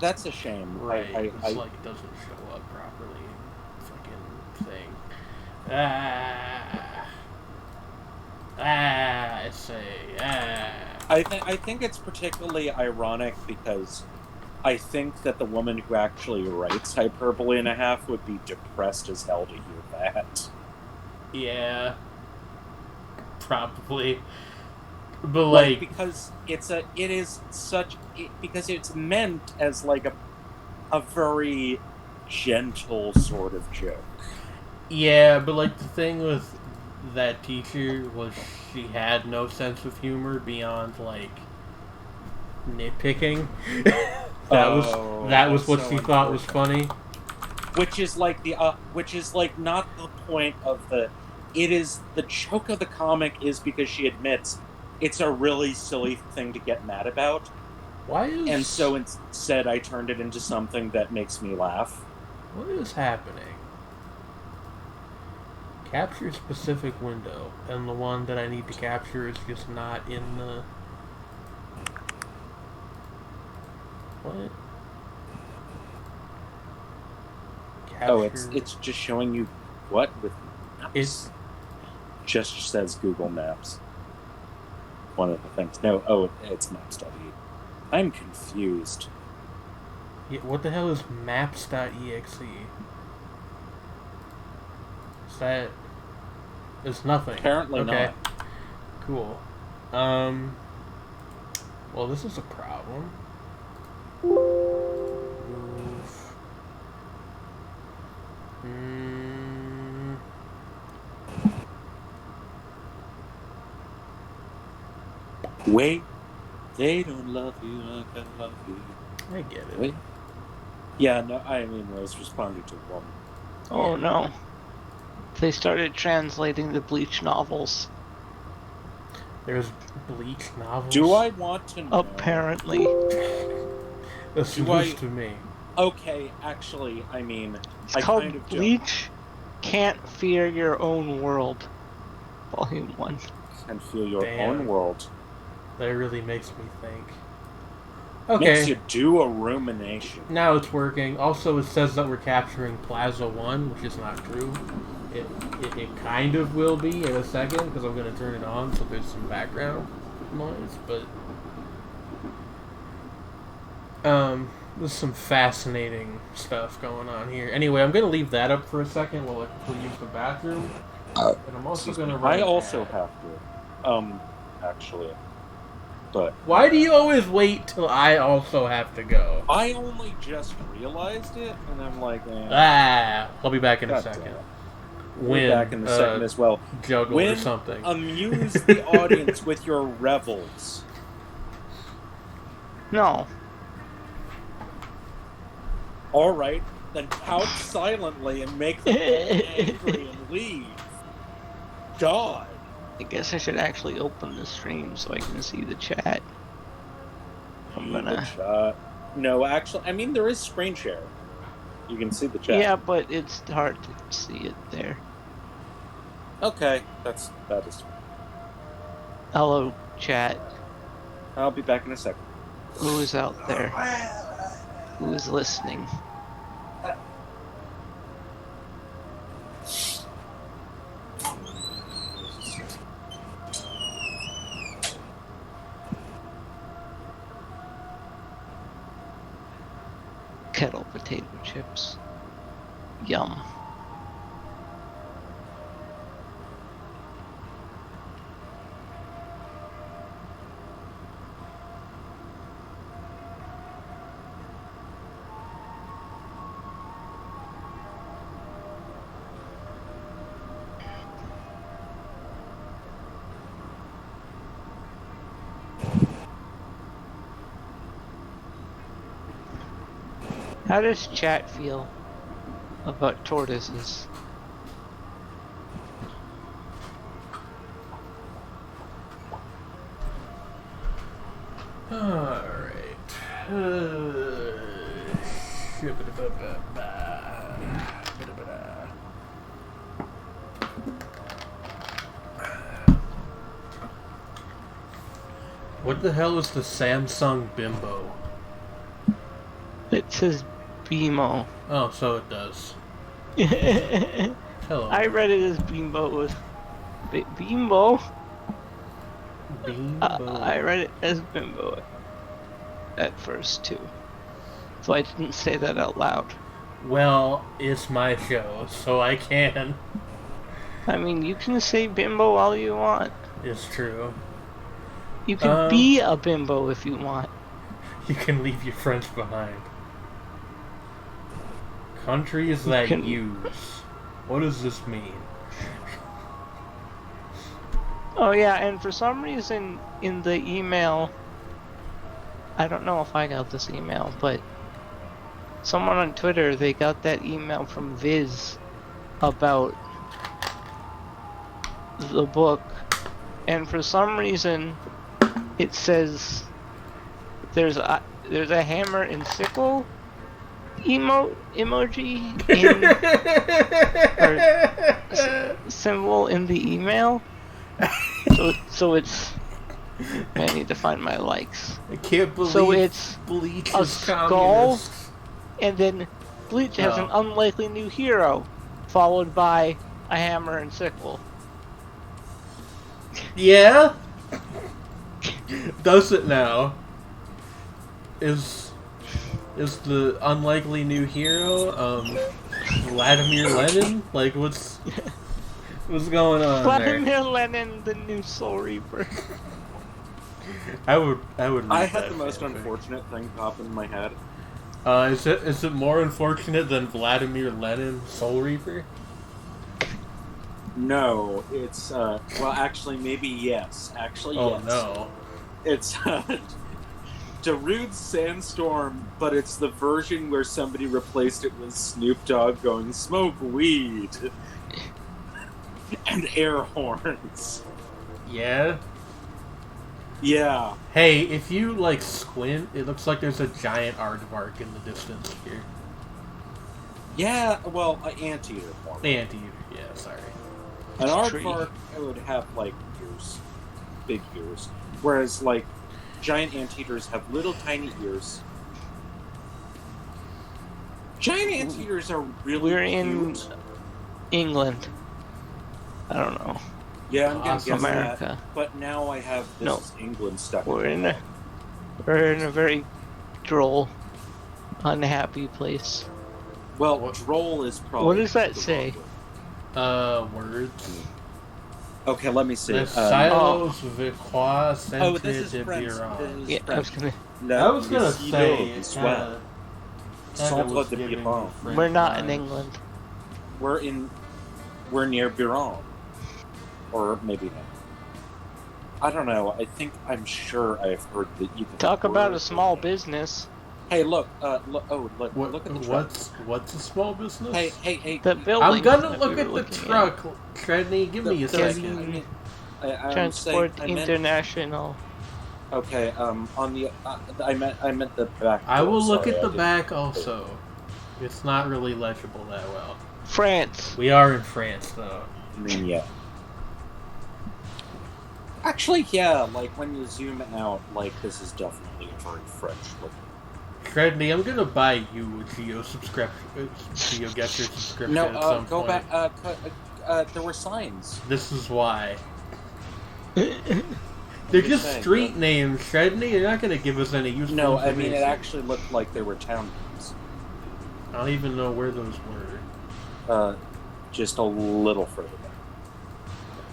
a shame. Right, it doesn't show up properly. Fucking thing. I think it's particularly ironic because I think that the woman who actually writes Hyperbole and a Half would be depressed as hell to hear that. Yeah. Probably. But because because it's meant as like a very gentle sort of joke. Yeah, but the thing with that teacher was she had no sense of humor beyond nitpicking. that was what she thought was funny. Which is not the point of the. It is the joke of the comic is because she admits it's a really silly thing to get mad about. And so instead I turned it into something that makes me laugh. What is happening? Capture specific window, and the one that I need to capture is just not in the... What? Capture... Oh, it's just showing you what with maps? It just says Google Maps. One of the things. No, it's Maps.e. I'm confused. Yeah, what the hell is Maps.exe? Is that... It's nothing. Apparently not. Cool. Well, this is a problem. Move. Wait, they don't love you like I love you. I get it. Wait. Yeah, no, I mean, I was responding to a woman. Oh no. They started translating the Bleach novels. There's Bleach novels? Do I want to know? Apparently. That's news to me. Okay, actually, I mean... It's called Bleach Can't Fear Your Own World. Volume 1. Can't feel your own world. That really makes me think. Okay. Makes you do a rumination. Now it's working. Also, it says that we're capturing Plaza 1, which is not true. It kind of will be in a second, because I'm going to turn it on so there's some background noise, but... There's some fascinating stuff going on here. Anyway, I'm going to leave that up for a second while I use the bathroom. And I'm also going to I also have to. actually. But Why do you always wait till I also have to go? I only just realized it, and I'm like, I'll be back in a God second. damn it. Win, We're back in a second as well. juggle or Win, something. amuse the audience with your revels. No. Alright, then pout silently and make them all angry and leave. God. I guess I should actually open the stream so I can see the chat. I'm gonna... No, actually, I mean, there is screen share. You can see the chat. Yeah, but it's hard to see it there. Okay, that is. Hello, chat. I'll be back in a second. Who is out there? Who is listening? Kettle potato chips. Yum. How does chat feel about tortoises? Alright. What the hell is the Samsung Bimbo? It says BMO. Oh, so it does. Hello. I read it as Bimbo. Bimbo? Bimbo. I read it as Bimbo at first too. So I didn't say that out loud. Well, it's my show, so I can. I mean, you can say Bimbo all you want. It's true. You can be a Bimbo if you want. You can leave your friends behind. Countries that use. What does this mean? Oh yeah, and for some reason in the email, I don't know if I got this email, but someone on Twitter, they got that email from Viz about the book, and for some reason it says there's a hammer and sickle emoji in or symbol in the email. So it's. I need to find my likes. I can't believe. So it's Bleach a is skull, communist. and then Bleach has an unlikely new hero, followed by a hammer and sickle. Yeah. Does it now? Is the unlikely new hero Vladimir Lenin? Like what's going on Vladimir there? Lenin, the new Soul Reaper. I would. I had the most unfortunate thing pop in my head. Is it more unfortunate than Vladimir Lenin, Soul Reaper? No, it's well, actually, maybe yes. Actually, Oh yes. no! It's Darude's Sandstorm, but it's the version where somebody replaced it with Snoop Dogg going "smoke weed" and air horns. Yeah. Yeah. Hey, if you like squint, it looks like there's a giant aardvark in the distance here. Yeah. Well, an anteater form. Anteater. Yeah. Sorry. An aardvark would have like ears, big ears, whereas like giant anteaters have little tiny ears. Giant anteaters are really We're cute. in England. I don't know. Yeah, I'm gonna guess America. that. But now I have this is England stuck. We're in a very droll, unhappy place. Well, droll is probably. What does that say? Words. Okay, let me see. Les silos Vicois Centre this is de French. Biron. This is Yeah, I was French. gonna. I was gonna Le say silo it du soin. Centre was de giving Biron. me French We're not in vibes. England. We're near Biron, or maybe not. I don't know. I'm sure I've heard the either. Talk about a word small or- business. Hey, look. Look What, at the truck. what's a small business? Hey. The building. I'm gonna that look we were at the looking truck. Trendy, give me a the- second. I'm Transport saying, I meant, International. okay. On the I meant the back. I will door, look sorry, at the I didn't- back also. It's not really legible that well. France. We are in France, though. I mean, yeah. Actually, yeah. Like when you zoom out, like this is definitely a very French look. Trendy, I'm gonna buy you a Geo subscription. Geo get your subscription No, at some go point. back. There were signs. This is why. They're just just saying, street names, Trendy. You're not gonna give us any useful No, I information. mean it actually looked like they were town names. I don't even know where those were. Just a little further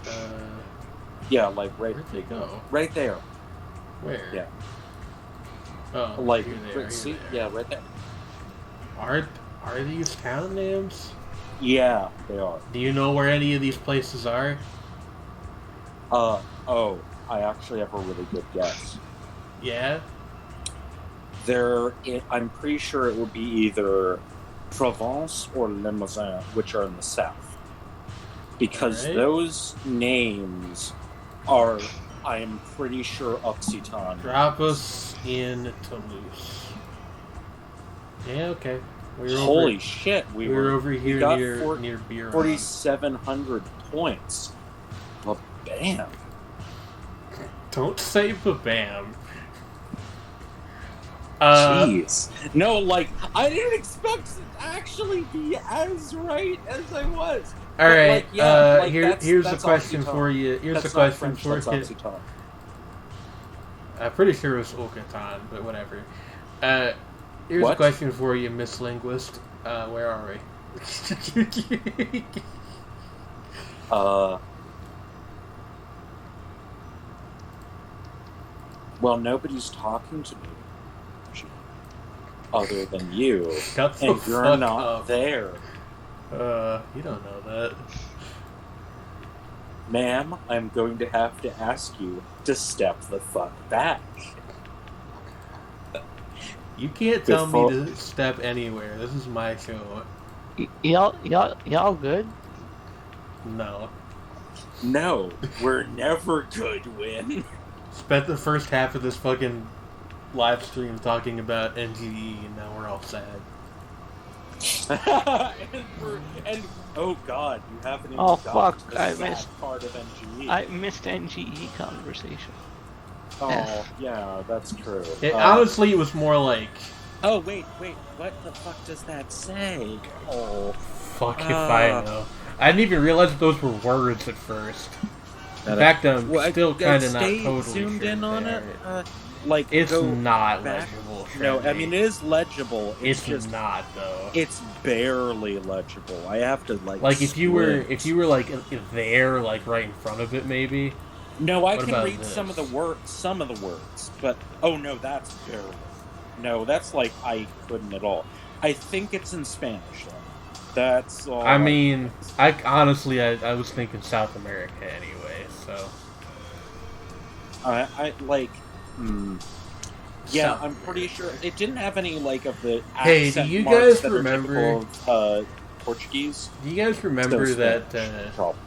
back. Yeah, like right. Where'd they go? Right there. Where? Yeah. Oh, Like, here they are, see, here they are. yeah, right there. Are these town names? Yeah, they are. Do you know where any of these places are? Oh, I actually have a really good guess. Yeah? I'm pretty sure it would be either Provence or Limousin, which are in the south. Because Alright. those names are, I am pretty sure, Occitan. Drop us in Toulouse. Yeah, okay. Holy shit, we We're were over here got near Biron. 4,700 points. Well, bam. Don't say babam. Jeez. No, like, I didn't expect to actually be as right as I was. All right. Here's a that's question Occitan. for you. Here's That's a not question French, for that's you. Occitan. I'm pretty sure it was Occitan, but whatever. Here's a What? question for you, Miss Linguist. Where are we? Well, nobody's talking to me. Other than you. Shut the And you're fuck not up. there. You don't know that. Ma'am, I'm going to have to ask you to step the fuck back. You can't tell me to step anywhere. This is my show. Y'all good? No. No, we're never good, Win. Spent the first half of this fucking live stream talking about NGE, and now we're all sad. and oh god, you haven't even Oh, gotten fuck, to the I sad missed- part of NGE. I missed NGE conversation. Oh, yeah, that's true. Honestly, it was more like, Oh, wait, what the fuck does that say? Oh, fuck if I know. I didn't even realize that those were words at first. In fact, I'm still kind of not totally zoomed sure in on they it. are. Like It's go not back. legible. No, I Trendy. mean it is legible. it's just not though. it's barely legible. I have to Like if you were squint. like there, like right in front of it, maybe. No, I What can about read this? some of the words, but oh no, that's barely. No, that's like I couldn't at all. I think it's in Spanish though. That's all. I mean, I honestly, I was thinking South America anyway. So I like. Yeah, South I'm pretty sure it didn't have any like of the Hey, accent do you marks guys that are remember- typical of Portuguese. do you guys remember So that Spanish, probably.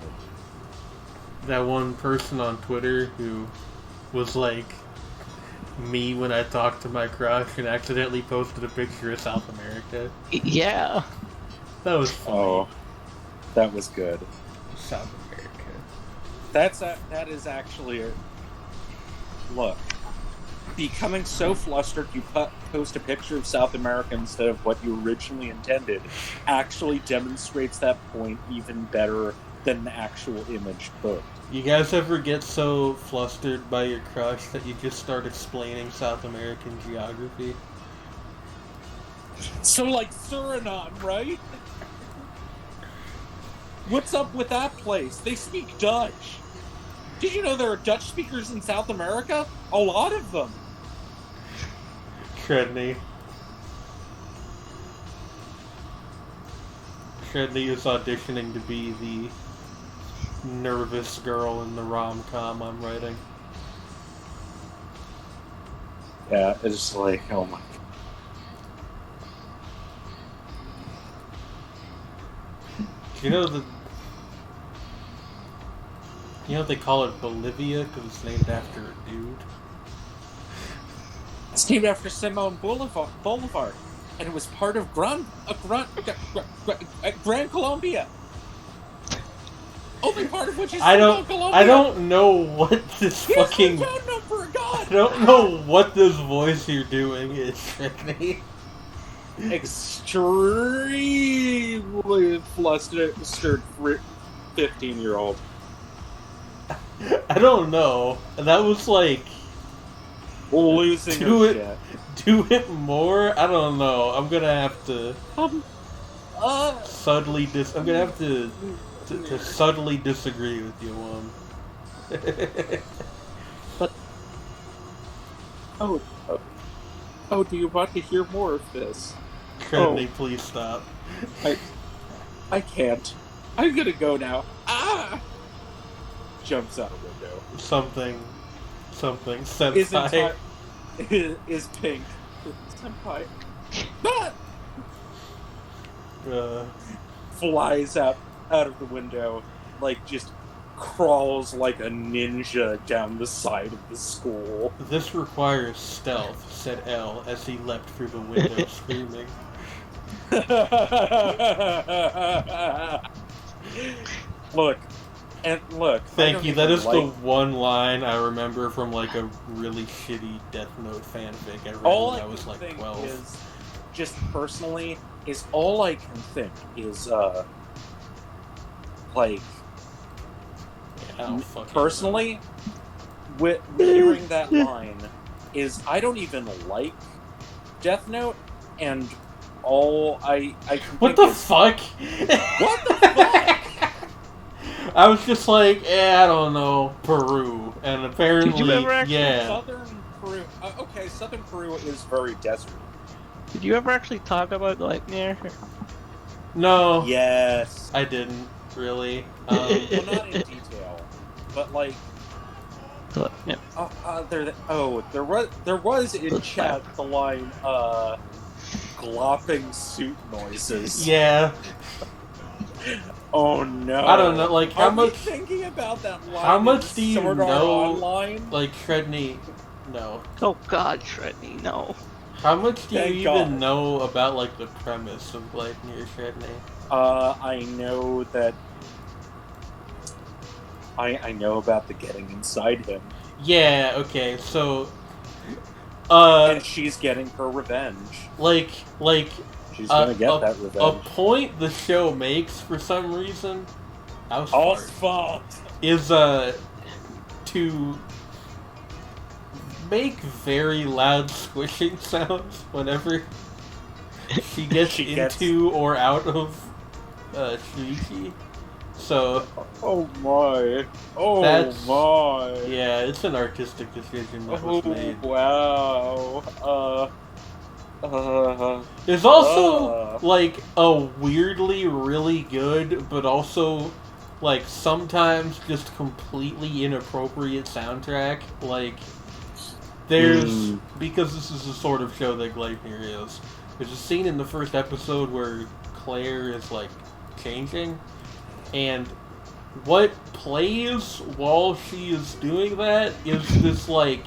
that one person on Twitter who was like me when I talked to my crush and accidentally posted a picture of South America? Yeah. That was funny. Oh, that was good. South America. That is actually a look. Becoming so flustered you post a picture of South America instead of what you originally intended actually demonstrates that point even better than the actual image put. You guys ever get so flustered by your crush that you just start explaining South American geography? So like Suriname, right? What's up with that place? They speak Dutch. Did you know there are Dutch speakers in South America? A lot of them. Shredney is auditioning to be the nervous girl in the rom-com I'm writing. Yeah, it's like, oh my God. You know they call it Bolivia because it's named after a dude? It's named after Simon Bolivar, and it was part of Gran Colombia. Only part of which is Simon Colombia. I don't know what this Here's fucking... the phone number, God! I don't know what this voice you're doing is, Shredney. Extremely flustered 15-year-old. I don't know. That was like... Losing her shit. Do it more? I don't know. I'm gonna have to... subtly I'm gonna have to subtly disagree with you, But... Oh, do you want to hear more of this? Shredney, please stop. I can't. I'm gonna go now. Ah! Jumps out a window. Something. Senpai. Is pink. Senpai. Ah! Flies out of the window, like just crawls like a ninja down the side of the school. This requires stealth, said L as he leapt through the window screaming. Look. Thank you. That is the one line I remember from like a really shitty Death Note fanfic I read when I was like 12. Is, just personally, is all I can think is like personally, with hearing that line is I don't even like Death Note, and all I can what think the is, fuck? What the fuck? I was just like, I don't know, Peru, and apparently, Did you ever actually Southern Peru. Okay, Southern Peru is very desert. Did you ever actually talk about Lightyear? No. Yes. I didn't really. Well, not in detail, but like. Yeah. There was in chat the line, glopping suit noises. Yeah. Oh no! I don't know. Like, how much? Thinking about that line. How much do you Sword Art know? Online? Like, Shredney, no. Oh God, Shredney, no. How much do you Thank even God. know about like the premise of Lightyear, Shredney? I know that. I know about the getting inside him. Yeah. Okay. So. And she's getting her revenge. Like. She's gonna get that revenge. A point the show makes for some reason. All's fault. Is to make very loud squishing sounds whenever she gets into or out of Shuichi. So. Oh my. Oh my. Yeah, it's an artistic decision that was made. Wow. There's also like a weirdly really good, but also like sometimes just completely inappropriate soundtrack. Like there's because this is the sort of show that Gleipnir is. There's a scene in the first episode where Claire is like changing, and what plays while she is doing that is this like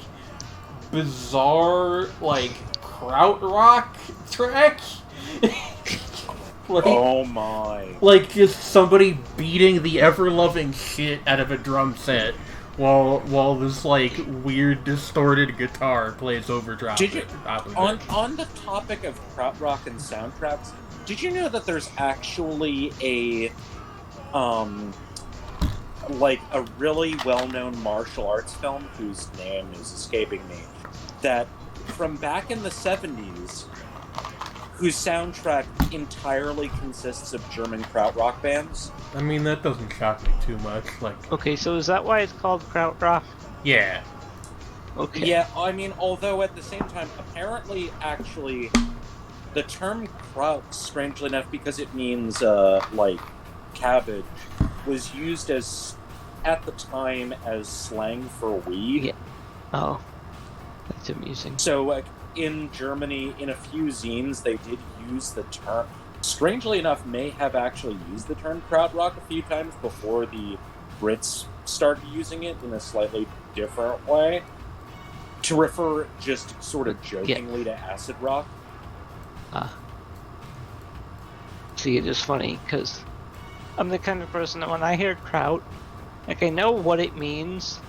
bizarre like krautrock track. Like, oh my. Like just somebody beating the ever-loving shit out of a drum set while this like weird distorted guitar plays overdrive. Did you, on the topic of krautrock and soundtracks, did you know that there's actually a like a really well-known martial arts film whose name is escaping me, that from back in the 70s, whose soundtrack entirely consists of German krautrock bands. I mean, that doesn't shock me too much. Like, Okay, so is that why it's called krautrock? yeah. Okay. Yeah, I mean, although at the same time, apparently, actually, the term kraut, strangely enough, because it means, like, cabbage, was used as, at the time, as slang for weed. Yeah. Oh, that's amusing. So, like, in Germany, in a few zines, they did use the term. Strangely enough, may have actually used the term krautrock a few times before the Brits started using it in a slightly different way to refer just sort of jokingly to acid rock. See, it is funny because I'm the kind of person that when I hear kraut, like I know what it means,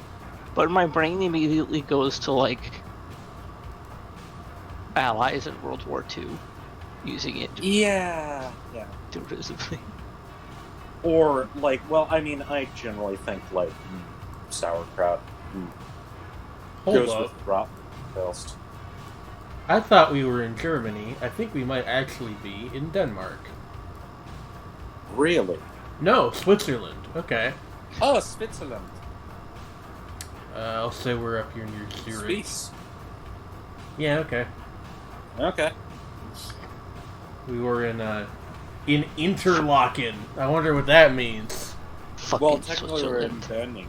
but my brain immediately goes to like allies in World War II using it Yeah. derisively. Or, like, well, I mean, I generally think, like, sauerkraut Hold goes up. with Bratwurst. I thought we were in Germany. I think we might actually be in Denmark. Really? No, Switzerland. Okay. Oh, Switzerland. I'll say we're up here near Zurich. Swiss. Yeah, okay. Okay. We were in Interlaken. I wonder what that means. Fucking Well, technically we're in Switzerland. Berning,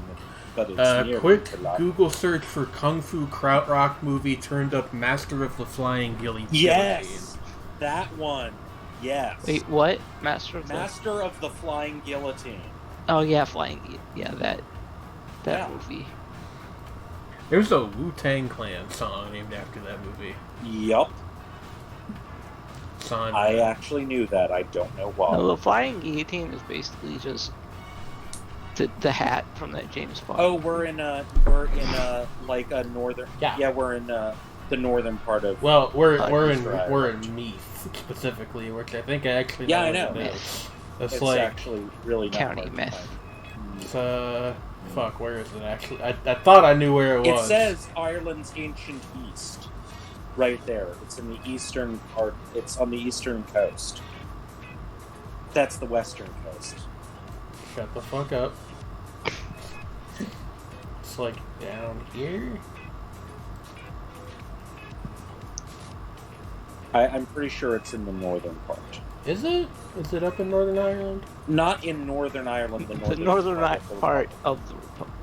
but it's near Quick Interlaken. Google search for Kung Fu Krautrock movie turned up Master of the Flying Guillotine. Yes! That one. Yes. Wait, what? Master of the... Master of the Flying Guillotine. Oh yeah, Flying. Yeah, that Yeah. movie. There's a Wu-Tang Clan song named after that movie. Yup. Son. I actually knew that. I don't know why. No, the Flying Guillotine is basically just the hat from that James Bond. Oh, we're in like a northern. Yeah. We're in the northern part of. Well, we're Right. in Meath specifically, which I think I actually Yeah, I what know. it is. It's It's like actually really not County hard to Meth. find. it's fuck, where is it actually? I thought I knew where it It was. says Ireland's ancient east, right there. It's in the eastern part. It's on the eastern coast. That's the western coast. Shut the fuck up. It's like down here. I'm pretty sure it's in the northern part. Is it? Is it up in Northern Ireland? Not in Northern Ireland. The the northern, northern part. part of the Republic.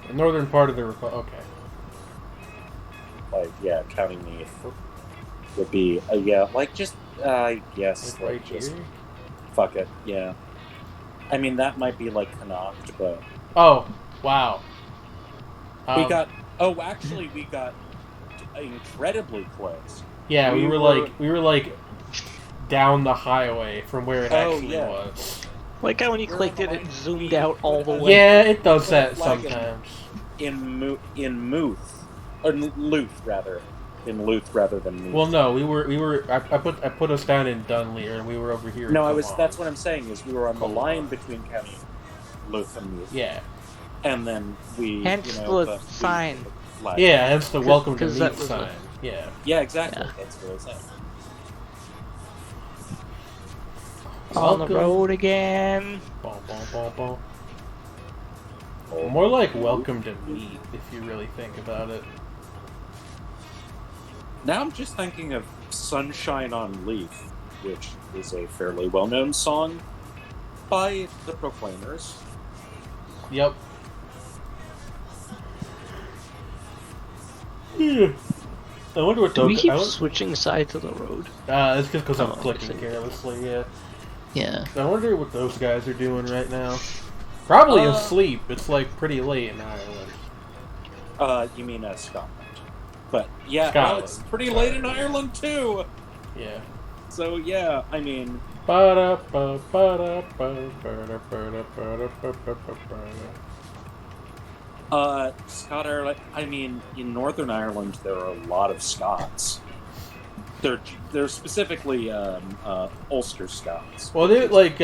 The northern part of the Republic. Okay. Like, yeah, County Meath would be, like, just, yes, Like like, right just, here. fuck it, yeah. I mean, that might be, like, Connacht, but... Oh, wow. we got incredibly close. Yeah, we we were like down the highway from where it actually yeah. was. Like how when you We're clicked it, like- it zoomed out all the way. Yeah, it does that Flag in- sometimes. In Muth, or Luth, rather. In Luth rather than Muth. Well, no, we were. I put us down in Dunleer, and we were over here. no, in that's Cologne. what I'm saying, is we were on the Cologne. line between County Luth and Muth. Yeah, And then we, Hence the sign. flag. yeah. That's the welcome to 'cause that Meath was sign. Yeah. Yeah, exactly. Yeah. That's what I was saying. On the Welcome. road again. Bom, bom, bom, bom. More like welcome to Meath, if you really think about it. Now I'm just thinking of Sunshine on Leaf, which is a fairly well-known song by the Proclaimers. Yep. Yeah. I wonder what Do we those. keep switching sides of the road? It's just because I'm Oh, clicking I see. carelessly. Yeah. Yeah. I wonder what those guys are doing right now. Probably Uh, asleep. It's like pretty late in Ireland. You mean Scotland. But yeah, Scotland. it's pretty late in Ireland too. Yeah. So yeah, I mean, Scott Ireland. I mean, in Northern Ireland there are a lot of Scots. They're specifically Ulster Scots. Well, they're like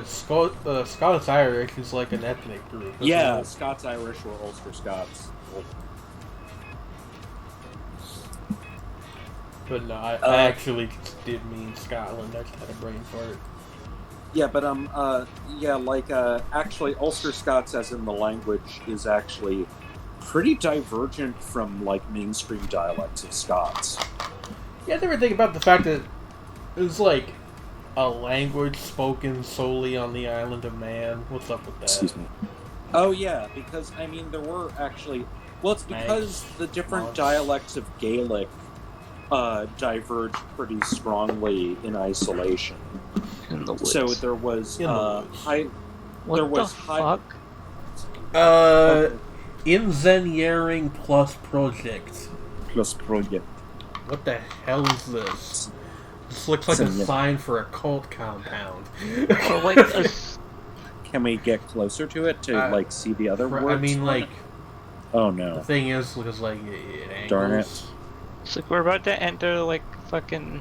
Scots Irish is like an ethnic group. isn't Yeah, it? Scots Irish or Ulster Scots. But no, I Uh, actually did mean Scotland. I just had a brain fart. Yeah, but actually, Ulster Scots, as in the language, is actually pretty divergent from like mainstream dialects of Scots. Yeah, I never think about the fact that it was like a language spoken solely on the island of Man. What's up with that? Excuse me. Oh yeah, because I mean there were actually. Well, it's because the different dialects of Gaelic diverged pretty strongly in isolation. In the woods. So there was high. What there was the high. fuck? Engineering plus project. Plus project. What the hell is this? This looks like a sign for a cult compound. Or like a... Can we get closer to it to like see the other words? I mean, like. Oh no. The thing is, because like it angles. Darn it. It's like we're about to enter like fucking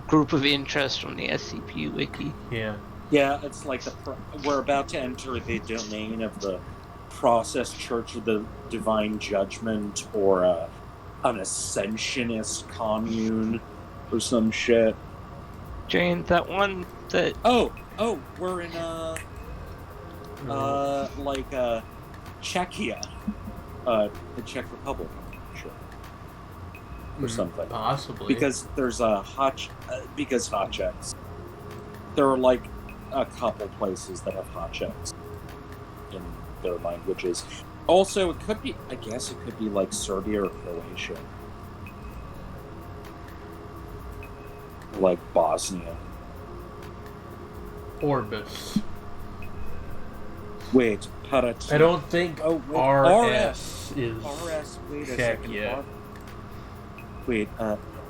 group of interest from the SCP wiki. Yeah. Yeah, it's like we're about to enter the domain of the Process Church of the Divine Judgment, or an Ascensionist commune, or some shit. Jane, that one that... Oh, we're in Czechia, the Czech Republic, I'm sure, or something. Possibly because there's hot checks. There are like a couple places that have hot checks in their languages. Also, it could be. I guess it could be like Serbia or Croatia, like Bosnia. Orbis. Wait, Parat. I don't think RS is RS. Wait a Czech second. yet. Wait,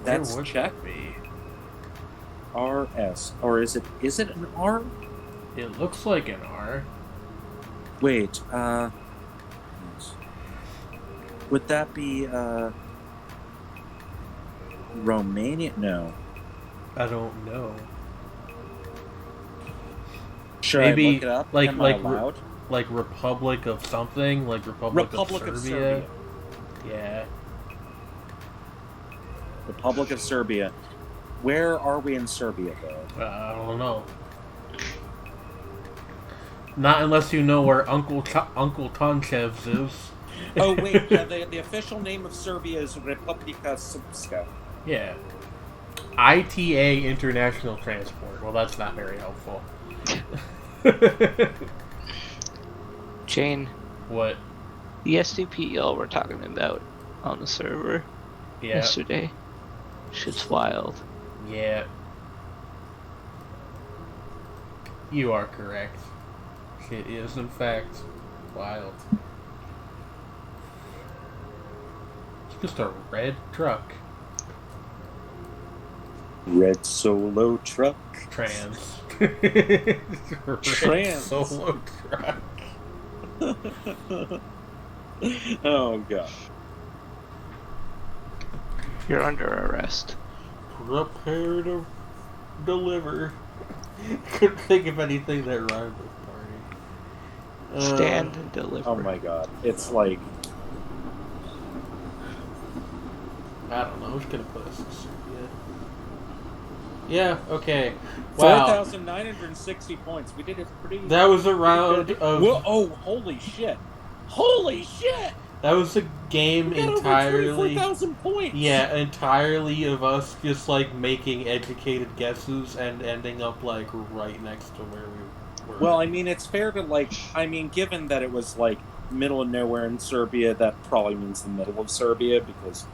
that's Czech. RS, or is it an R? It looks like an R. Wait, would that be Romania? No. I don't know. Should Maybe I look it up? like Am I allowed? like Republic of something, like Republic of Serbia. Yeah. Republic of Serbia. Where are we in Serbia, though? I don't know. Not unless you know where Uncle Tonchev's is. Oh wait, yeah, the official name of Serbia is Republika Srpska. Yeah. ITA International Transport. Well, that's not very helpful. Jane. What? The SCP y'all were talking about on the server yesterday. Shit's wild. Yeah. You are correct. It is, in fact, wild. It's just a red truck. Red solo truck. Trans. Trans. Solo truck. Oh, God. You're under arrest. Prepare to deliver. Couldn't think of anything that rhymed with party. Stand and deliver. Oh my God. It's like... I don't know. I'm just gonna put us in Serbia. Yeah, okay. Wow. 4,960 points. We did it pretty... That was a round of... Well, oh, holy shit. Holy shit! That was a game entirely... Over 24,000 points! Yeah, entirely of us just, like, making educated guesses and ending up, like, right next to where we were. Well, I mean, it's fair to, like... I mean, given that it was, like, middle of nowhere in Serbia, that probably means the middle of Serbia, because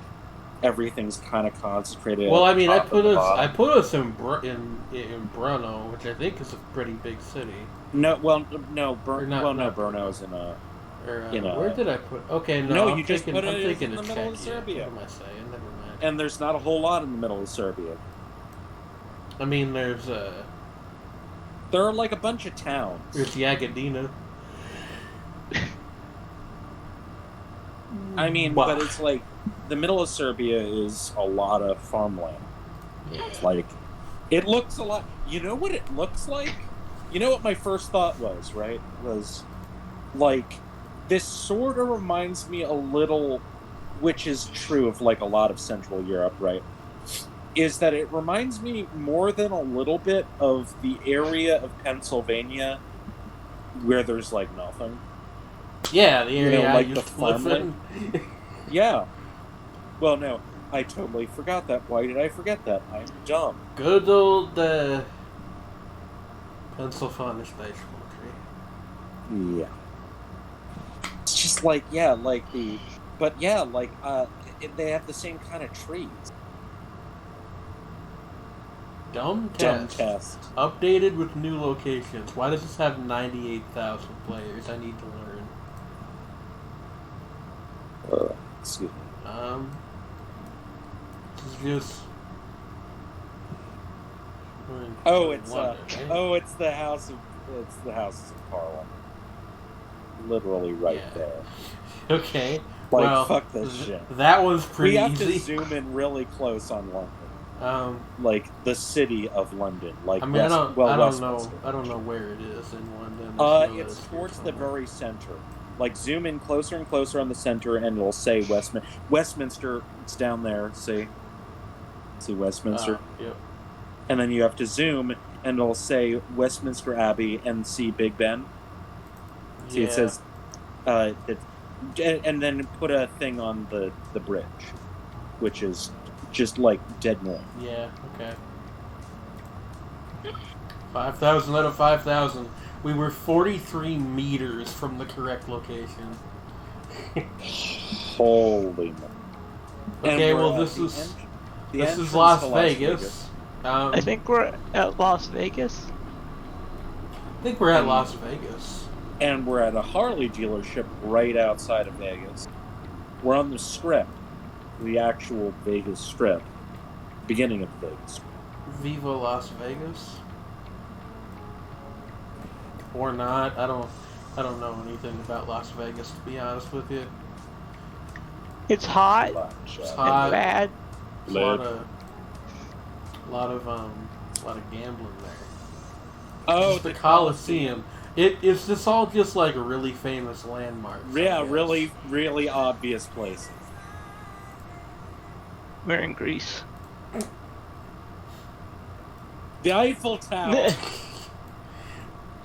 everything's kind of concentrated. Well, I mean, I put us in Brno, which I think is a pretty big city. No, well, no, Brno's in a... where did I put? Okay, no, I'm thinking in the Czechia. middle of Serbia. What am I saying? Never mind. And there's not a whole lot in the middle of Serbia. I mean, there are like a bunch of towns. There's Yagodina. I mean, but it's like the middle of Serbia is a lot of farmland. It's like it looks a lot. You know what it looks like? You know what my first thought was, right? Was like this sort of reminds me a little which is true of like a lot of Central Europe, right, is that it reminds me more than a little bit of the area of Pennsylvania where there's like nothing. Yeah, the area I like used the to live farmland. in. Yeah. Well, no, I totally forgot that. Why did I forget that? I'm dumb. Good old Pennsylvania stage country. Yeah. It's just like, yeah, like the... But yeah, like, they have the same kind of trees. Dumb Dumb test. test. Updated with new locations. Why does this have 98,000 players? I need to learn. Excuse me. This is just... Oh, it's London, right? oh, it's the house of Carl. Literally right Yeah. there. Okay. Like, well, fuck this shit. That was pretty We have easy. to zoom in really close on London. Like the city of London. Like I mean, I don't Westminster. know. I don't know where it is in London. It's towards the very center. Like, zoom in closer and closer on the center, and it'll say Westminster. It's down there. See Westminster. Yep. And then you have to zoom, and it'll say Westminster Abbey and see Big Ben. See, it says, and then put a thing on the bridge, which is just like dead north. Yeah. Okay. 5,000 out of 5,000. We were 43 meters from the correct location. Holy man. Okay, well this is Las Vegas. I think we're at Las Vegas. I think we're at Las Vegas. And we're at a Harley dealership right outside of Vegas. We're on the Strip, the actual Vegas Strip, beginning of Vegas. Viva Las Vegas. Or not. I don't know anything about Las Vegas, to be honest with you. It's hot. It's hot. And bad. A lot of gambling there. Oh, This is the Coliseum. Is this all just like really famous landmarks? Yeah, really, really obvious places. We're in Greece. The Eiffel Tower.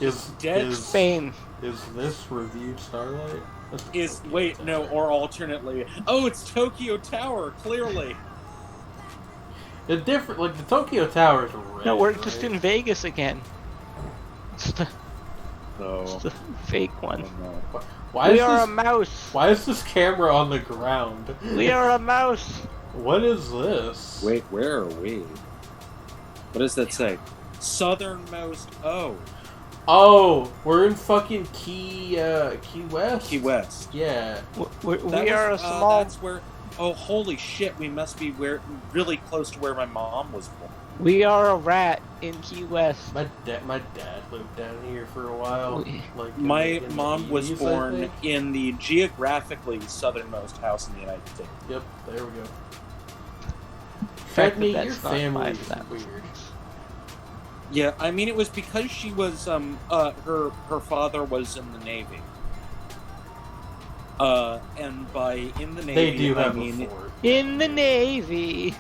Is Spain. Is this reviewed Starlight? Or alternately, it's Tokyo Tower, clearly. The Tokyo Tower is red. No, we're right? just in Vegas again. It's the No. fake one. Why We are a mouse. Why is this camera on the ground? We are a mouse. What is this? Wait, where are we? What does that say? Southernmost. Oh, we're in fucking Key West. Key West. Yeah. We are a small. That's where. Oh, holy shit! We must be really close to where my mom was born. We are a rat in Key West. My dad lived down here for a while. My in the mom was 80s, I born think. in the geographically southernmost house in the United States. Yep, there we go. Fact that Your that's not family is 5,000. weird. Yeah, I mean, it was because she was her father was in the Navy. And by in the Navy, They do have I mean, a fort. In the Navy.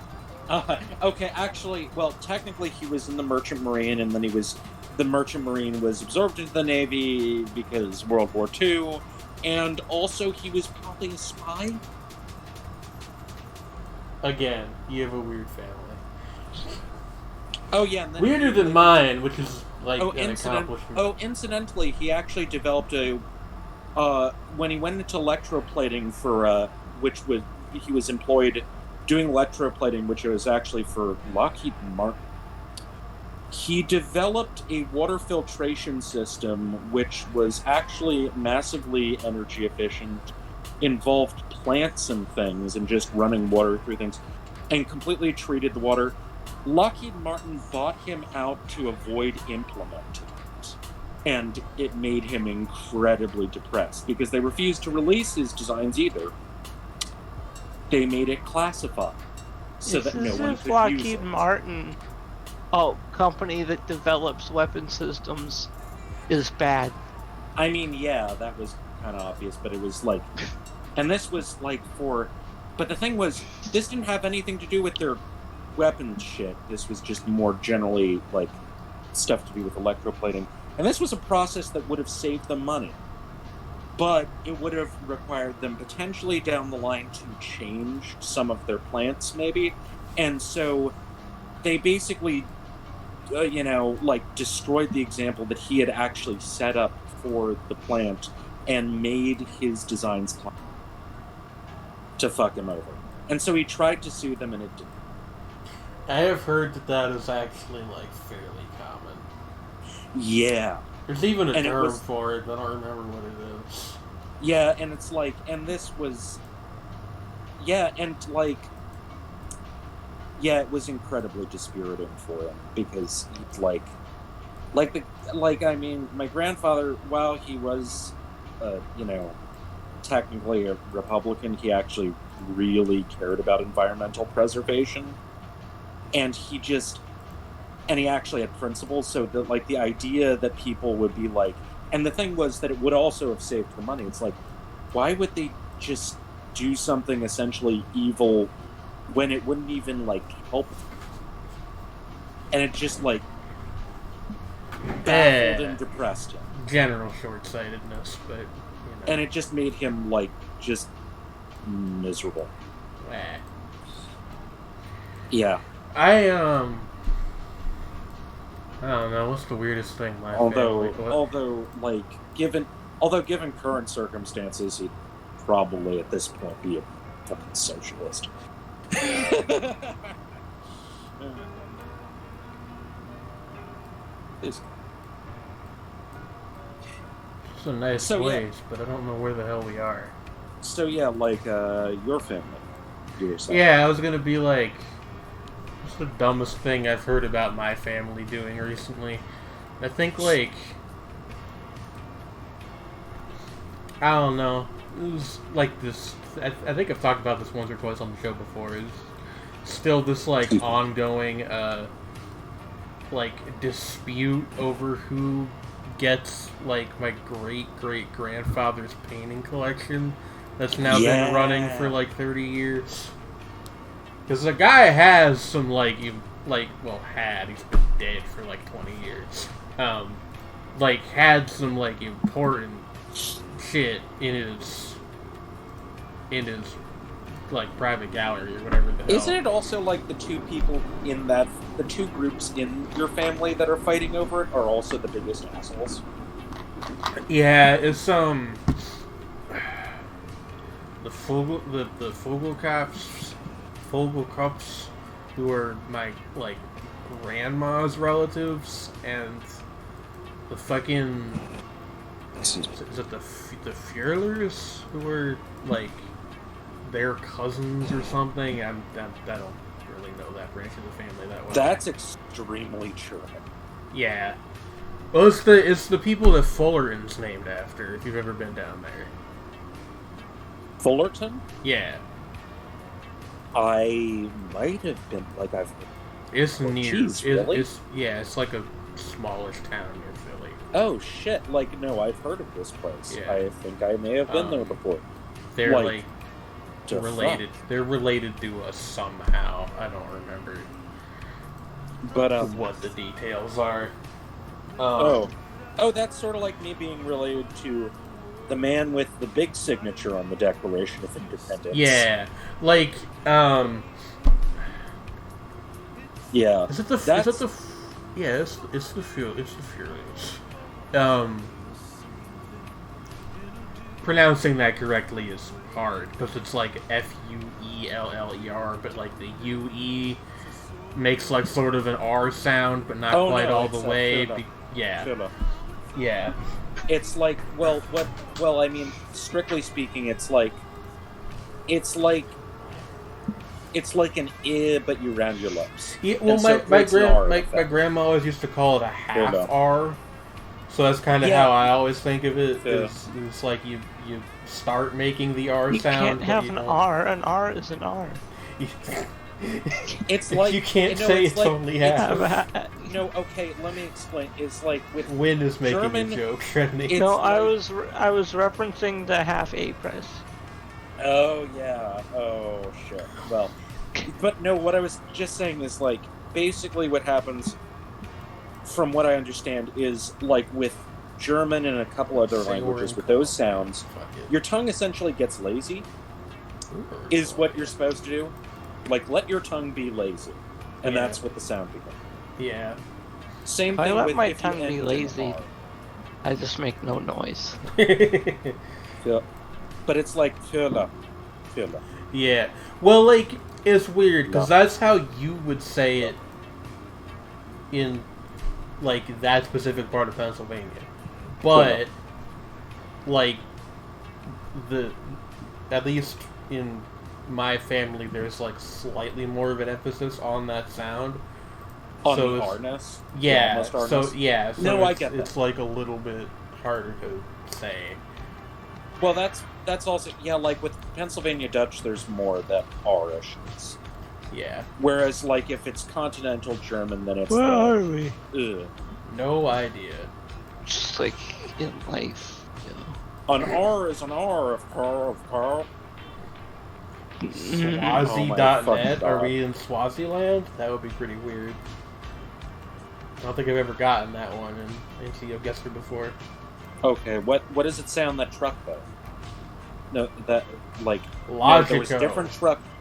okay, actually, well, technically he was in the Merchant Marine, and then the Merchant Marine was absorbed into the Navy because World War II, and also he was probably a spy. Again, you have a weird family. Oh yeah, and then Weirder than mine, which is like an accomplishment. Incidentally, he actually developed when he went into electroplating for he was employed doing electroplating, which was actually for Lockheed Martin. He developed a water filtration system which was actually massively energy efficient, involved plants and things, and just running water through things, and completely treated the water. Lockheed Martin bought him out to avoid implementing it, and it made him incredibly depressed because they refused to release his designs either. They made it classified so that no one could use Lockheed it. Martin, company that develops weapon systems, is bad. I mean, yeah, that was kind of obvious, but it was like, and this was like for But the thing was, this didn't have anything to do with their weapons shit. This was just more generally, like, stuff to do with electroplating. And this was a process that would have saved them money. But it would have required them potentially down the line to change some of their plants, maybe. And so they basically, destroyed the example that he had actually set up for the plant and made his designs to fuck him over. And so he tried to sue them, and it didn't. I have heard that is actually, like, fairly common. Yeah. There's even a term for it, but I don't remember what it is. Yeah, and it's like, and this was... Yeah, and, like... Yeah, it was incredibly dispiriting for him, because, my grandfather, while he was, technically a Republican, he actually really cared about environmental preservation. And he actually had principles, so that, the idea that people would be like... And the thing was that it would also have saved the money. It's like, why would they just do something essentially evil when it wouldn't even, help them? And it just, baffled and depressed him. General short-sightedness, but, And it just made him, just miserable. Yeah. I don't know, what's the weirdest thing my family... Given current circumstances, he'd probably at this point be a fucking socialist. It's a nice place, but I don't know where the hell we are. So yeah, your family. Yeah, I was gonna be like... What's the dumbest thing I've heard about my family doing recently? I think, I don't know. It was like this... I think I've talked about this once or twice on the show before. It's still this, ongoing, dispute over who gets, my great-great-grandfather's painting collection that's now been running for, 30 years. Because the guy has some, he's been dead for, 20 years. Had some, important shit in his, private gallery or whatever the hell. Isn't it also, the two people in that, the two groups in your family that are fighting over it are also the biggest assholes? Yeah, it's, the Fogelkopfs, who are my, grandma's relatives, and the fucking... Is it the Fuhrlers, who are, their cousins or something? I don't really know that branch of the family that well. That's extremely true. Yeah. Well, it's the people that Fullerton's named after, if you've ever been down there. Fullerton? Yeah. I might have been, I've... It's near... Geez, really? It's like a smallish town near Philly. Oh, shit. No, I've heard of this place. Yeah. I think I may have been there before. They're, related. They're related to us somehow. I don't remember what the details are. That's sort of like me being related to the man with the big signature on the Declaration of Independence. Yeah, yeah. Is it the? Yeah, it's the Furies. Pronouncing that correctly is hard because it's Fueller, but the UE makes sort of an R sound, but not quite all the way. Yeah. It's strictly speaking, it's an I, but you round your lips. Yeah, well, my grandma always used to call it a half R, so that's kind of how I always think of it. Yeah. It's you start making the R sound. You can't have an R. An R is an R. It's you can't say it's only half. No, okay, let me explain. It's with Wynn is making German, a joke, Trinity. No, I was referencing the half A press. Oh, yeah. Oh, shit. Well, but no, what I was just saying is, like, basically what happens, from what I understand, is, like, with German and a couple other Say we're languages, in with those Colombia. sounds, Fuck it. your tongue essentially gets lazy, Ooh, is what you're Colombia. supposed to do. Like, let your tongue be lazy. And Yeah. that's what the sound becomes. Yeah. Same If I thing let with my if you tongue be end lazy, in R. I just make no noise. But it's like Füller. Füller. Yeah. Well, like, it's weird, because No. that's how you would say it in, like, that specific part of Pennsylvania. But, like, at least in my family, there's, like, slightly more of an emphasis on that sound. On So the it's- R-ness? Yeah, The almost so, R-ness? yeah, so No, it's, I get that. it's, like, a little bit harder to say. Well, that's also... Yeah, like, with Pennsylvania Dutch, there's more that R-ishness. Yeah. Whereas, like, if it's continental German, then it's Where the... are we? Ugh. No idea. Just like in life, you know. An R is an R of Carl. Oh my Swazi.net? fucking Are God. we in Swaziland? That would be pretty weird. I don't think I've ever gotten that one in NCO Guesser before. Okay, what does it say on that truck, though? No, that, like... Logico.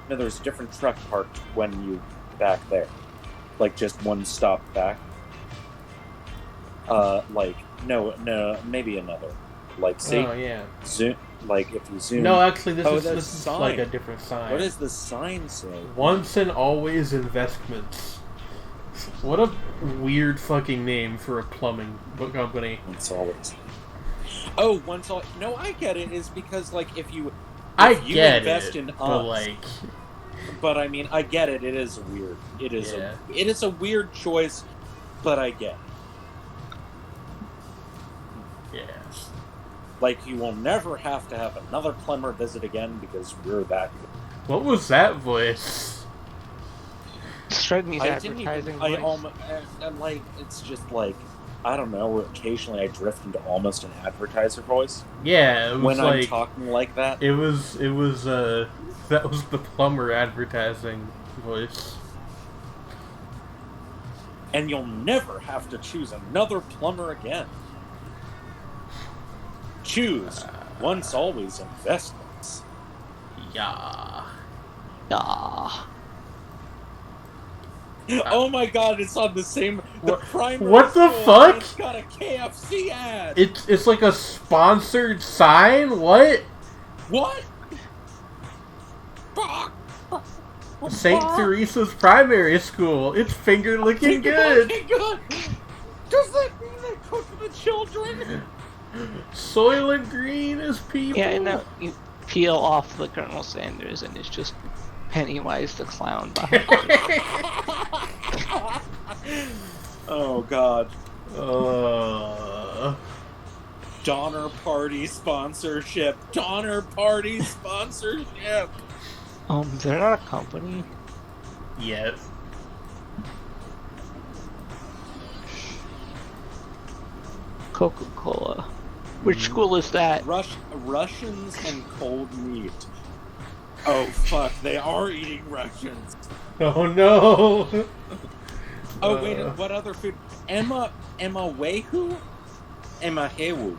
No, there was a different truck parked when you back there. Like, just one stop back. Like, no, maybe another. Like, see? Oh, yeah. Zoom, like, if you zoom... No, actually, this there's is sign. like a different sign. What does the sign say? Once and always investments. What a weird fucking name for a plumbing company. Once always. Oh, once all... No, I get it. Is because, like, if you Get invest it, in but us... like... But, I mean, I get it. It is weird. It is Yeah. it is a weird choice, but I get it. Yeah. Like, you will never have to have another plumber visit again because we're that good. What was that voice? Stridney's I didn't advertising even... I voice. almost... like, it's just, like... I don't know, occasionally I drift into almost an advertiser voice. Yeah, it was When like... I'm talking like that. It was, that was the plumber advertising voice. And you'll never have to choose another plumber again. Choose once always investments. Yeah. Ah. Oh my god, it's on the same... The primary what the school, fuck? and it's got a KFC ad! It's like a sponsored sign? What? What? St. Teresa's Primary School. It's finger licking good. Does that mean they cook the children? Soylent Green is people. Yeah, and now you peel off the Colonel Sanders and it's just Pennywise the Clown behind it. Oh god. Uh, Donner Party sponsorship. Donner Party sponsorship. They're not a company. yes. Coca-Cola. Which school is that? Russians and cold meat. Oh fuck, they are eating Russians. Oh no. Oh wait, what other food? Emma Wehu? Emma Hewu.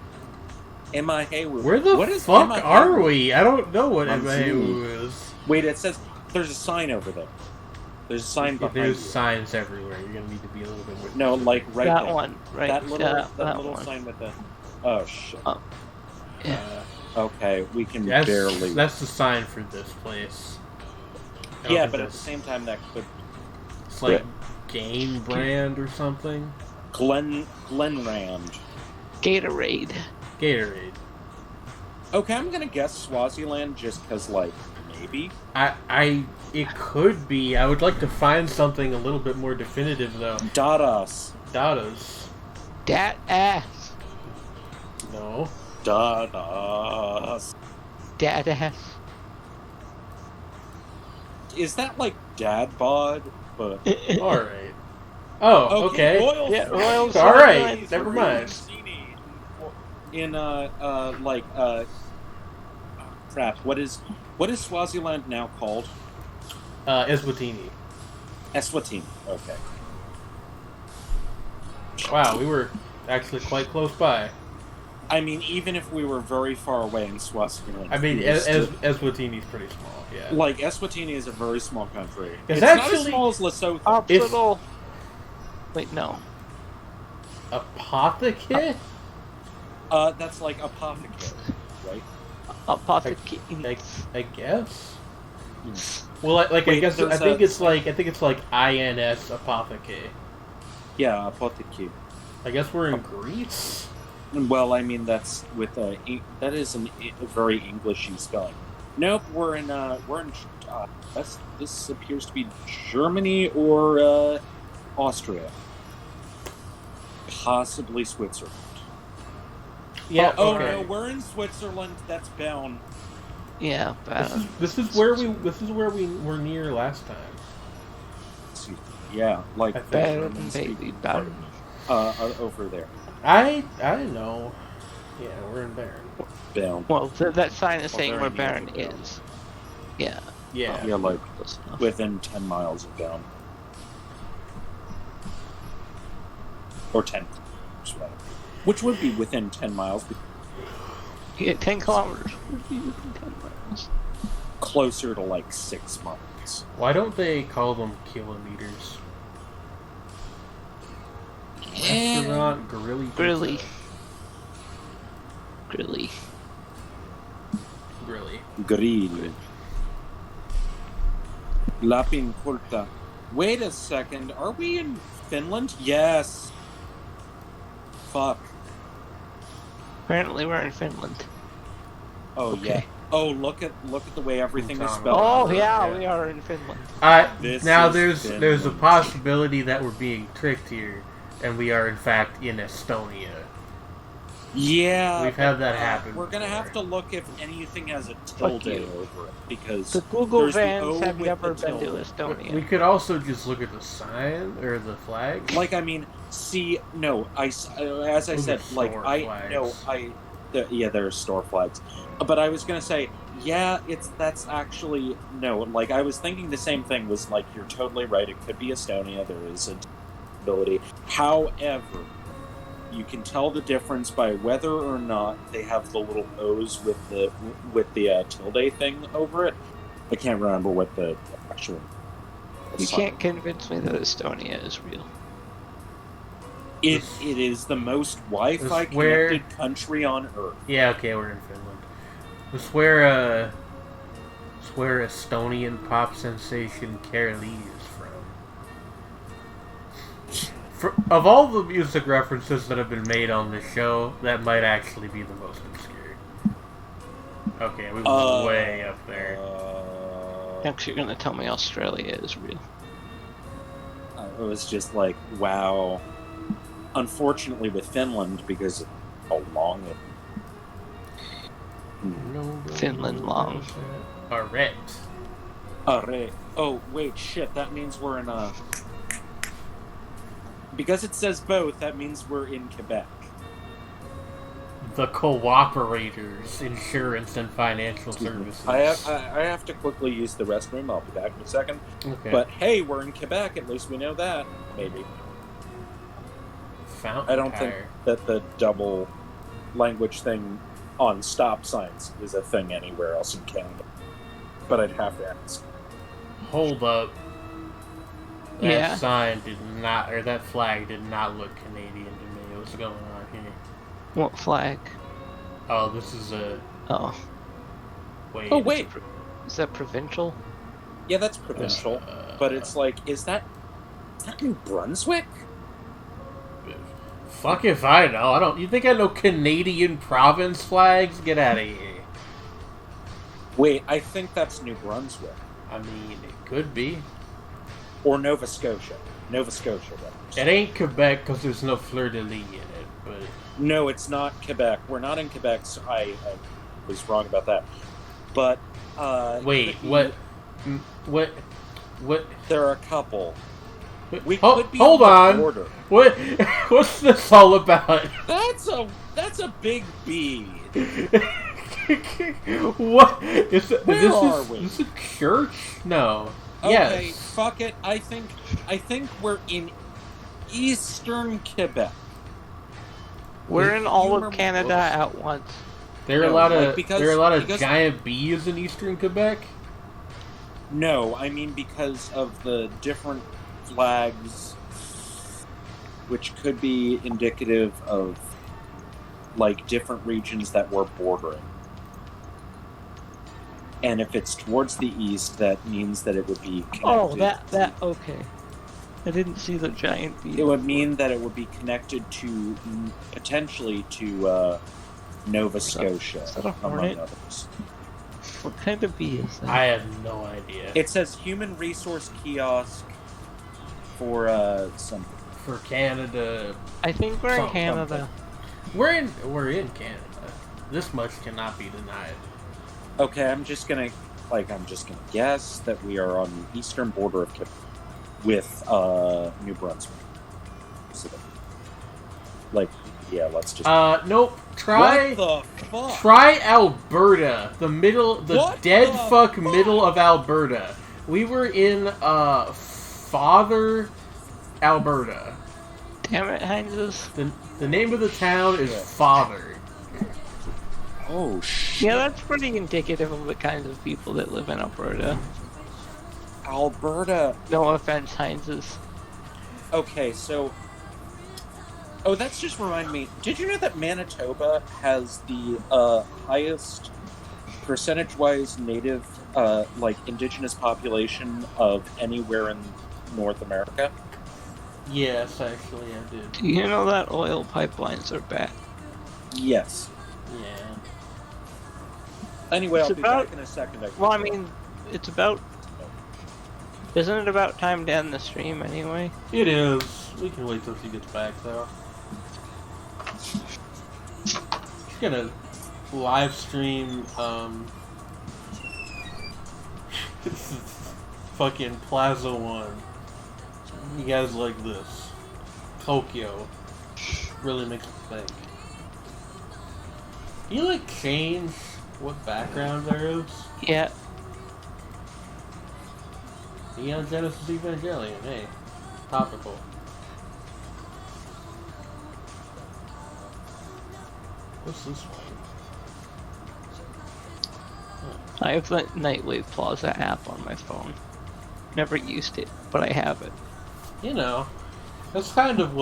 Emma Hewu. Where the What is fuck Emma are Hewu? we? I don't know what On MA Zoom. is. Wait, it says there's a sign over there. There's a sign behind There's you. signs everywhere. You're gonna need to be a little bit more. No, like right that there. one, right? That little, yeah, that little one. sign with the... Oh, shit. Oh. Yeah. Okay, we can barely... That's the sign for this place. I don't Yeah, think but at the that's- same time that could... It's like Game Brand or something. Glenrand. Gatorade. Gatorade. Okay, I'm gonna guess Swaziland just because, like, maybe? It could be. I would like to find something a little bit more definitive, though. Dadas. Dadas. Dat ass. No. Dadas. Dad ass. Is that like dad bod? But Alright. Oh, okay. Royal Yeah, Royal Alright, Swaziland. never mind. crap. What is Swaziland now called? Eswatini. Eswatini. Okay. Wow, we were actually quite close by. I mean, even if we were very far away in Swaziland, I mean, Eswatini's pretty small. Yeah. like Eswatini is a very small country. It's not actually- as small as Lesotho. Optional. Wait, no. Apothecary? That's like apothecary, right? Apothecary. I guess. Well, I Wait, guess there's I think it's like INS apothecary. Yeah, apothecary. I guess we're in Greece. Well, I mean that's with that is a very Englishy spelling. Nope, we're in this appears to be Germany or Austria, possibly Switzerland. Yeah. Oh okay. no, we're in Switzerland. That's Bern. Yeah, bad. This is where we were near last time. Yeah, like I think. Bad, baby, bad. over there. I know. Yeah, we're in Bern. Bern. Well, that sign is saying where Baron Baron is. Yeah. Yeah. Yeah, like Close enough. within 10 miles of Bern. Or 10. Which would be within 10 miles. Yeah, 10 kilometers. Would be within 10 miles. Closer to like 6 miles. Why don't they call them kilometers? Restaurant Grilly. Grilly. Pizza. Grilly. Grilly. Grill. Lapin Kulta. Wait a second. Are we in Finland? Yes. Fuck. Apparently we're in Finland. Oh Okay. yeah. Oh, look at the way everything is spelled. Oh yeah. yeah, we are in Finland. This Now is there's a Finland. possibility that we're being tricked here, and we are in fact in Estonia. Yeah, We've had that happen We're gonna before. have to look if anything has a tilde you. over it because The Google there's the vans O have with never the been to tilde. Estonia. We could also just look at the sign or the flag. Like, I mean, see, no, as I Those said, are like, store flags. yeah, there are store flags, but I was gonna say, yeah, that's actually no. Like, I was thinking the same thing. Was like, you're totally right. It could be Estonia. There is a ability. However, you can tell the difference by whether or not they have the little O's with the tilde thing over it. I can't remember what the actual. You can't convince me that Estonia is real. It is the most Wi-Fi This where- connected country on Earth. Yeah, okay, we're in Finland. It's where Estonian pop sensation Carolee is from. Of all the music references that have been made on this show, that might actually be the most obscure. Okay, we were way up there. Next, you're gonna tell me Australia is real. It was just like, wow. Unfortunately, with Finland, because of how long it. Finland long. Alright. Oh, wait, shit. That means we're in a. Because it says both, that means we're in Quebec. The Cooperators Insurance and Financial Services. I have to quickly use the restroom. I'll be back in a second. Okay. But hey, we're in Quebec. At least we know that. Maybe. Fountain I don't think Tire. that the double language thing on stop signs is a thing anywhere else in Canada. But I'd have to ask. Hold up. That Yeah. sign did not, or that flag did not look Canadian to me. What's going on here? What flag? Oh, this is a. Oh. Wait. Oh, wait. Is that provincial? Yeah, that's provincial. But it's like, is that New Brunswick? Fuck if I know. I don't. You think I know Canadian province flags? Get out of here. Wait, I think that's New Brunswick. I mean, it could be. Or Nova Scotia. Nova Scotia, It rather. ain't Quebec because there's no fleur de lis in it. But No, it's not Quebec. We're not in Quebec, so I was wrong about that. But, wait, could be- what? What? There are a couple. We Ho- could be hold on on. the border. What? What's this all about? That's a big B. What? Is Where are we? Is this a church? No. Okay, Yes. fuck it. I think we're in eastern Quebec. We're in all Humor- of Canada at once. There are No, a lot like, of because- giant bees in eastern Quebec. No, I mean because of the different flags, which could be indicative of like different regions that we're bordering. And if it's towards the east, that means that it would be connected. Oh, that okay. I didn't see the giant bee. It would mean that it would be connected to potentially to Nova Scotia, is that a among hornet? others. What kind of bee is that? I have no idea. It says human resource kiosk for something. For Canada. I think we're in Something. Canada. We're in Canada. This much cannot be denied. Okay, I'm just gonna guess that we are on the eastern border of Quebec with New Brunswick. So, like, yeah, let's just. Nope. Try What the fuck? Try Alberta, the What dead the fuck fuck? middle of Alberta. We were in Father, Alberta. Damn it, Heinz's. The name of the town is Yeah. Father. Oh shit! Yeah, that's pretty indicative of the kinds of people that live in Alberta. Alberta. No offense, Heinz's. Okay, so. Oh, that's just reminded me. Did you know that Manitoba has the highest percentage-wise native, like indigenous population of anywhere in North America? Yes, actually, I did. Do you know that oil pipelines are bad? Yes. Yeah. Anyway, It's I'll be about- back in a second. Well, I mean, it's about... Isn't it about time to end the stream anyway? It is. We can wait till she gets back, though. She's gonna live stream, this is fucking Plaza One. You guys like this. Tokyo. Really makes me think. Can you, like, change what background there is? Yeah. Neon Genesis Evangelion, hey. Topical. What's this one? I have the Nightwave Plaza app on my phone. Never used it, but I have it. You know, that's kind of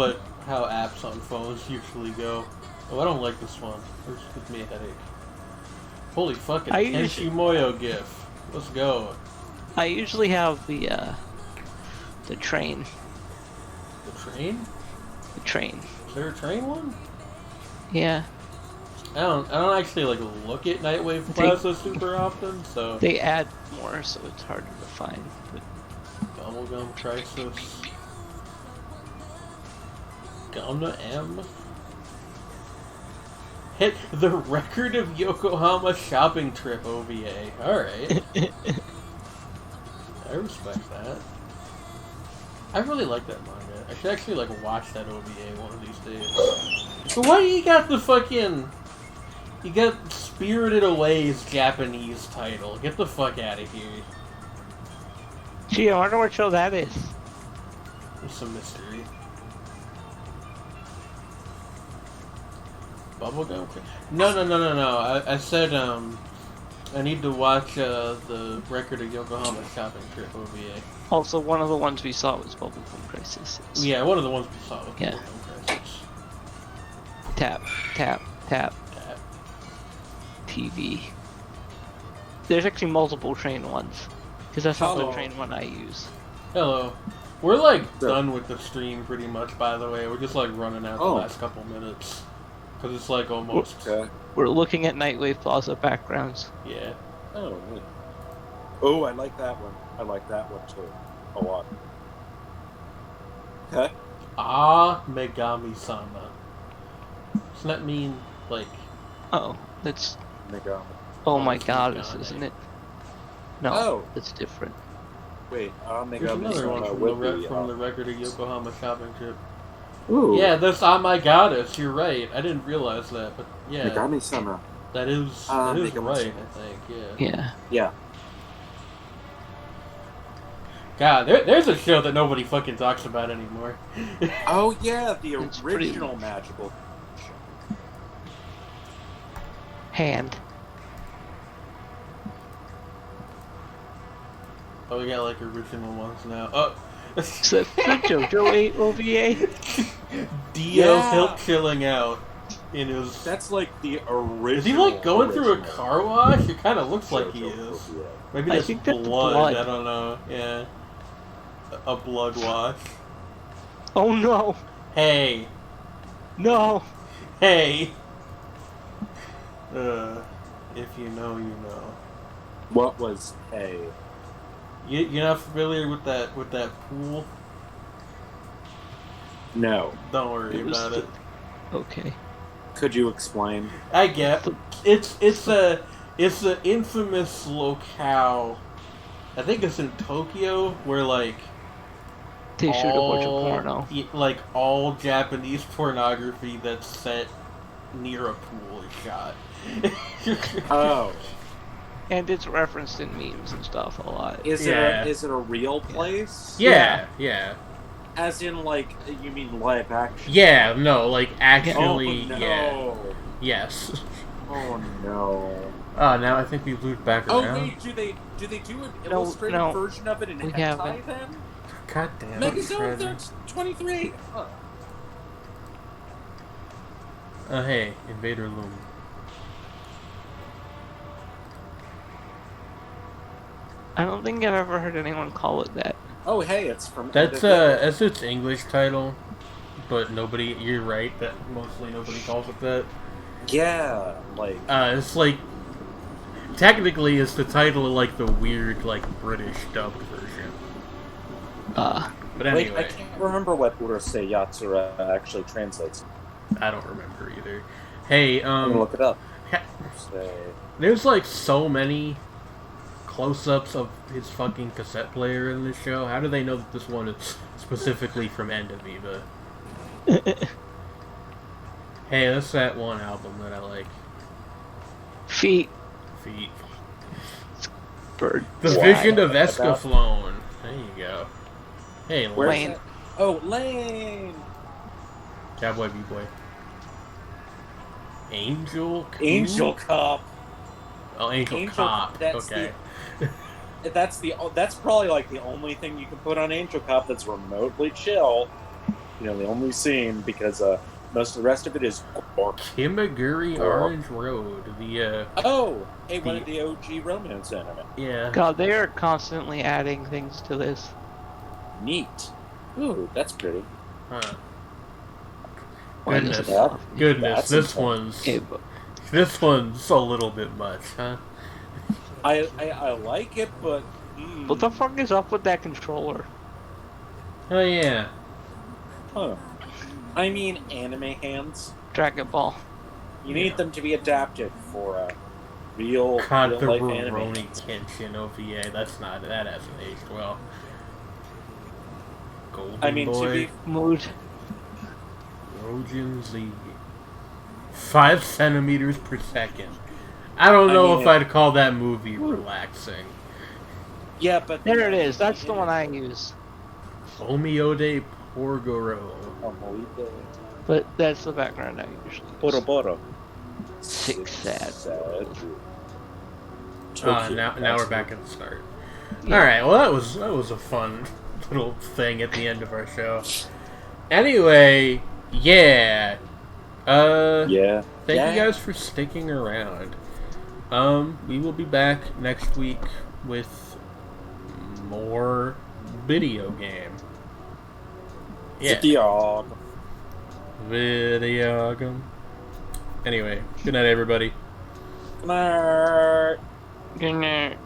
how apps on phones usually go. Oh, I don't like this one. It gives me a headache. Holy fucking I Tenshi usually- Moyo gif. Let's go. I usually have the train. The train? The train. Is there a train one? Yeah. I don't actually like look at Nightwave Plaza super often, so They add more, so it's harder to find. But Bubblegum Crisis. Gumna M. Hit the record of Yokohama shopping trip OVA. Alright. I respect that. I really like that manga. I should actually like watch that OVA one of these days. But why do you got the fucking... You got Spirited Away's Japanese title. Get the fuck out of here. gee, I wonder what show that is. There's some mystery. Bubblegum? No. I said, I need to watch the record of Yokohama shopping trip OVA. Also, one of the ones we saw was Bubblegum Crisis. Yeah, one of the ones we saw was Yeah. Bubblegum Crisis. Tap, tap, tap, TV. There's actually multiple train ones. Because that's not the Hello. train one I use. Hello. We're like Sure. done with the stream pretty much, by the way. We're just like running out the Oh. last couple minutes. Because it's like almost. Okay. We're looking at Nightwave Plaza backgrounds. Yeah. Oh, neat. Oh, I like that one. I like that one too. A lot. Okay. Ah, Megami Sama. Doesn't that mean, like. Oh, that's... Megami. Oh my it's goddess, Megami. isn't it? No, Oh. it's different. Wait, There's Megami another one Sama from would be, from the record of Yokohama shopping trip. Ooh. Yeah, that's Oh My Goddess, you're right. I didn't realize that, but yeah. Megami Sama. That is Make 'em right, sing. I think, yeah. Yeah. Yeah. God, there's a show that nobody fucking talks about anymore. Oh yeah, the It's pretty- original magical. Hand. Oh, we got like original ones now. Oh, Is that the JoJo 8 OVA? Dio Yeah. chilling out in his. That's like the original. Is he like going through a original car wash? It kind of looks like he JoJo is. OVA. Maybe I that's think that's blood. blood. I don't know. Yeah, a blood wash. Oh no! Hey, No! hey. If you know, you know. What was hey? You're not familiar with that pool? No. Don't worry It was about it. Okay. Could you explain? I get it's the infamous locale. I think it's in Tokyo where like They shoot a bunch of porno. like all Japanese pornography that's set near a pool is shot. Oh, And it's referenced in memes and stuff a lot. is Yeah. it a real place? yeah. As in, like, you mean live action? Yeah, no, like Oh actually, no. yeah. Yes. Oh no. Oh, now I think we looped back Oh around. wait, do they do an No, illustrated no. version of it in We hentai haven't. then? God damn it. Megazord Freddy. 23. Oh, hey, Invader Loom. I don't think I've ever heard anyone call it that. Oh hey, it's from. That's its English title, but nobody. You're right that mostly nobody calls it that. Yeah, like. It's like technically it's the title of like the weird like British dubbed version. But Wait, anyway, I can't remember what Urusei Yatsura actually translates. I don't remember either. Hey, I'm gonna look it up. Urusei. there's like so many close-ups of his fucking cassette player in this show. How do they know that this one is specifically from End of Eva? Hey, that's that one album that I like. Feet. Feet. Bird. The Why? Vision of About- Escaflowne. There you go. Hey, Where's Lane. that? Oh, Lane. Cowboy B-Boy. Angel Coo? Angel Cop. Oh, Angel, Angel- Cop. that's Okay. That's probably like the only thing you can put on Angel Cop that's remotely chill. You know, the only scene because most of the rest of it is gore. Kimaguri Girl. Orange Road. The, Oh, hey, one The- of the OG romance anime. yeah. God, they are constantly adding things to this. Neat. Ooh, that's pretty. Huh. Why does Goodness. it have- Goodness, That's this important. one's... Okay, but This one's a little bit much, huh? I like it, but what the fuck is up with that controller? Oh, yeah. Huh. I mean, anime hands. Dragon Ball. You need them to be adapted for real God, the life anime. Rurouni Kenshin OVA. That hasn't aged well. Golden I mean, Boy. to be Mood. Trojan Z. 5 centimeters per second. I don't I know mean, if I'd call that movie relaxing. yeah, but There it is. That's the one I use. Omiode Porgoro. But that's the background I usually use. Boro. Sick sad. Now we're back at the start. Yeah. Alright, well that was a fun little thing at the end of our show. Anyway, yeah. Yeah. Thank you guys for sticking around. We will be back next week with more video game. Yeah. Video game. Anyway, good night everybody. Good night. Good night.